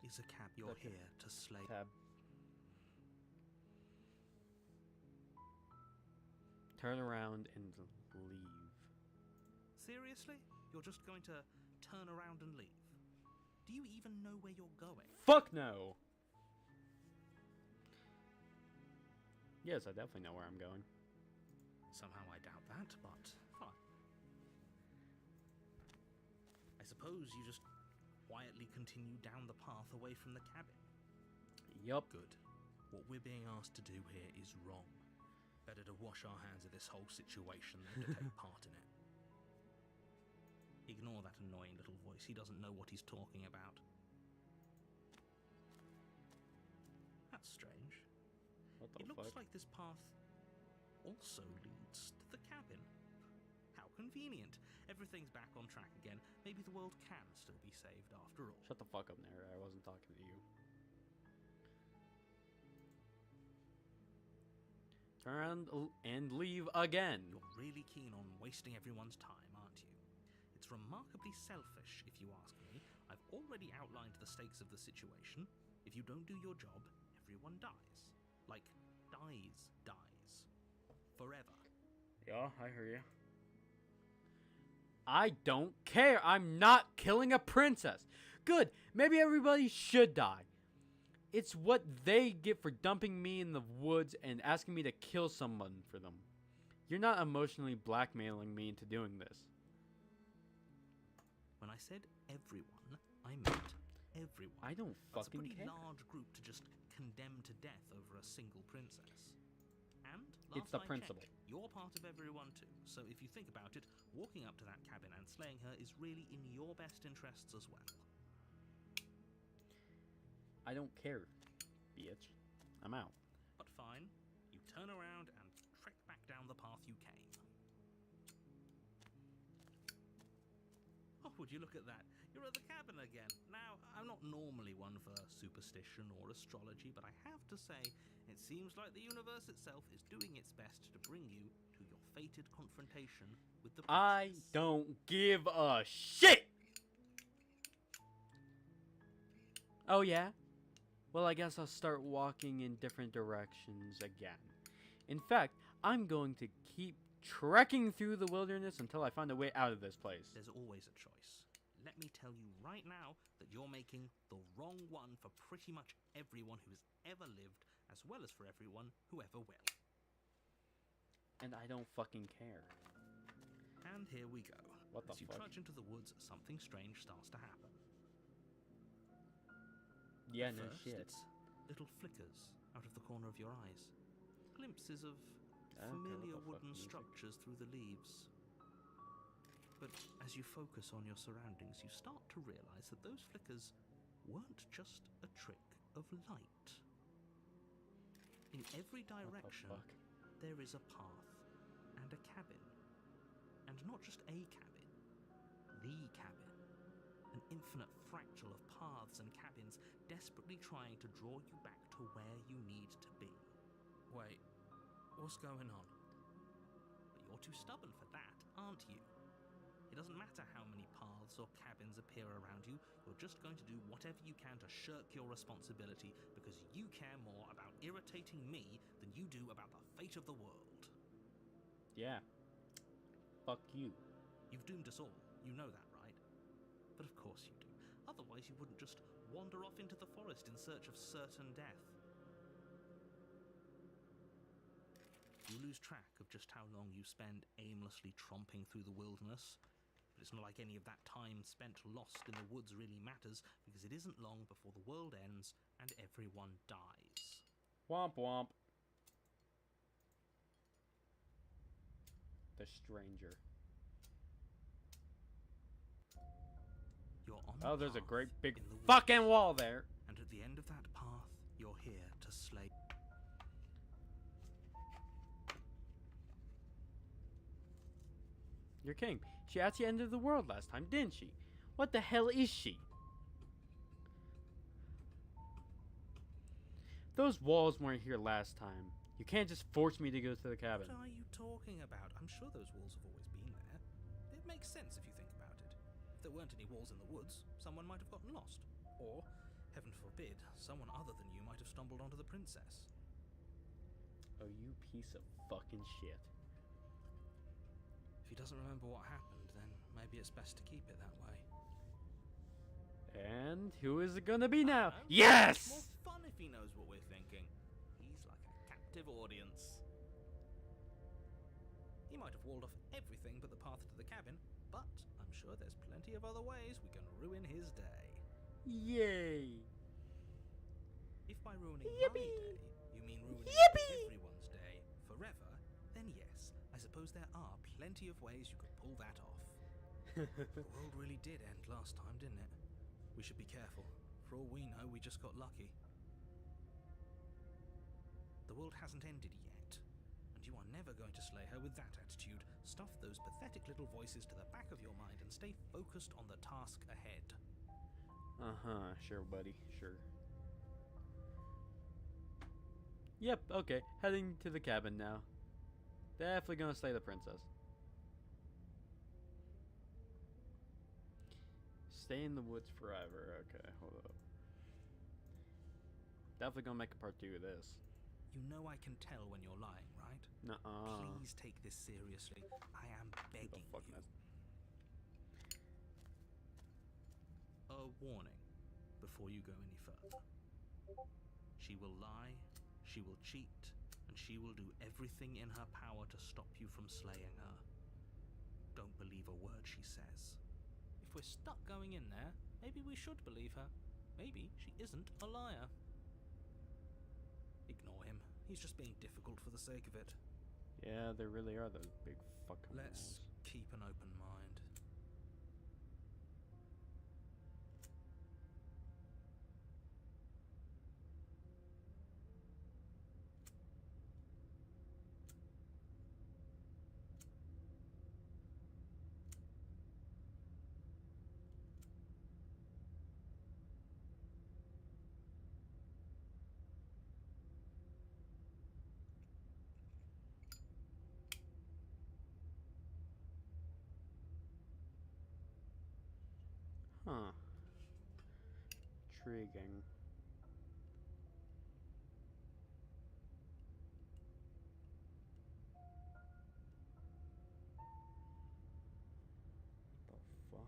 is a cab. You're here to slay. Tab. Turn around and leave. Seriously? You're just going to turn around and leave? Do you even know where you're going? Fuck no! Yes, I definitely know where I'm going. Somehow I doubt that, but fine. I suppose you just quietly continue down the path away from the cabin. Yup. Good. What we're being asked to do here is wrong. Better to wash our hands of this whole situation than to take part in it. Ignore that annoying little voice. He doesn't know what he's talking about. That's strange. What the It looks fuck? like this path also leads to the cabin. How convenient. Everything's back on track again. Maybe the world can still be saved after all. Shut the fuck up, narrator. I wasn't talking to you. Turn around and leave again. You're really keen on wasting everyone's time, aren't you? It's remarkably selfish, if you ask me. I've already outlined the stakes of the situation. If you don't do your job, everyone dies. Like, dies. Forever. Yeah, I hear you. I don't care. I'm not killing a princess. Good. Maybe everybody should die. It's what they get for dumping me in the woods and asking me to kill someone for them. You're not emotionally blackmailing me into doing this. When I said everyone, I meant everyone. I don't That's a fucking pretty care. large group to just condemn to death over a single princess. And It's last the I principle. checked, you're part of everyone too. So if you think about it, walking up to that cabin and slaying her is really in your best interests as well. I don't care, bitch. I'm out. But fine, you turn around and trek back down the path you came. Oh, would you look at that? You're at the cabin again. Now, I'm not normally one for superstition or astrology, but I have to say, it seems like the universe itself is doing its best to bring you to your fated confrontation with the I princess. don't give a shit! Oh, yeah? Well, I guess I'll start walking in different directions again. In fact, I'm going to keep trekking through the wilderness until I find a way out of this place. There's always a choice. Let me tell you right now that you're making the wrong one for pretty much everyone who's ever lived, as well as for everyone who ever will. And I don't fucking care. And here we go. What the As you fuck? trudge into the woods, something strange starts to happen. Yeah, no First, shit. it's little flickers out of the corner of your eyes. Glimpses of I don't care what familiar the fuck wooden music. structures through the leaves. But as you focus on your surroundings, you start to realize that those flickers weren't just a trick of light. In every What the direction, fuck? there is a path and a cabin. And not just a cabin, the cabin. An infinite fractal of paths and cabins desperately trying to draw you back to where you need to be. Wait, what's going on? But you're too stubborn for that, aren't you? It doesn't matter how many paths or cabins appear around you, you're just going to do whatever you can to shirk your responsibility because you care more about irritating me than you do about the fate of the world. Yeah. Fuck you. You've doomed us all, you know that, right? But of course you do. Otherwise you wouldn't just wander off into the forest in search of certain death. You lose track of just how long you spend aimlessly tromping through the wilderness. But it's not like any of that time spent lost in the woods really matters, because it isn't long before the world ends and everyone dies. Womp womp. The stranger. a Oh, there's a path great big in the woods. fucking wall there. And at the end of that path, you're here to slay. Your king. She actually ended the world last time, didn't she? What the hell is she? Those walls weren't here last time. You can't just force me to go to the cabin. What are you talking about? I'm sure those walls have always been there. It makes sense if you think about it. If there weren't any walls in the woods, someone might have gotten lost. Or, heaven forbid, someone other than you might have stumbled onto the princess. Oh, you piece of fucking shit. If he doesn't remember what happened, then maybe it's best to keep it that way. And who is it gonna be now? It's Yes! more fun if he knows what we're thinking. He's like a captive audience. He might have walled off everything but the path to the cabin, but I'm sure there's plenty of other ways we can ruin his day. Yay! If by ruining Yippee! my day, you mean ruining Yippee! everyone's day forever, then yes, I suppose there are plenty of ways you could pull that off. The world really did end last time, didn't it? We should be careful. For all we know, we just got lucky. The world hasn't ended yet, and you are never going to slay her with that attitude. Stuff those pathetic little voices to the back of your mind and stay focused on the task ahead. Uh-huh, sure, buddy, sure. Yep, okay, heading to the cabin now. Definitely gonna slay the princess. Stay in the woods forever. Okay, hold up. Definitely gonna make a part 2 of this. You know I can tell when you're lying, right? Nuh-uh. Please take this seriously. I am begging fuck you. knows? A warning before you go any further. She will lie, she will cheat, and she will do everything in her power to stop you from slaying her. Don't believe a word she says. If we're stuck going in there, maybe we should believe her. Maybe she isn't a liar. Ignore him. He's just being difficult for the sake of it. Yeah, there really are those big fucking Let's keep an open mind. Huh. Intriguing. The fuck?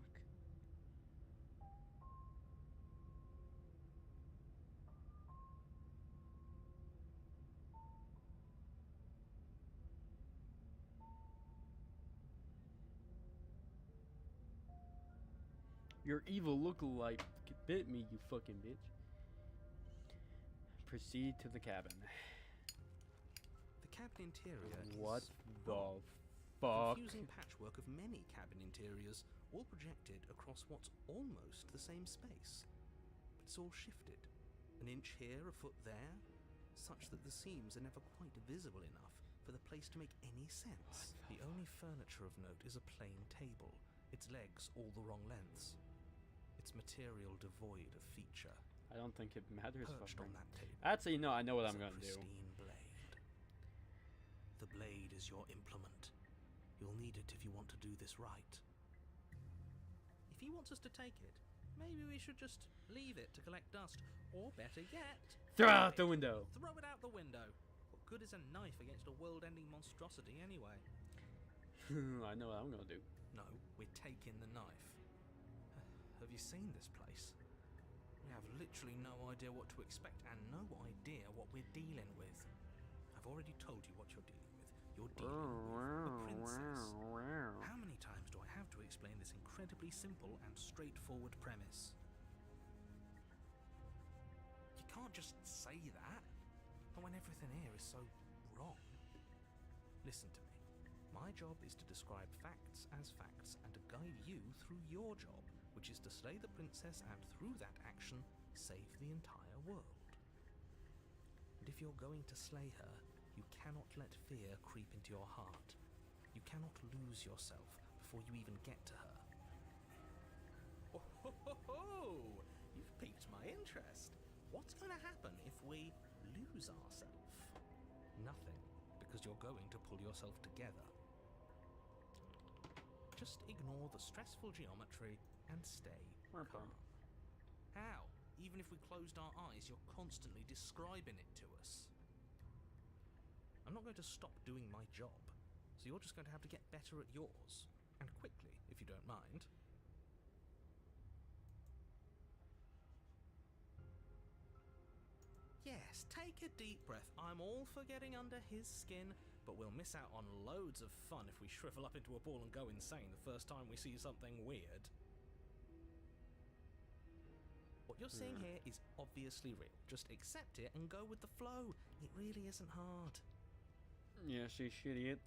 Your evil lookalike bit me, you fucking bitch. Proceed to the cabin. The cabin interior What is the a fuck? confusing patchwork of many cabin interiors, all projected across what's almost the same space. But it's all shifted. An inch here, a foot there, such that the seams are never quite visible enough for the place to make any sense. The only furniture of note is a plain table, its legs all the wrong lengths. Its material devoid of feature. I don't think it matters. Perched on that table. Actually, no, I know what is I'm a gonna do. pristine blade. The blade is your implement. You'll need it if you want to do this right. If he wants us to take it, maybe we should just leave it to collect dust. Or better yet, Throw it out the window. Throw it out the window. What good is a knife against a world-ending monstrosity anyway? I know what I'm gonna do. No, we're taking the knife. Have you seen this place? We have literally no idea what to expect and no idea what we're dealing with. I've already told you what you're dealing with. You're dealing with a princess. How many times do I have to explain this incredibly simple and straightforward premise? You can't just say that, not when everything here is so wrong. Listen to me. My job is to describe facts as facts and to guide you through your job. which is to slay the princess and through that action, save the entire world. And if you're going to slay her, you cannot let fear creep into your heart. You cannot lose yourself before you even get to her. Oh, ho, ho, ho! You've piqued my interest. What's going to happen if we lose ourselves? Nothing, because you're going to pull yourself together. Just ignore the stressful geometry and stay calm. How? Even if we closed our eyes, you're constantly describing it to us. I'm not going to stop doing my job, so you're just going to have to get better at yours. And quickly, if you don't mind. Yes, take a deep breath. I'm all for getting under his skin, but we'll miss out on loads of fun if we shrivel up into a ball and go insane the first time we see something weird. What you're seeing here is obviously real. Just accept it and go with the flow. It really isn't hard. Yeah, she's shitty.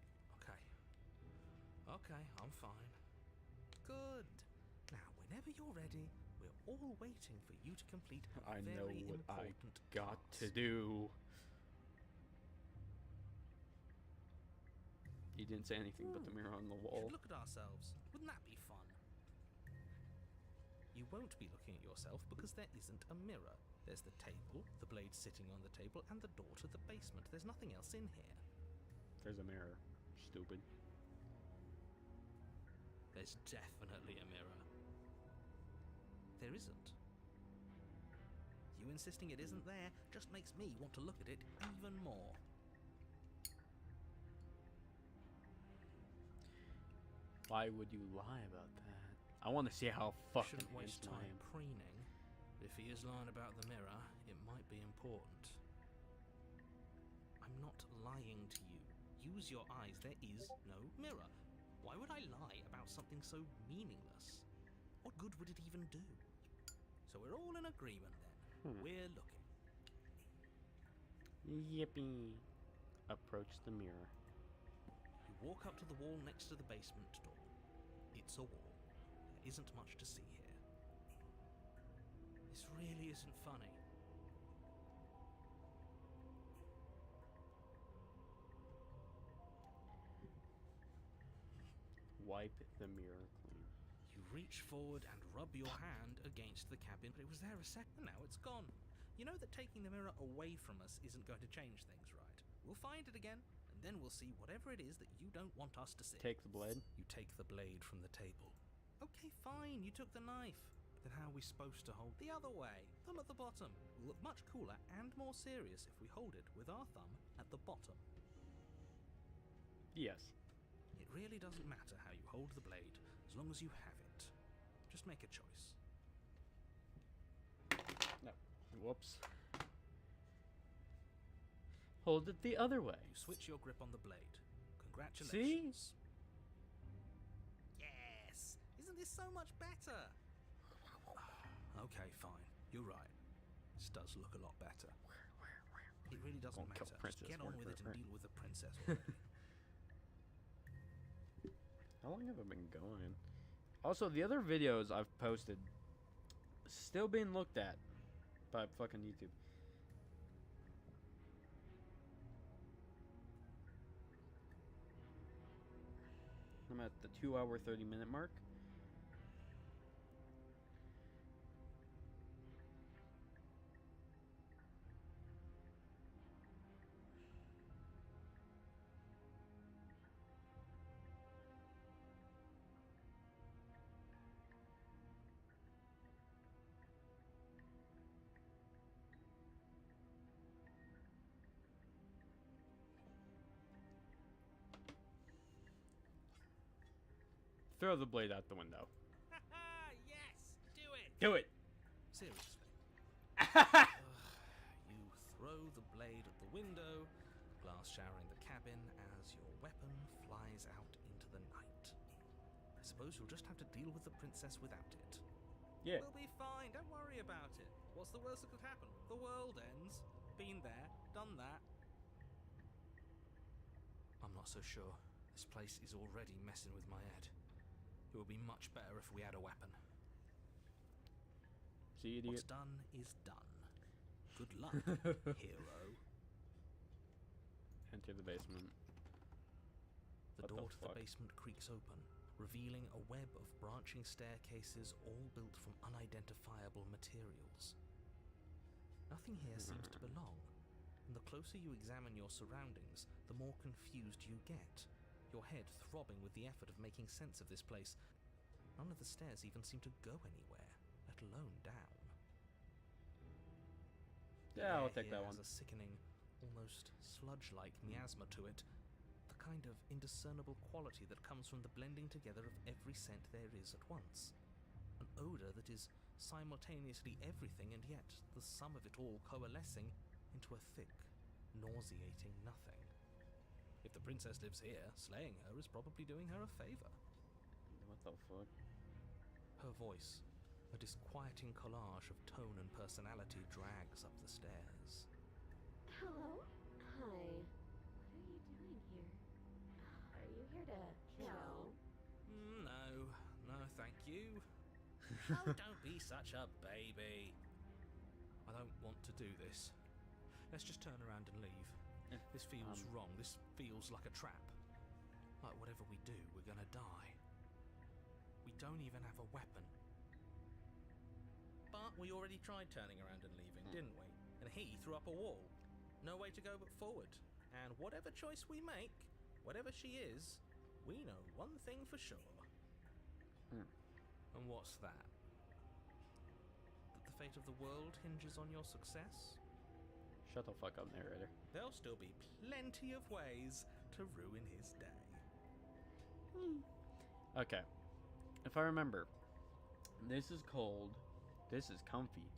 Okay, I'm fine. Good. Now, whenever you're ready, we're all waiting for you to complete a I know very what I important got task. to do. He didn't say anything but the mirror on the We wall. should look at ourselves. Wouldn't that be fun? You won't be looking at yourself because there isn't a mirror. There's the table, the blade sitting on the table, and the door to the basement. There's nothing else in here. There's a mirror. Stupid. There's definitely a mirror. There isn't. You insisting it isn't there just makes me want to look at it even more. Why would you lie about that? I want to see how fucking Shouldn't waste handsome I time am. preening. If he is lying about the mirror, it might be important. I'm not lying to you. Use your eyes. There is no mirror. Why would I lie about something so meaningless? What good would it even do? So we're all in agreement then. We're looking. Yippee. Approach the mirror. You walk up to the wall next to the basement door. It's a wall. There isn't much to see here. This really isn't funny. Wipe the mirror clean. You reach forward and rub your hand against the cabin, but it was there a second, now it's gone. You know that taking the mirror away from us isn't going to change things, right? We'll find it again, and then we'll see whatever it is that you don't want us to see. Take the blade. You take the blade from the table. Okay, fine, you took the knife. Then how are we supposed to hold the other way? Thumb at the bottom. We'll look much cooler and more serious if we hold it with our thumb at the bottom. Yes. It really doesn't matter how you hold the blade, as long as you have it. Just make a choice. No. Whoops. Hold it the other way. You switch your grip on the blade. Congratulations. Yes! Isn't this so much better? Okay, fine. You're right. This does look a lot better. It really doesn't Won't matter. kill Just princess, get on won't with it hurt and her. deal with the princess already. How long have I been going? Also, the other videos I've posted still being looked at by fucking YouTube. I'm at the 2-hour 30-minute mark. Throw the blade out the window. Yes! Do it! Do it! Seriously. You throw the blade at the window, glass showering the cabin as your weapon flies out into the night. I suppose you'll just have to deal with the princess without it. Yeah. We'll be fine, don't worry about it. What's the worst that could happen? The world ends. Been there, done that. I'm not so sure. This place is already messing with my head. It would be much better if we had a weapon. See, What's idiot. done is done. Good luck, hero. Enter the basement. The What the door to the fuck? basement creaks open, revealing a web of branching staircases all built from unidentifiable materials. Nothing here seems to belong, and the closer you examine your surroundings, the more confused you get, your head throbbing with the effort of making sense of this place. None of the stairs even seem to go anywhere, let alone down. The Yeah, I'll air take here that one. has a sickening, almost sludge-like miasma to it, the kind of indiscernible quality that comes from the blending together of every scent there is at once. An odour that is simultaneously everything and yet the sum of it all coalescing into a thick, nauseating nothing. If the princess lives here, slaying her is probably doing her a favour. What the fuck? Her voice, a disquieting collage of tone and personality, drags up the stairs. Hello? Hi. What are you doing here? Are you here to kill? No, thank you. Oh, don't be such a baby. I don't want to do this. Let's just turn around and leave. This feels wrong. This feels like a trap. Like whatever we do, we're gonna die. We don't even have a weapon. But we already tried turning around and leaving, didn't we? And he threw up a wall. No way to go but forward. And whatever choice we make, whatever she is, we know one thing for sure. And what's that? That the fate of the world hinges on your success? Shut the fuck up, narrator. There'll still be plenty of ways to ruin his day. Okay. If I remember, this is cold. This is comfy.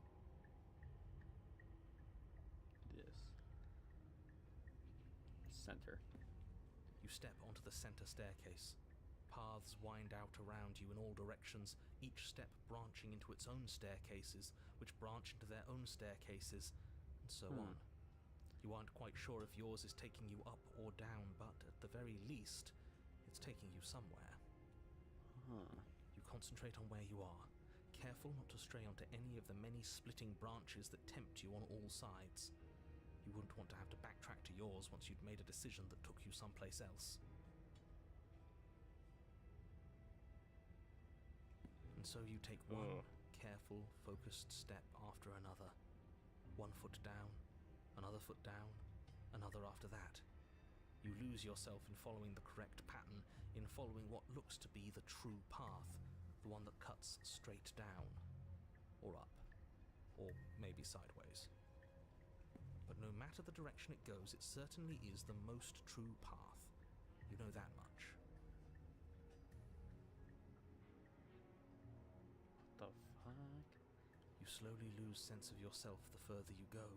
This. Center. You step onto the center staircase. Paths wind out around you in all directions, each step branching into its own staircases, which branch into their own staircases, and so on. You aren't quite sure if yours is taking you up or down, but at the very least, it's taking you somewhere. You concentrate on where you are, careful not to stray onto any of the many splitting branches that tempt you on all sides. You wouldn't want to have to backtrack to yours once you'd made a decision that took you someplace else. And so you take one careful, focused step after another. One foot down, another foot down, another after that. You lose yourself in following the correct pattern, in following what looks to be the true path, the one that cuts straight down, or up, or maybe sideways. But no matter the direction it goes, it certainly is the most true path. You know that much. What the fuck? You slowly lose sense of yourself the further you go.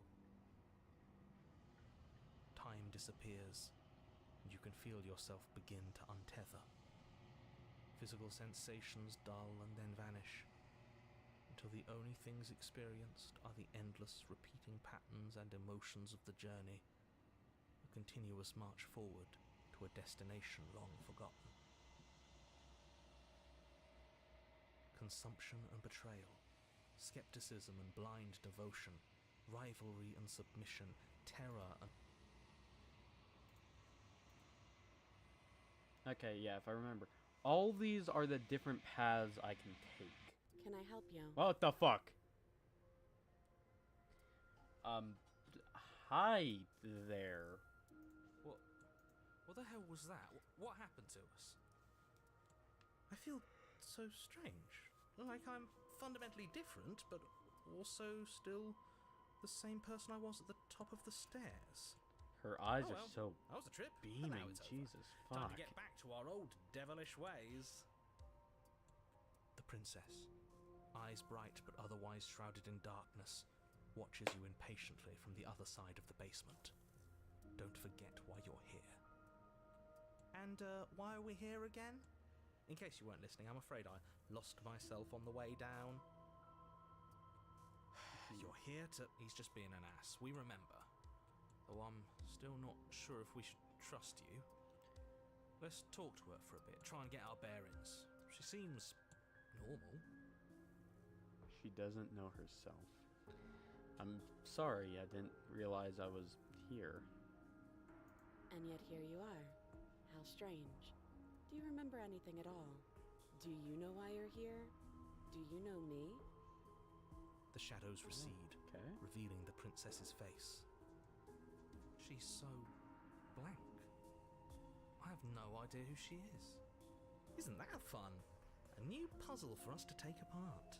Time disappears, and you can feel yourself begin to untether. Physical sensations dull and then vanish, until the only things experienced are the endless repeating patterns and emotions of the journey, a continuous march forward to a destination long forgotten. Consumption and betrayal, skepticism and blind devotion, rivalry and submission, terror and... Okay, yeah, if I remember. All these are the different paths I can take. Can I help you? What the fuck? Hi there. What the hell was that? What happened to us? I feel so strange. Like I'm fundamentally different, but also still the same person I was at the top of the stairs. Her eyes Oh, are well, so that was the trip. But beaming. now it's over. Jesus, Time fuck. to get back to our old devilish ways. The princess, eyes bright but otherwise shrouded in darkness, watches you impatiently from the other side of the basement. Don't forget why you're here. And, why are we here again? In case you weren't listening, I'm afraid I lost myself on the way down. You're here to... He's just being an ass, we remember. Though I'm still not sure if we should trust you. Let's talk to her for a bit, try and get our bearings. She seems normal. She doesn't know herself. I'm sorry, I didn't realize I was here. And yet here you are. How strange. Do you remember anything at all? Do you know why you're here? Do you know me? The shadows recede, Okay. revealing the princess's face. She's so blank. I have no idea who she is. Isn't that fun? A new puzzle for us to take apart.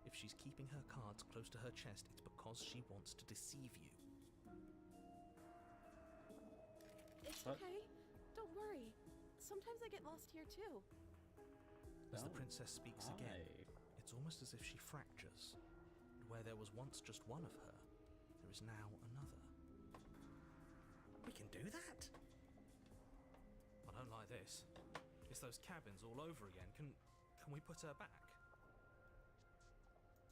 If she's keeping her cards close to her chest, it's because she wants to deceive you. It's What? okay. Don't worry. Sometimes I get lost here too. As the Oh, princess speaks again, it's almost as if she fractures. And where there was once just one of her, there is now another. We can do that? I don't like this. It's those cabins all over again. Can we put her back?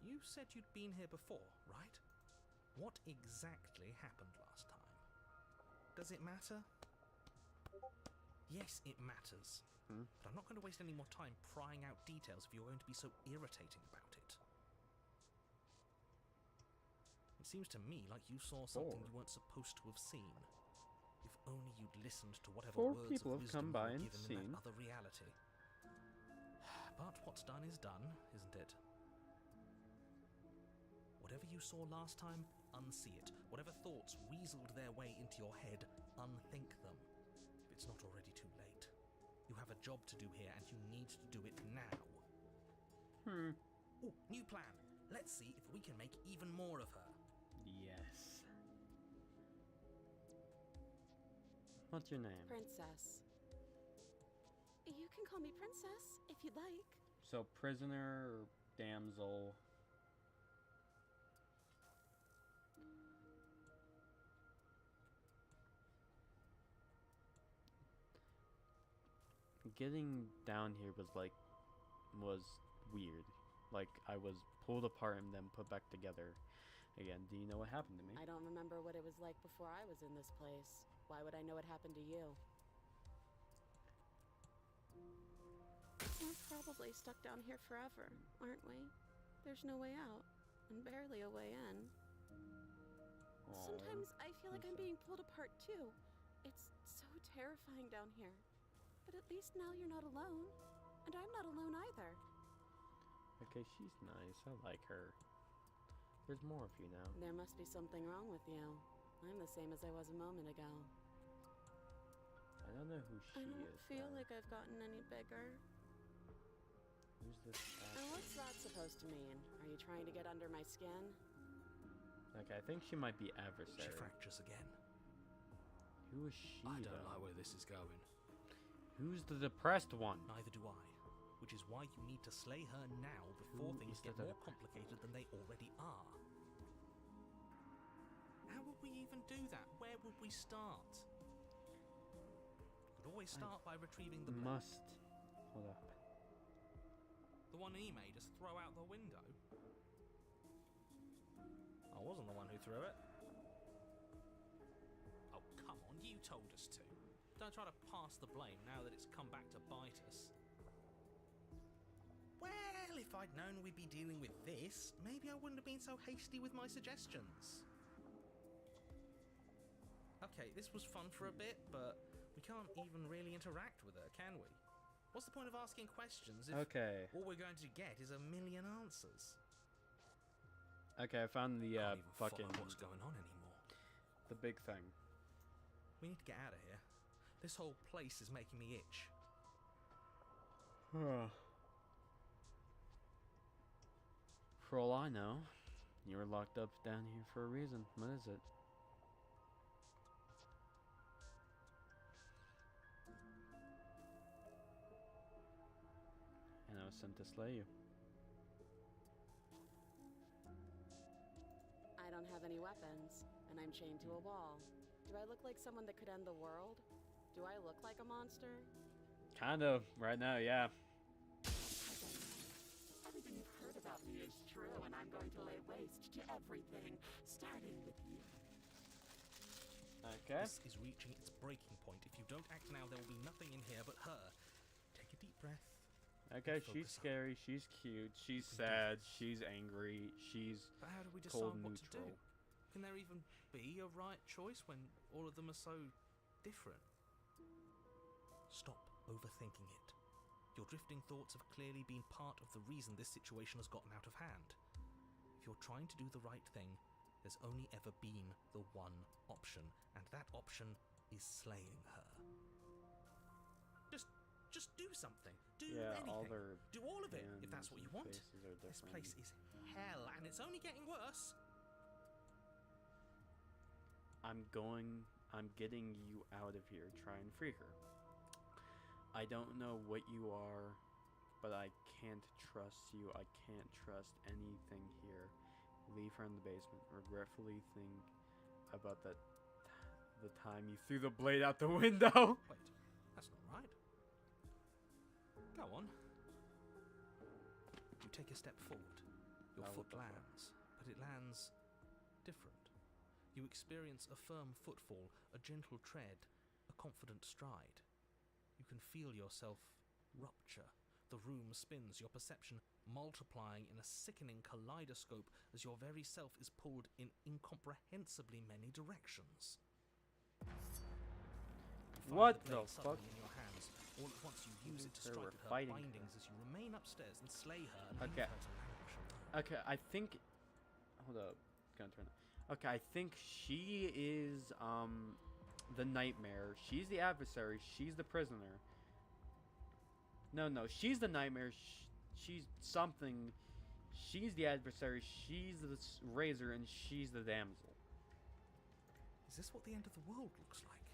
You said you'd been here before, right? What exactly happened last time? Does it matter? Yes, it matters. But I'm not going to waste any more time prying out details if you're going to be so irritating about it. It seems to me like you saw something you weren't supposed to have seen. If only you'd listened to whatever Four words people of have come wisdom by you and were given in seen. that other reality. But what's done is done, isn't it? Whatever you saw last time, unsee it. Whatever thoughts weaseled their way into your head, unthink them. If it's not already too late. You have a job to do here, and you need to do it now. Ooh, new plan. Let's see if we can make even more of her. Yes. What's your name? Princess. You can call me Princess if you'd like. So, prisoner or damsel? Getting down here was weird. Like, I was pulled apart and then put back together again. Do you know what happened to me? I don't remember what it was like before I was in this place. Why would I know what happened to you? We're probably stuck down here forever, aren't we? There's no way out, and barely a way in. Aw, Sometimes I feel like I'm so- being pulled apart too. It's so terrifying down here. But at least now you're not alone. And I'm not alone either. Okay, she's nice. I like her. There's more of you now. There must be something wrong with you. I'm the same as I was a moment ago. I don't know who she I don't is. feel though. like I've gotten any bigger. Who's this? And what's that supposed to mean? Are you trying to get under my skin? Okay, I think she might be She adversary. fractures again. Who is she? I don't though? like where this is going. Who's the depressed one? Neither do I. Which is why you need to slay her now before Who things is get the more depressed complicated than they already are. How would we even do that? Where would we start? We could always start by retrieving the blade. Must. Hold up. The one he made us throw out the window. I wasn't the one who threw it. Oh, come on, you told us to. Don't try to pass the blame now that it's come back to bite us. Well, if I'd known we'd be dealing with this, maybe I wouldn't have been so hasty with my suggestions. Okay, this was fun for a bit, but we can't even really interact with her, can we? What's the point of asking questions if Okay. all we're going to get is a million answers? Okay, I found the Can't even fucking follow what's going on anymore. the big thing. We need to get out of here. This whole place is making me itch. For all I know, you were locked up down here for a reason. What is it? And I was sent to slay you. I don't have any weapons, and I'm chained to a wall. Do I look like someone that could end the world? Do I look like a monster? Kind of, right now, yeah. Everything you've heard about me is true, and I'm going to lay waste to everything, starting with you. Okay. This is reaching its breaking point. If you don't act now, there will be nothing in here but her. Take a deep breath. Okay, focus she's on. scary, she's cute, she's You can do sad, this. she's angry, she's But how do we cold decide what to do? neutral. Can there even be a right choice when all of them are so different? Stop overthinking it. Your drifting thoughts have clearly been part of the reason this situation has gotten out of hand. If you're trying to do the right thing, there's only ever been the one option, and that option is slaying her. Just do something. Do Yeah, anything. all their Do all of it, if that's hands what you and want. faces are This different. place is hell, and it's only getting worse. I'm getting you out of here. Try and free her. I don't know what you are, but I can't trust you. I can't trust anything here. Leave her in the basement. Regretfully think about the time you threw the blade out the window. Wait, that's not right. Go on. You take a step forward. Your Oh, what foot the fuck? lands, but it lands different. You experience a firm footfall, a gentle tread, a confident stride. You can feel yourself rupture. The room spins, your perception multiplying in a sickening kaleidoscope as your very self is pulled in incomprehensibly many directions. You find What the blade the fuck? suddenly in your hands. All at once you use it to Her, strike we're at her fighting bindings her. as you remain upstairs and slay her and leave Okay. her to languish alone. Okay, I think. Hold up. Gonna turn it. Okay, I think she is the nightmare. She's the adversary. She's the prisoner. No, she's the nightmare. She's something. She's the adversary. She's the razor, and she's the damsel. Is this what the end of the world looks like?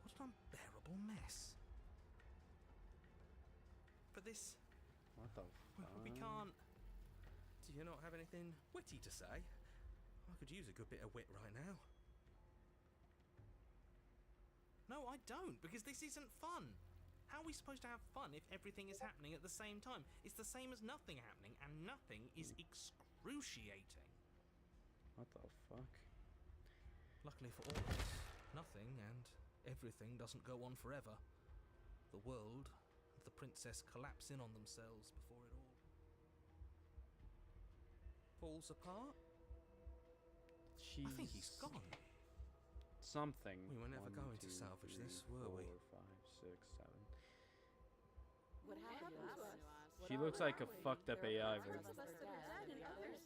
What an unbearable mess. But this... What the we fuck? can't... Do you not have anything witty to say? I could use a good bit of wit right now. No, I don't, because this isn't fun. How are we supposed to have fun if everything is happening at the same time? It's the same as nothing happening, and nothing is excruciating. What the fuck? Luckily for all of us, nothing and everything doesn't go on forever. The world and the princess collapse in on themselves before it all falls apart. She's I think he's gone. something. We were never 1, going to 2, salvage 3, this, were we? 4, 5, 6, 7. What happened to us? She looks like a fucked up AI Parts version. of us are dead, and others,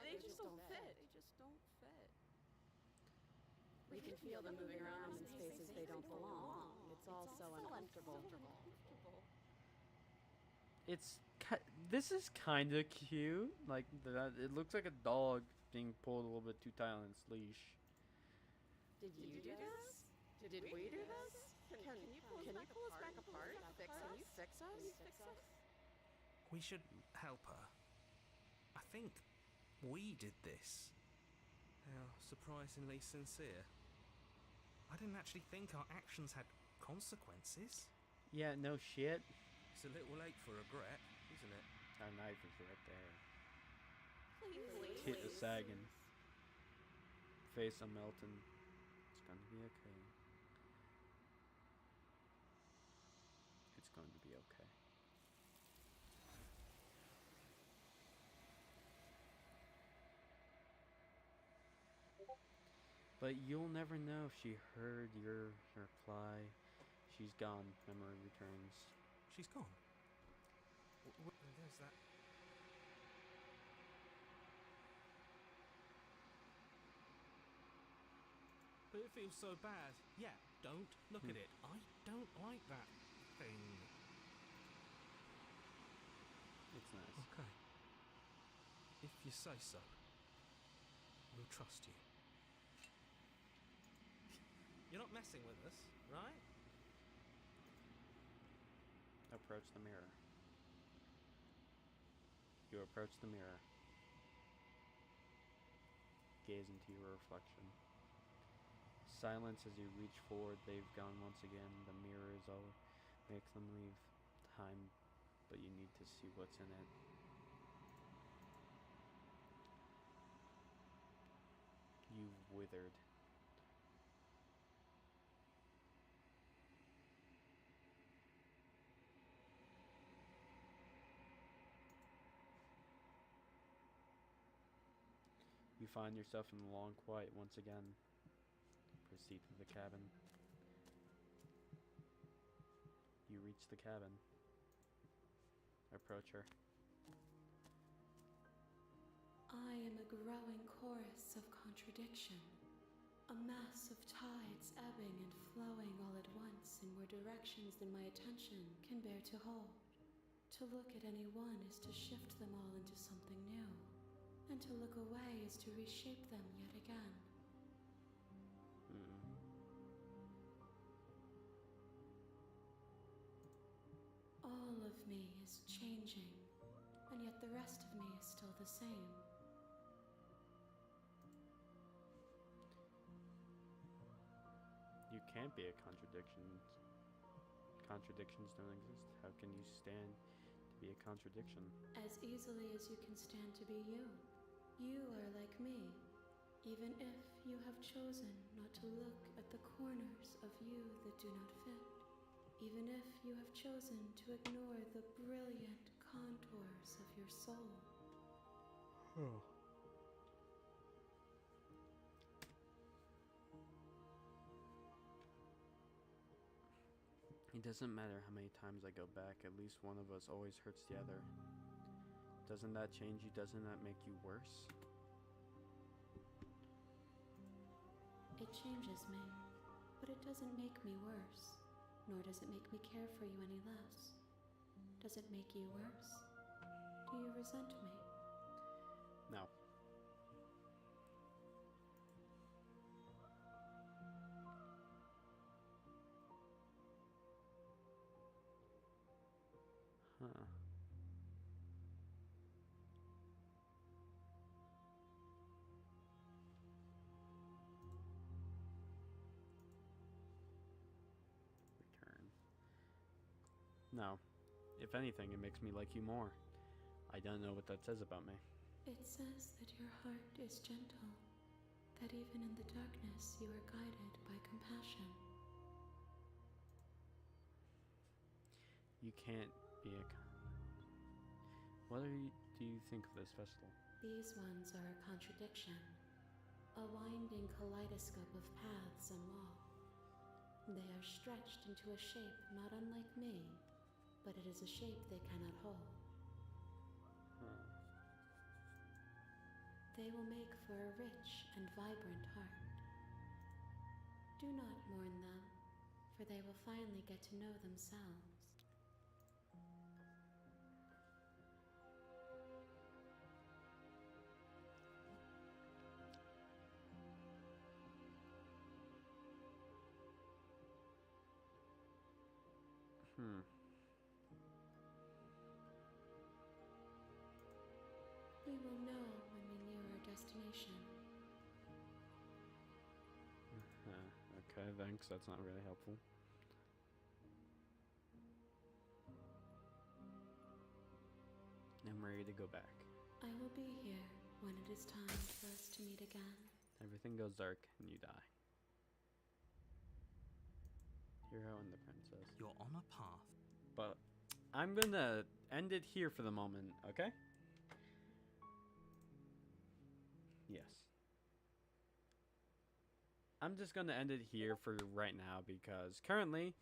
They just don't fit. We can feel them moving around in spaces they don't belong. It's all so uncomfortable. This is kind of cute. Like it looks like a dog being pulled a little bit too tight on its leash. Did you do this? Did we do this? Can you pull us back apart? Can you fix us? We should help her. I think we did this. How surprisingly sincere. I didn't actually think our actions had consequences. Yeah, no shit. It's a little late for regret, isn't it? Our knife is right there. Please. Tit is sagging. Face a melting. It's going to be okay. It's going to be okay. But you'll never know if she heard your reply. She's gone. Memory returns. She's gone. There's that. But it feels so bad. Yeah, don't look at it. I don't like that thing. It's nice. Okay. If you say so, we'll trust you. You're not messing with us, right? Approach the mirror. You approach the mirror. Gaze into your reflection. Silence as you reach forward. They've gone once again. The mirror is all makes them leave time, but you need to see what's in it. You've withered. You find yourself in the long quiet once again. Proceed to the cabin. You reach the cabin. Approach her. I am a growing chorus of contradiction, a mass of tides ebbing and flowing all at once in more directions than my attention can bear to hold. To look at any one is to shift them all into something new, and to look away is to reshape them yet again. All of me is changing, and yet the rest of me is still the same. You can't be a contradiction. Contradictions don't exist. How can you stand to be a contradiction? As easily as you can stand to be you. You are like me, even if you have chosen not to look at the corners of you that do not fit. Even if you have chosen to ignore the brilliant contours of your soul. It doesn't matter how many times I go back, at least one of us always hurts the other. Doesn't that change you? Doesn't that make you worse? It changes me, but it doesn't make me worse, nor does it make me care for you any less. Does it make you worse? Do you resent me? No. Huh. Return. No. If anything, it makes me like you more. I don't know what that says about me. It says that your heart is gentle, that even in the darkness you are guided by compassion. You can't be a... What do you think of this festival? These ones are a contradiction, a winding kaleidoscope of paths and wall. They are stretched into a shape not unlike me, but it is a shape they cannot hold. They will make for a rich and vibrant heart. Do not mourn them, for they will finally get to know themselves. We will know when we near our destination. Okay, thanks. That's not really helpful. I'm ready to go back. I will be here when it is time for us to meet again. Everything goes dark and you die. Hero and the princess. You're on a path. But I'm gonna end it here for the moment, okay? Yes. I'm just gonna end it here for right now because currently,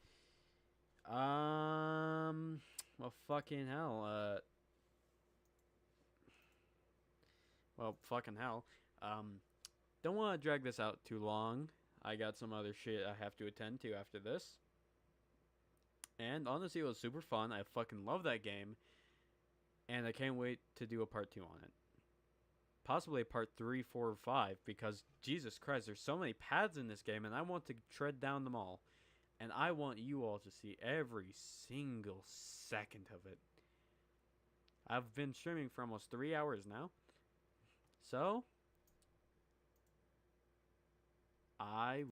well, fucking hell, don't want to drag this out too long. I got some other shit I have to attend to after this. And honestly, it was super fun. I fucking love that game. And I can't wait to do a part 2 on it. Possibly a part 3, 4, or 5. Because, Jesus Christ, there's so many paths in this game. And I want to tread down them all. And I want you all to see every single second of it. I've been streaming for almost 3 hours now. So, I